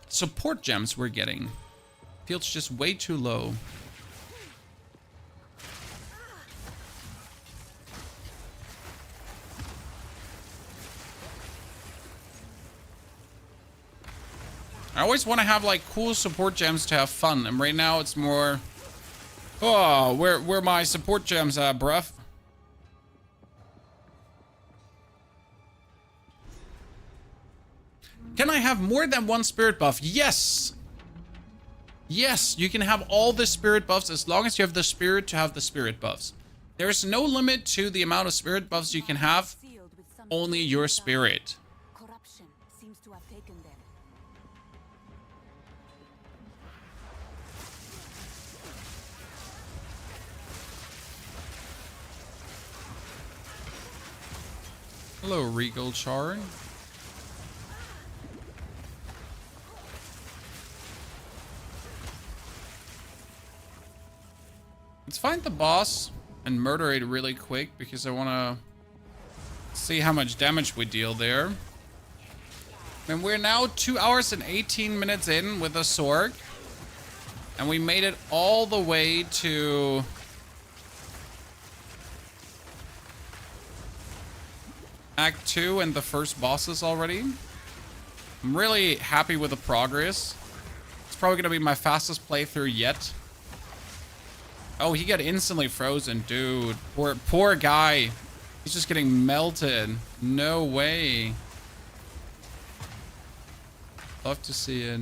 support gems we're getting feels just way too low? I always want to have like cool support gems to have fun, and right now it's more, oh, where my support gems at, bruv? Can I have more than one spirit buff? Yes! Yes, you can have all the spirit buffs as long as you have the spirit to have the spirit buffs. There's no limit to the amount of spirit buffs you can have, only your spirit. Corruption seems to have taken them. Hello, Regal Char. Let's find the boss and murder it really quick because I want to see how much damage we deal there. And we're now 2 hours and 18 minutes in with a sword. And we made it all the way to Act 2 and the first bosses already. I'm really happy with the progress. It's probably going to be my fastest playthrough yet. Oh, he got instantly frozen, dude. Poor guy. He's just getting melted. No way. Love to see it.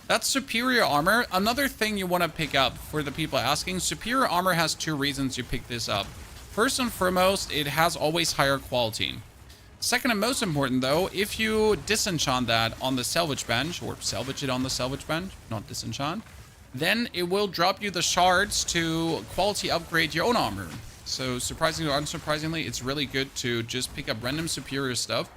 That's superior armor. Another thing you want to pick up for the people asking, superior armor has two reasons you pick this up. First and foremost, it has always higher quality. Second and most important though, if you disenchant that on the salvage bench, or salvage it on the salvage bench, not disenchant, then it will drop you the shards to quality upgrade your own armor. So surprisingly or unsurprisingly, it's really good to just pick up random superior stuff,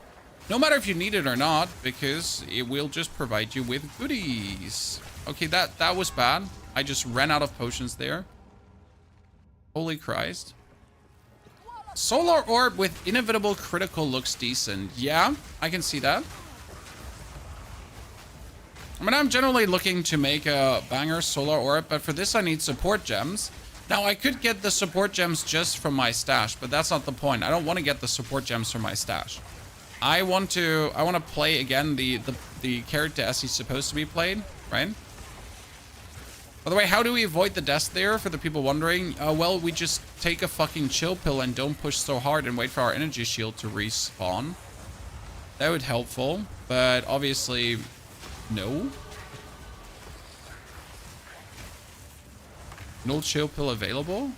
no matter if you need it or not, because it will just provide you with goodies. Okay, that was bad. I just ran out of potions there. Holy Christ. Solar Orb with Inevitable Critical looks decent. Yeah, I can see that. I mean, I'm generally looking to make a banger Solar Orb, but for this I need support gems. Now, I could get the support gems just from my stash, but that's not the point. I don't want to get the support gems from my stash. I want to play again the character as he's supposed to be played, right? By the way, how do we avoid the death there for the people wondering? Well, we just take a fucking chill pill and don't push so hard and wait for our energy shield to respawn. That would be helpful, but obviously, no. No chill pill available?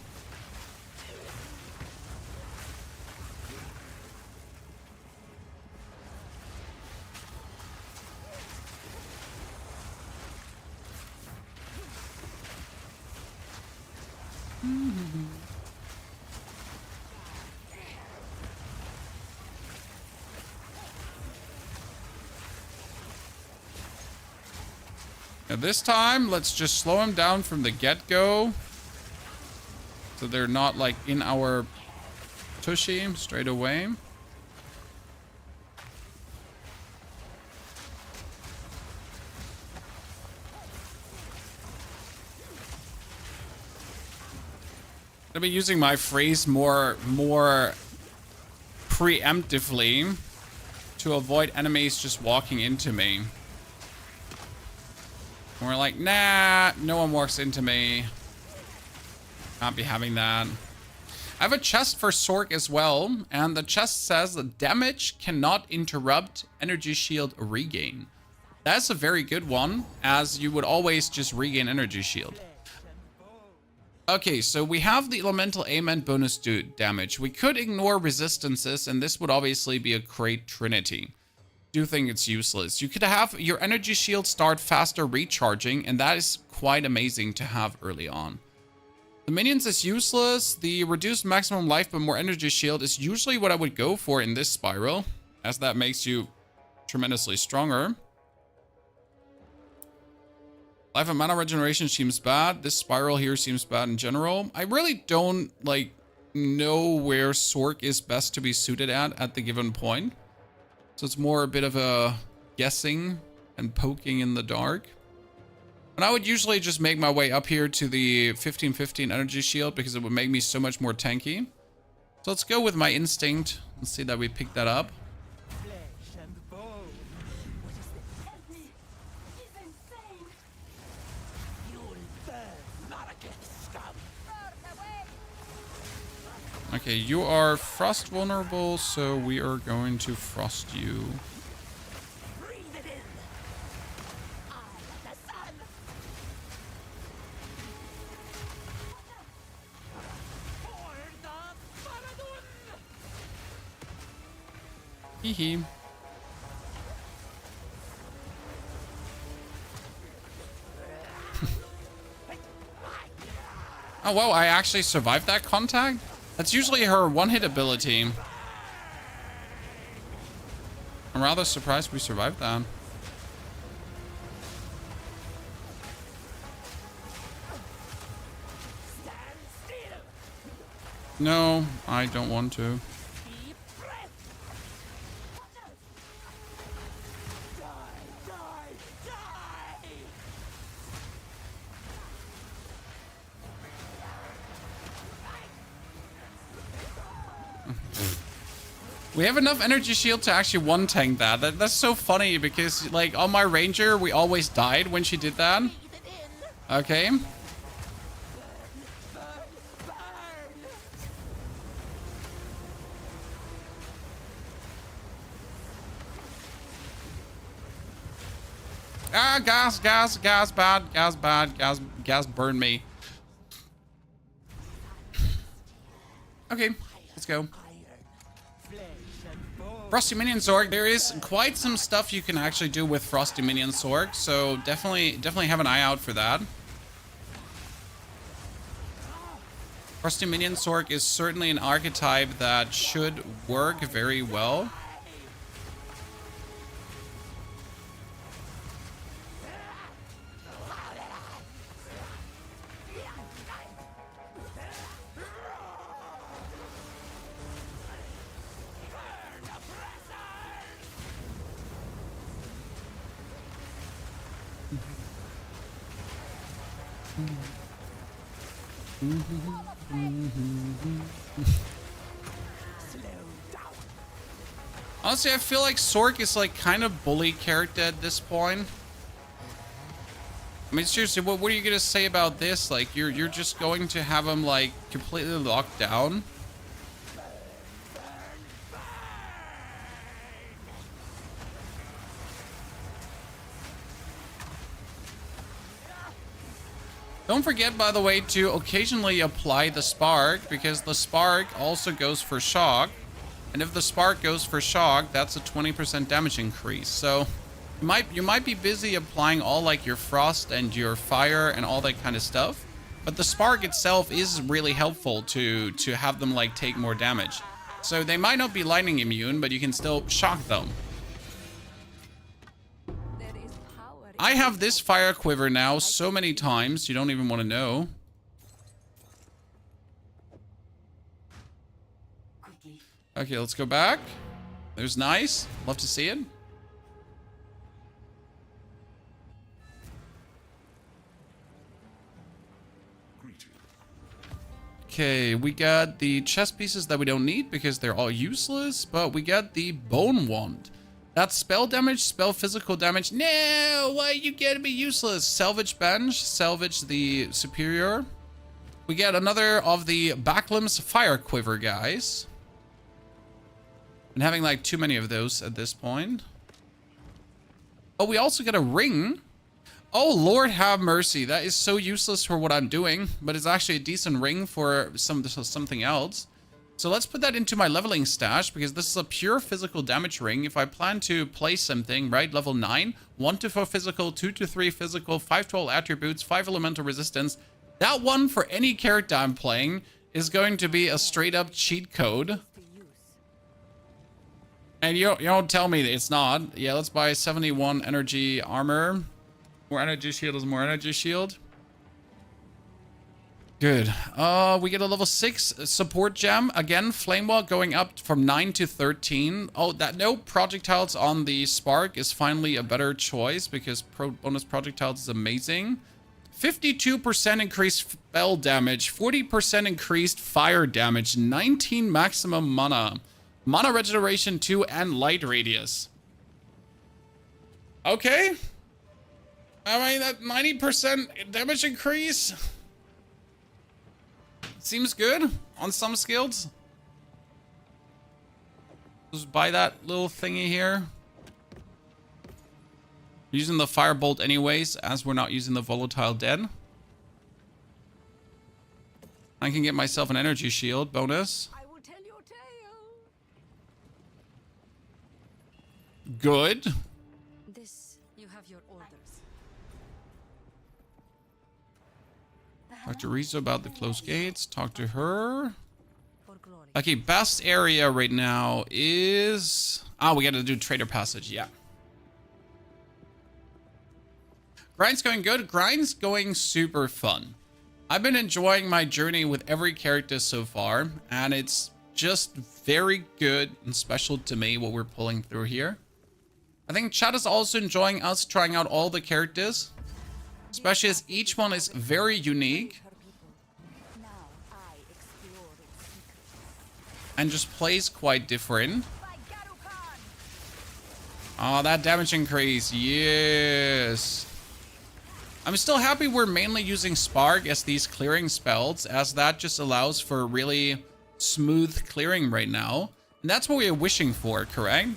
Now this time, let's just slow him down from the get-go. So they're not like in our tushy straight away. I'll be using my phrase more preemptively to avoid enemies just walking into me. And we're like, nah, no one walks into me. Can't be having that. I have a chest for Sork as well, and the chest says that damage cannot interrupt energy shield regain. That's a very good one, as you would always just regain energy shield. Okay, so we have the elemental aim bonus damage. We could ignore resistances, and this would obviously be a great trinity. Do think it's useless. You could have your energy shield start faster recharging, and that is quite amazing to have early on. The minions is useless. The reduced maximum life but more energy shield is usually what I would go for in this spiral, as that makes you tremendously stronger. Life and mana regeneration seems bad. This spiral here seems bad in general. I really don't like know where Sork is best to be suited at the given point. So it's more a bit of a guessing and poking in the dark. And I would usually just make my way up here to the 15-15 energy shield because it would make me so much more tanky. So let's go with my instinct and see that we pick that up. Okay, you are frost vulnerable, so we are going to frost you. Hee hee. Oh wow, I actually survived that contact? That's usually her one-hit ability. I'm rather surprised we survived that. No, I don't want to. We have enough energy shield to actually one-tank that. That's so funny because, like, on my ranger, we always died when she did that. Okay. Ah, gas bad, gas burn me. Okay, let's go. Frosty Minion Sorg. There is quite some stuff you can actually do with Frosty Minion Sorg, so definitely have an eye out for that. Frosty Minion Sorg is certainly an archetype that should work very well. Honestly, I feel like Sork is like kind of bully character at this point. I mean, seriously, what are you gonna say about this? Like, you're just going to have him like completely locked down? Don't forget, by the way, to occasionally apply the spark, because the spark also goes for shock. And if the spark goes for shock, that's a 20% damage increase. So you might be busy applying all like your frost and your fire and all that kind of stuff. But the spark itself is really helpful to have them like take more damage. So they might not be lightning immune, but you can still shock them. There is power I have this fire quiver now so many times, you don't even want to know. Okay, let's go back. There's nice. Love to see it. Okay, we got the chest pieces that we don't need because they're all useless, but we got the bone wand. That's spell damage, spell physical damage. No, why you gotta be useless? Salvage bench, salvage the superior. We get another of the Backlim's fire quiver, guys. Been having like too many of those at this point. Oh, we also get a ring. Oh, Lord have mercy. That is so useless for what I'm doing, but it's actually a decent ring for something else. So let's put that into my leveling stash because this is a pure physical damage ring. If I plan to play something, right, level 9, 1 to 4 physical, 2 to 3 physical, 5 to all attributes, 5 elemental resistance, that one for any character I'm playing is going to be a straight up cheat code. to use. And you don't tell me that it's not. Yeah, let's buy 71 energy armor. More energy shield is more energy shield. Good. We get a level 6 support gem. Again, flame wall going up from 9 to 13. Oh, that no projectiles on the spark is finally a better choice because bonus projectiles is amazing. 52% increased spell damage, 40% increased fire damage, 19 maximum mana. Mana regeneration 2 and light radius. Okay. I mean, that 90% damage increase seems good on some skills. Just buy that little thingy here. Using the firebolt anyways, as we're not using the volatile dead. I can get myself an energy shield bonus. I will tell your tale. Good. This, you have your orders. Talk to Rizo about the closed gates. Talk to her. For glory. Okay, best area right now is... Ah, we gotta do Trader Passage, yeah. Grind's going good. Grind's going super fun. I've been enjoying my journey with every character so far, and it's just very good and special to me what we're pulling through here. I think chat is also enjoying us trying out all the characters, especially as each one is very unique Her people. Now I explore its secrets. and just plays quite different. By Garukan! Oh, that damage increase. Yes. I'm still happy we're mainly using Spark as these clearing spells, as that just allows for really smooth clearing right now. And that's what we're wishing for, correct?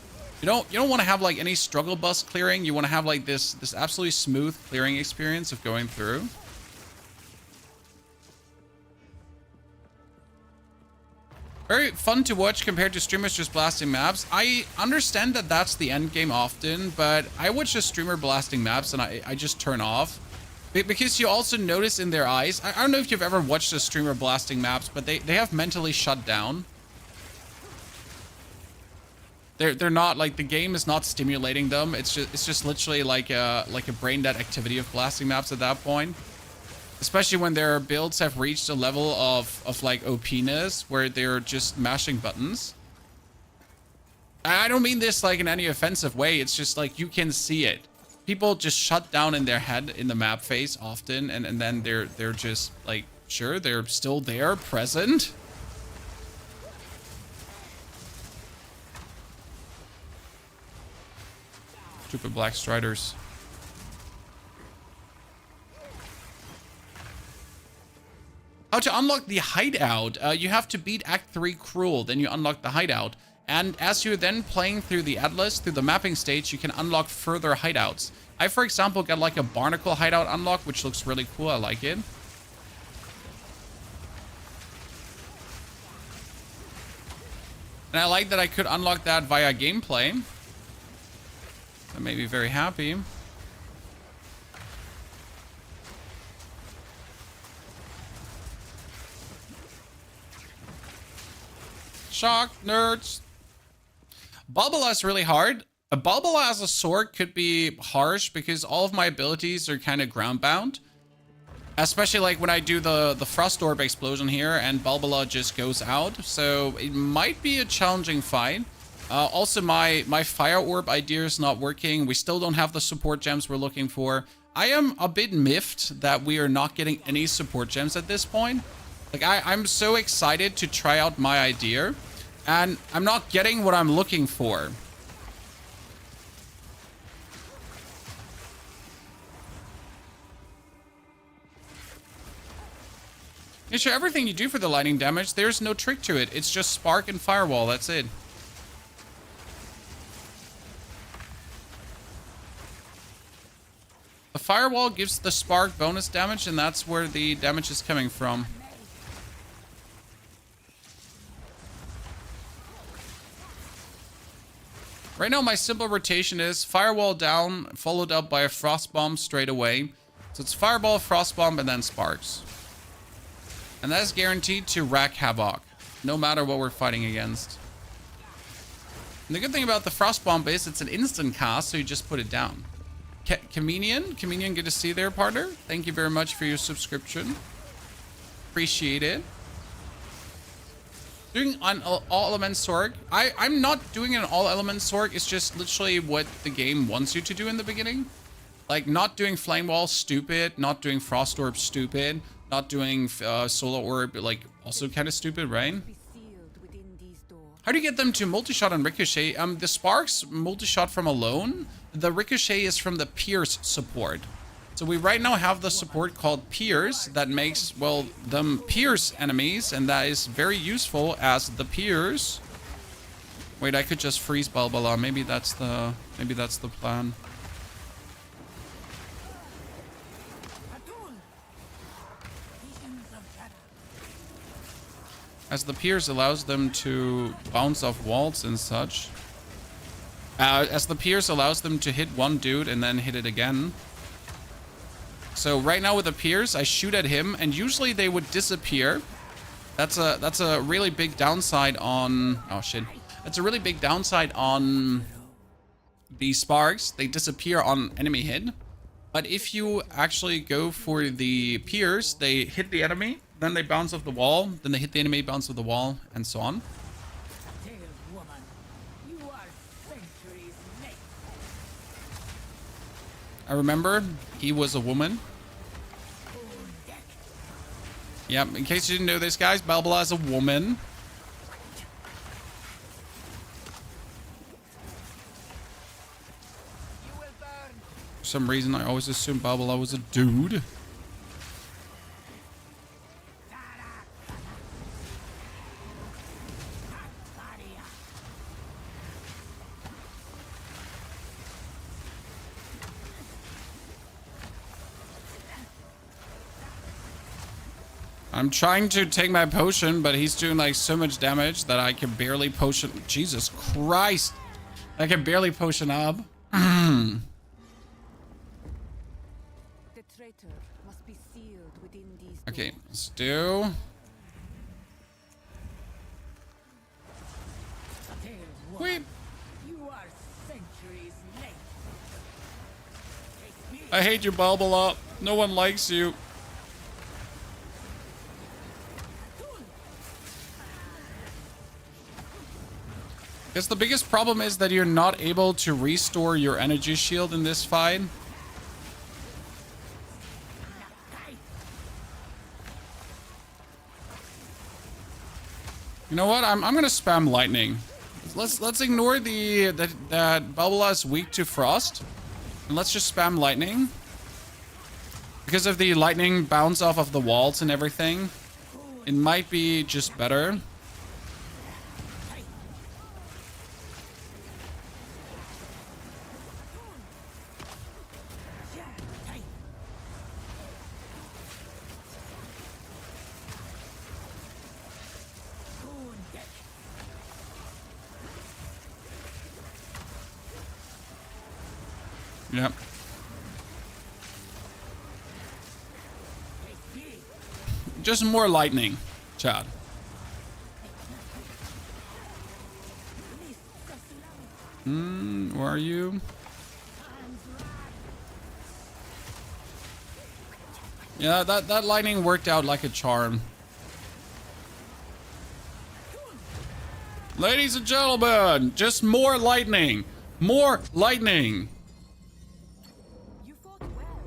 You don't want to have like any struggle bus clearing. You want to have like this absolutely smooth clearing experience of going through. Very fun to watch compared to streamers just blasting maps. I understand that that's the end game often, but I watch a streamer blasting maps and I just turn off. Because you also notice in their eyes, I don't know if you've ever watched a streamer blasting maps, but they have mentally shut down. They're not like, the game is not stimulating them. It's just literally like a brain dead activity of blasting maps at that point. Especially when their builds have reached a level of like OP-ness where they're just mashing buttons. I don't mean this like in any offensive way. It's just like you can see it. People just shut down in their head in the map phase often, and then they're just like, sure, they're still there, present. Stupid Black Striders. How to unlock the hideout? You have to beat Act 3 Cruel, then you unlock the hideout. And as you're then playing through the Atlas, through the mapping stage, you can unlock further hideouts. I, for example, got like a barnacle hideout unlock, which looks really cool. I like it. And I like that I could unlock that via gameplay. That made me very happy. Shock, nerds. Balbola is really hard. A Balbola as a sword could be harsh because all of my abilities are kind of ground bound. Especially like when I do the Frost Orb explosion here and Balbola just goes out. So it might be a challenging fight. Also, my Fire Orb idea is not working. We still don't have the support gems we're looking for. I am a bit miffed that we are not getting any support gems at this point. Like, I'm so excited to try out my idea. And I'm not getting what I'm looking for. Yeah, sure, everything you do for the lightning damage, there's no trick to it. It's just Spark and Firewall, that's it. The Firewall gives the Spark bonus damage, and that's where the damage is coming from. Right now, my simple rotation is Firewall down, followed up by a Frost Bomb straight away. So it's Fireball, Frost Bomb, and then Sparks. And that is guaranteed to wreak havoc, no matter what we're fighting against. And the good thing about the Frost Bomb is it's an instant cast, so you just put it down. Comedian, good to see you there, partner. Thank you very much for your subscription. Appreciate it. Doing an all-element Sorg. I'm not doing an all-element Sorg. It's just literally what the game wants you to do in the beginning. Like, not doing Flame Wall, stupid. Not doing Frost Orb, stupid. Not doing Solar Orb, like, also kind of stupid, right? How do you get them to multi-shot and ricochet? The Sparks multi-shot from alone. The ricochet is from the Pierce support. So we right now have the support called Pierce that makes, well, them Pierce enemies, and that is very useful as the Pierce. Wait, I could just freeze Balbola. Maybe that's the plan. As the Pierce allows them to bounce off walls and such. As the Pierce allows them to hit one dude and then hit it again. So right now with the Pierce, I shoot at him and usually they would disappear. That's a really big downside on... Oh shit. That's a really big downside on the Sparks. They disappear on enemy hit. But if you actually go for the Pierce, they hit the enemy, then they bounce off the wall, then they hit the enemy, bounce off the wall, and so on. I remember he was a woman. Yep, in case you didn't know this, guys, Balbola is a woman. For some reason, I always assumed Balbola was a dude. I'm trying to take my potion, but he's doing like so much damage that I can barely potion. Jesus Christ. I can barely potion up. The traitor must be sealed within these Okay, doors. let's do. Wait. You are centuries late. I hate you, Balbola. No one likes you. Guess the biggest problem is that you're not able to restore your energy shield in this fight. You know what? I'm gonna spam lightning. Let's ignore that Balbola is weak to frost, and let's just spam lightning because of the lightning bounce off of the walls and everything. It might be just better. Yep. Just more lightning, Chad. Where are you? Yeah, that lightning worked out like a charm. Ladies and gentlemen, just more lightning. More lightning. You fought well.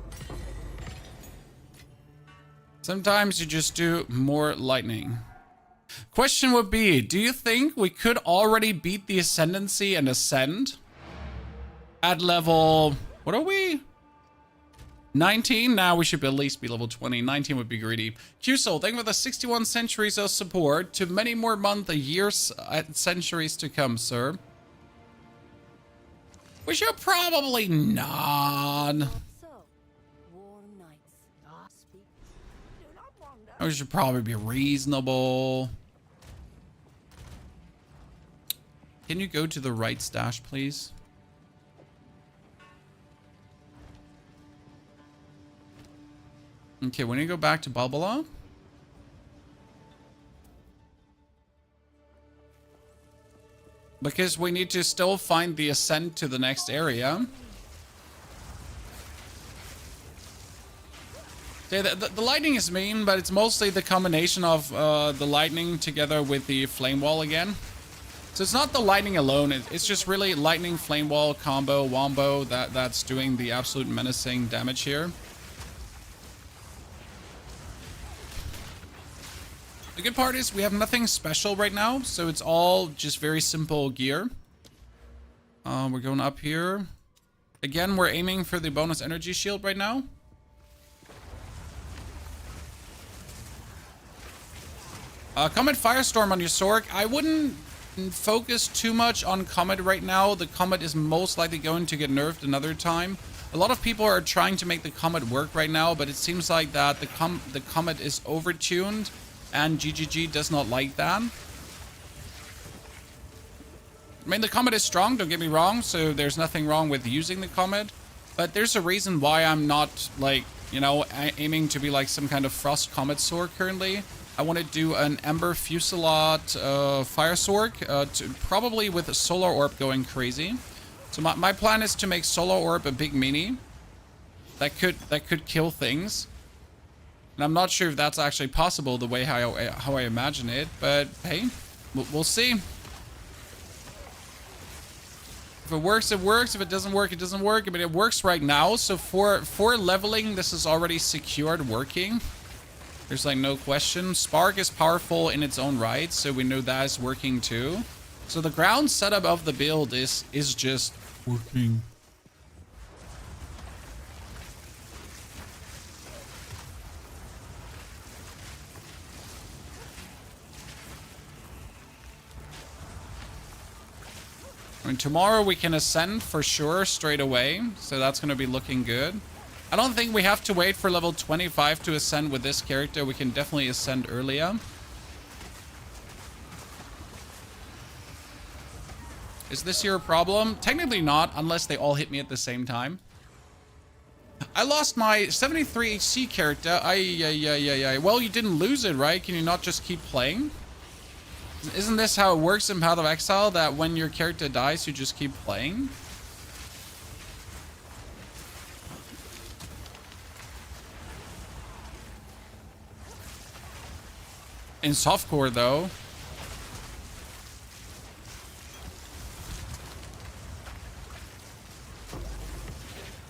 Sometimes you just do more lightning. Question would be, do you think we could already beat the Ascendancy and Ascend? At level... What are we? 19? Now we should at least be level 20. 19 would be greedy. QSoul, thank you for the 61 centuries of support. To many more months, years, centuries to come, sir. We should probably not. So, warm nights. Speak. Do not wander. We should probably be reasonable. Can you go to the right stash, please? Okay, we need to go back to Balbala. Because we need to still find the ascent to the next area. Okay, the lightning is mean, but it's mostly the combination of the lightning together with the flame wall again. So it's not the lightning alone, it's just really lightning, flame wall, combo, wombo that's doing the absolute menacing damage here. The good part is we have nothing special right now, so it's all just very simple gear. We're going up here. Again, we're aiming for the bonus energy shield right now. Comet Firestorm on your Sork. I wouldn't focus too much on Comet right now. The Comet is most likely going to get nerfed another time. A lot of people are trying to make the Comet work right now, but it seems like that the Comet is overtuned. And GGG does not like that. I mean, the Comet is strong, don't get me wrong, so there's nothing wrong with using the Comet. But there's a reason why I'm not, like, you know, aiming to be like some kind of Frost Comet Sword currently. I want to do an Ember Fusillade Fire Sword, probably with a Solar Orb going crazy. So my plan is to make Solar Orb a big mini that could kill things. And I'm not sure if that's actually possible the way how I imagine it, but hey, we'll see. If it works, it works. If it doesn't work, it doesn't work. I mean, it works right now. So for leveling, this is already secured working. There's like no question. Spark is powerful in its own right, so we know that is working too. So the ground setup of the build is just working. I mean, tomorrow we can ascend for sure straight away, so that's going to be looking good. I don't think we have to wait for level 25 to ascend with this character. We can definitely ascend earlier. Is this your problem? Technically not, unless they all hit me at the same time. I lost my 73 HC character. Well, you didn't lose it, right? Can you not just keep playing? Isn't this how it works in Path of Exile, that when your character dies, you just keep playing? In softcore, though.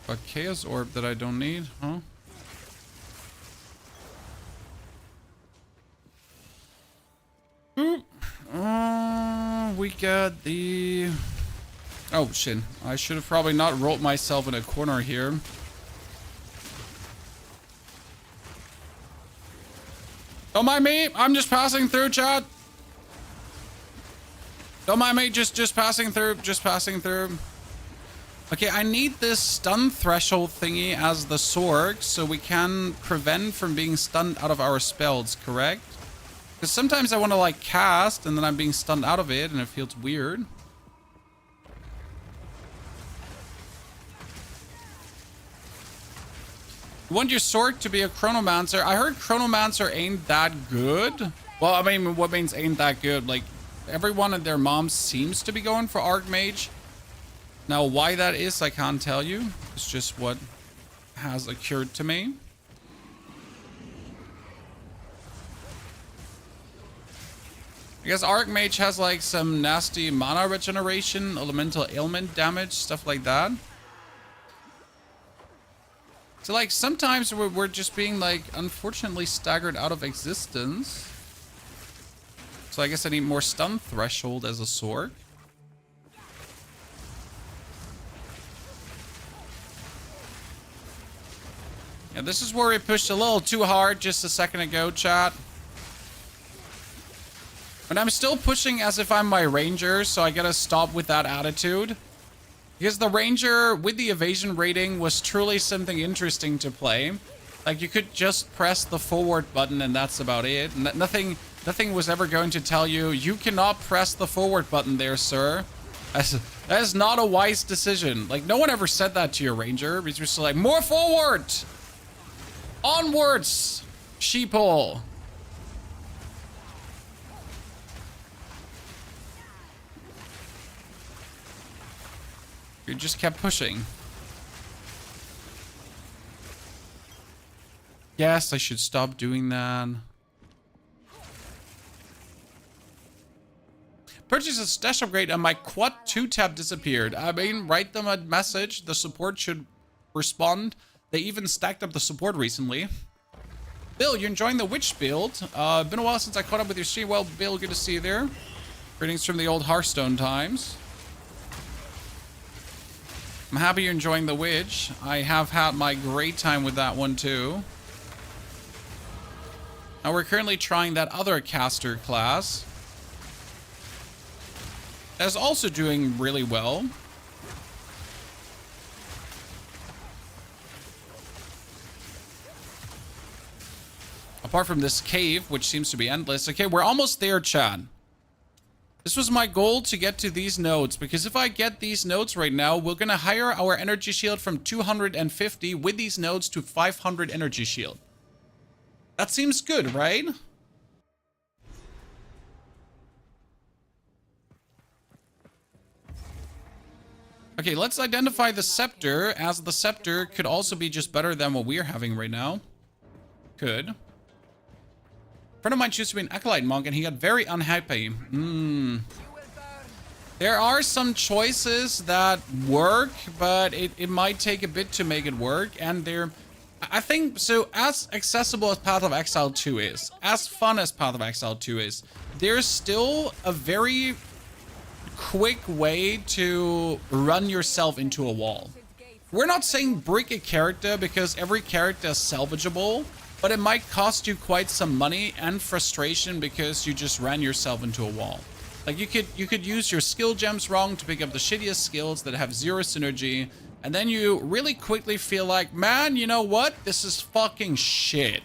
A Chaos Orb that I don't need, huh? We got the... Oh, shit. I should have probably not rolled myself in a corner here. Don't mind me. I'm just passing through, chat. Don't mind me. Just passing through. Just passing through. Okay, I need this stun threshold thingy as the sword so we can prevent from being stunned out of our spells, correct? Because sometimes I want to like cast and then I'm being stunned out of it and it feels weird. You want your sword to be a Chronomancer. I heard Chronomancer ain't that good. Well, I mean, what means ain't that good? Like, everyone and their mom seems to be going for Archmage. Now, why that is, I can't tell you. It's just what has occurred to me. I guess Archmage has like some nasty mana regeneration, elemental ailment damage, stuff like that. So like sometimes we're just being like unfortunately staggered out of existence. So I guess I need more stun threshold as a sword. Yeah, this is where we pushed a little too hard just a second ago, chat. But I'm still pushing as if I'm my ranger, so I gotta stop with that attitude. Because the ranger with the evasion rating was truly something interesting to play. Like, you could just press the forward button and that's about it. Nothing was ever going to tell you, you cannot press the forward button there, sir. That is not a wise decision. Like, no one ever said that to your ranger. It's just like, more forward! Onwards, sheeple! You just kept pushing. Yes, I should stop doing that. Purchase a stash upgrade and my quad 2 tab disappeared. I mean, write them a message. The support should respond. They even stacked up the support recently. Bill, you're enjoying the witch build. Been a while since I caught up with your stream. Well, Bill, good to see you there. Greetings from the old Hearthstone times. I'm happy you're enjoying the witch. I have had my great time with that one too. Now we're currently trying that other caster class. That's also doing really well. Apart from this cave, which seems to be endless. Okay, we're almost there, Chad. This was my goal to get to these nodes, because if I get these nodes right now, we're gonna hire our energy shield from 250 with these nodes to 500 energy shield. That seems good, right? Okay, let's identify the scepter, as the scepter could also be just better than what we're having right now. Could. A friend of mine used to be an acolyte monk and he got very unhappy. There are some choices that work, but it might take a bit to make it work. And they're, I think, so as accessible as Path of Exile 2 is, as fun as Path of Exile 2 is, there's still a very quick way to run yourself into a wall. We're not saying brick a character because every character is salvageable. But it might cost you quite some money and frustration because you just ran yourself into a wall. Like you could use your skill gems wrong to pick up the shittiest skills that have zero synergy, and then you really quickly feel like, man, you know what? This is fucking shit.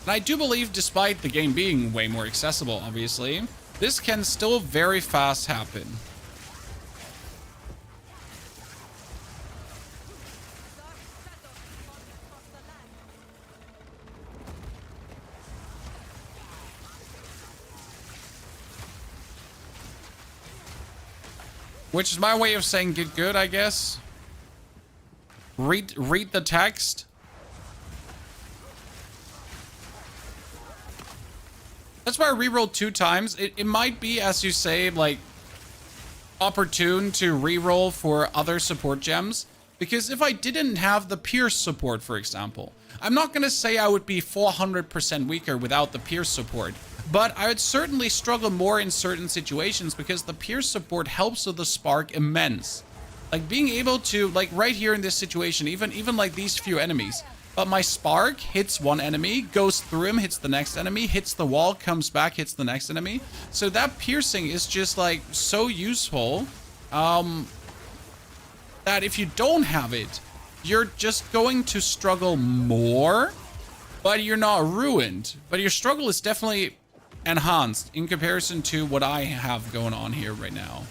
And I do believe, despite the game being way more accessible, obviously, this can still very fast happen. Which is my way of saying get good, I guess. Read the text. That's why I rerolled 2 times. It might be, as you say, like, opportune to reroll for other support gems. Because if I didn't have the Pierce support, for example, I'm not going to say I would be 400% weaker without the Pierce support. But I would certainly struggle more in certain situations because the Pierce support helps with the spark immense. Like being able to, like right here in this situation, even like these few enemies. But my spark hits one enemy, goes through him, hits the next enemy, hits the wall, comes back, hits the next enemy. So that piercing is just like so useful that if you don't have it, you're just going to struggle more, but you're not ruined. But your struggle is definitely enhanced in comparison to what I have going on here right now.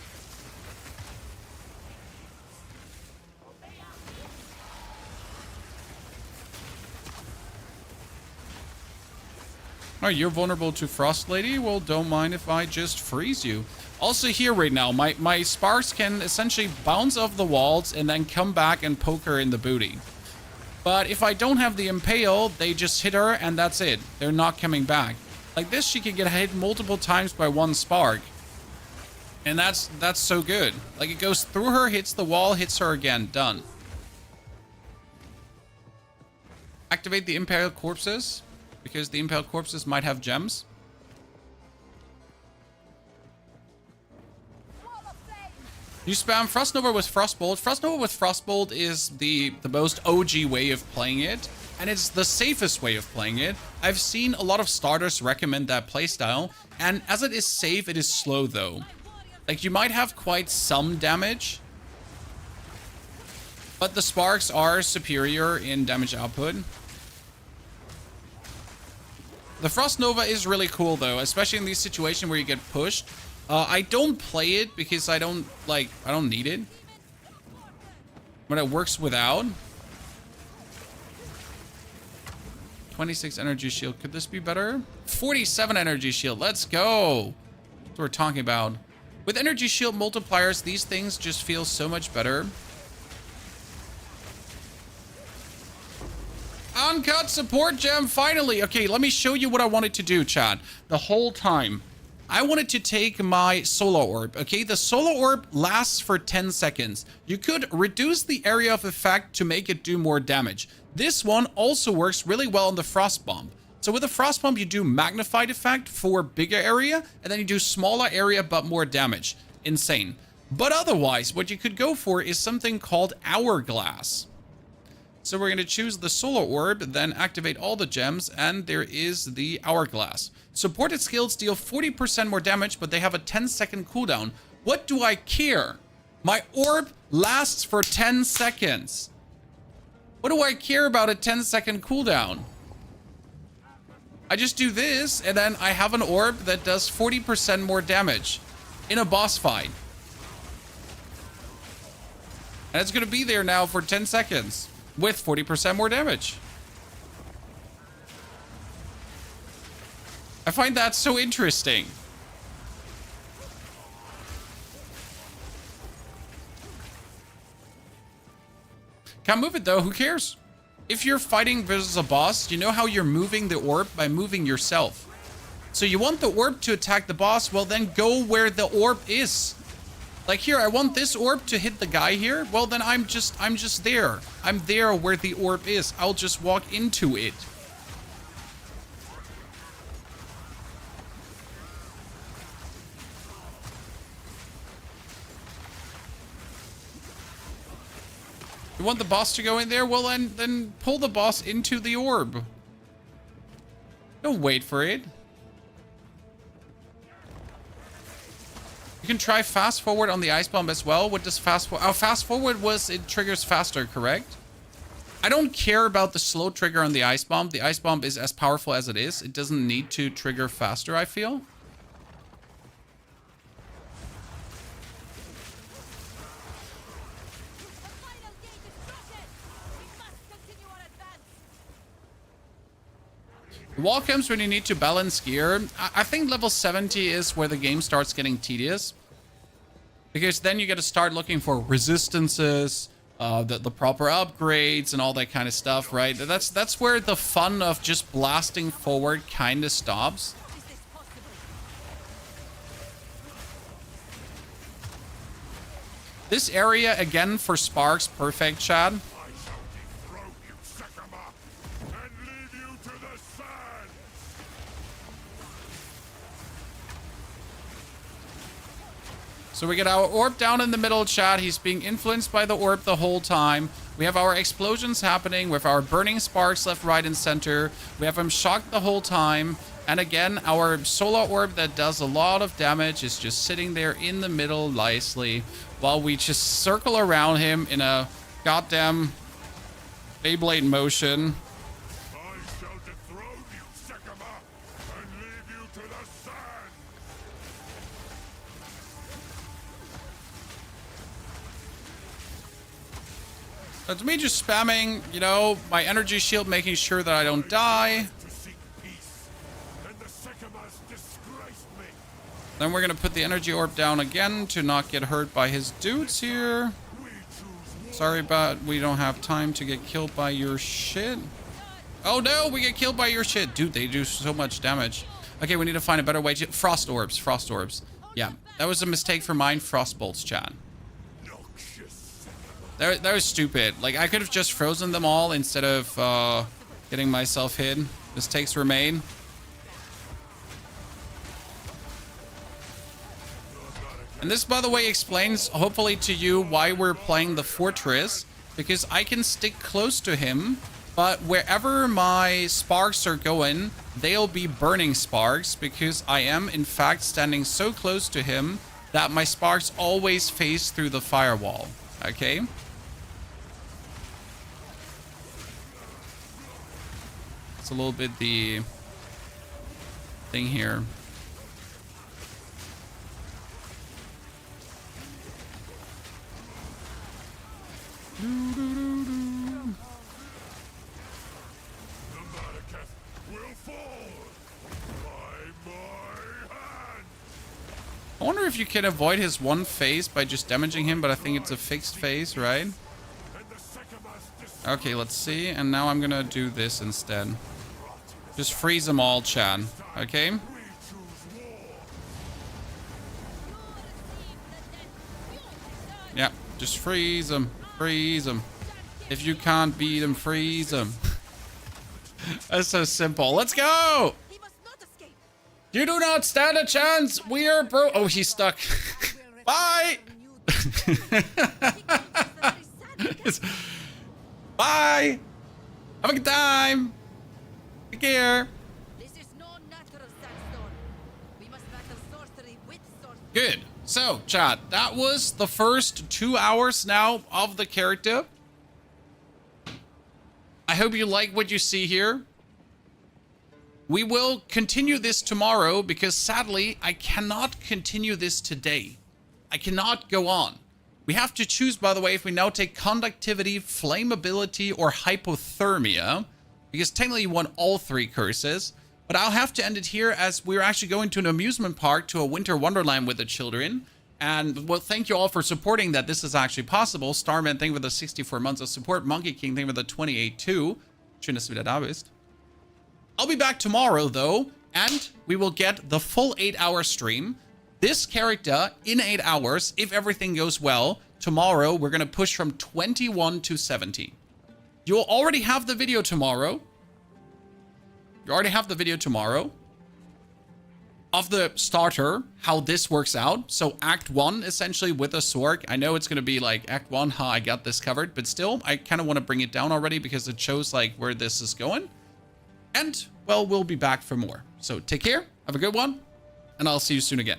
Oh, you're vulnerable to Frost Lady? Well, don't mind if I just freeze you. Also here right now, my sparks can essentially bounce off the walls and then come back and poke her in the booty. But if I don't have the impale, they just hit her and that's it. They're not coming back. Like this, she can get hit multiple times by one spark. And that's so good. Like it goes through her, hits the wall, hits her again. Done. Activate the impaled corpses, because the impaled corpses might have gems. You spam Frostnova with Frostbolt. Frostnova with Frostbolt is the most OG way of playing it, and it's the safest way of playing it. I've seen a lot of starters recommend that playstyle, and as it is safe, it is slow though. Like you might have quite some damage, but the sparks are superior in damage output. The Frostnova is really cool though, especially in these situations where you get pushed. I don't play it because I don't need it. But it works without. 26 energy shield. Could this be better? 47 energy shield. Let's go. That's what we're talking about. With energy shield multipliers, these things just feel so much better. Uncut support gem, finally. Okay, let me show you what I wanted to do, chat. The whole time. I wanted to take my solar orb. Okay, the solar orb lasts for 10 seconds. You could reduce the area of effect to make it do more damage. This one also works really well on the frost bomb. So with the frost bomb, you do magnified effect for bigger area, and then you do smaller area but more damage. Insane. But otherwise, what you could go for is something called hourglass. So we're going to choose the solar orb, then activate all the gems, and there is the hourglass. Supported skills deal 40% more damage, but they have a 10-second cooldown. What do I care? My orb lasts for 10 seconds. What do I care about a 10-second cooldown? I just do this, and then I have an orb that does 40% more damage in a boss fight. And it's going to be there now for 10 seconds. With 40% more damage. I find that so interesting. Can't move it though, who cares? If you're fighting versus a boss, you know how you're moving the orb by moving yourself. So you want the orb to attack the boss, well then go where the orb is. Like here, I want this orb to hit the guy here. Well, then I'm just there. I'm there where the orb is. I'll just walk into it. You want the boss to go in there? Well, then pull the boss into the orb. Don't wait for it. You can try fast forward on the ice bomb as well. What does fast forward? Oh, fast forward was it triggers faster, correct? I don't care about the slow trigger on the ice bomb. The ice bomb is as powerful as it is. It doesn't need to trigger faster, I feel. The wall comes when you need to balance gear. I think level 70 is where the game starts getting tedious. Because then you got to start looking for resistances, the proper upgrades, and all that kind of stuff, right? That's where the fun of just blasting forward kind of stops. This area, again, for sparks, perfect, Chad. So we get our orb down in the middle, chat. He's being influenced by the orb the whole time. We have our explosions happening with our burning sparks left, right, and center. We have him shocked the whole time. And again, our solar orb that does a lot of damage is just sitting there in the middle nicely while we just circle around him in a goddamn Beyblade motion. That's me just spamming, you know, my energy shield, making sure that I don't die. Then we're gonna put the energy orb down again to not get hurt by his dudes here. Sorry, but we don't have time to get killed by your shit. Oh no, we get killed by your shit. Dude, they do so much damage. Okay, we need to find a better way to... Frost orbs, frost orbs. Yeah, that was a mistake for mine. Frost bolts, chat. That was stupid. Like, I could have just frozen them all instead of getting myself hit. Mistakes were made. And this, by the way, explains, hopefully to you, why we're playing the fortress. Because I can stick close to him, but wherever my sparks are going, they'll be burning sparks. Because I am, in fact, standing so close to him that my sparks always face through the firewall. Okay? It's a little bit the thing here. I wonder if you can avoid his one phase by just damaging him, but I think it's a fixed phase, right? Okay, let's see. And now I'm gonna do this instead. Just freeze them all, Chan. Okay? Yeah, just freeze them. Freeze them. If you can't beat them, freeze them. That's so simple. Let's go! You do not stand a chance. We are bro. Oh, he's stuck. Bye. Bye. Have a good time. Take care. Good. So, chat, that was the first 2 hours now of the character. I hope you like what you see here. We will continue this tomorrow because sadly, I cannot continue this today. I cannot go on. We have to choose, by the way, if we now take conductivity, flammability, or hypothermia, because technically you want all three curses. But I'll have to end it here as we're actually going to an amusement park, to a winter wonderland with the children. And well, thank you all for supporting that this is actually possible. Starman, thank you for the 64 months of support. Monkey King, thank you for the 28-2. Schön, dass du wieder da bist. I'll be back tomorrow, though, and we will get the full 8-hour stream. This character in 8 hours, if everything goes well. Tomorrow, we're going to push from 21 to 70. You'll already have the video tomorrow. You already have the video tomorrow of the starter, how this works out. So Act 1, essentially, with a Sorg. I know it's going to be like, Act 1, I got this covered. But still, I kind of want to bring it down already because it shows, like, where this is going. And, well, we'll be back for more. So take care, have a good one, and I'll see you soon again.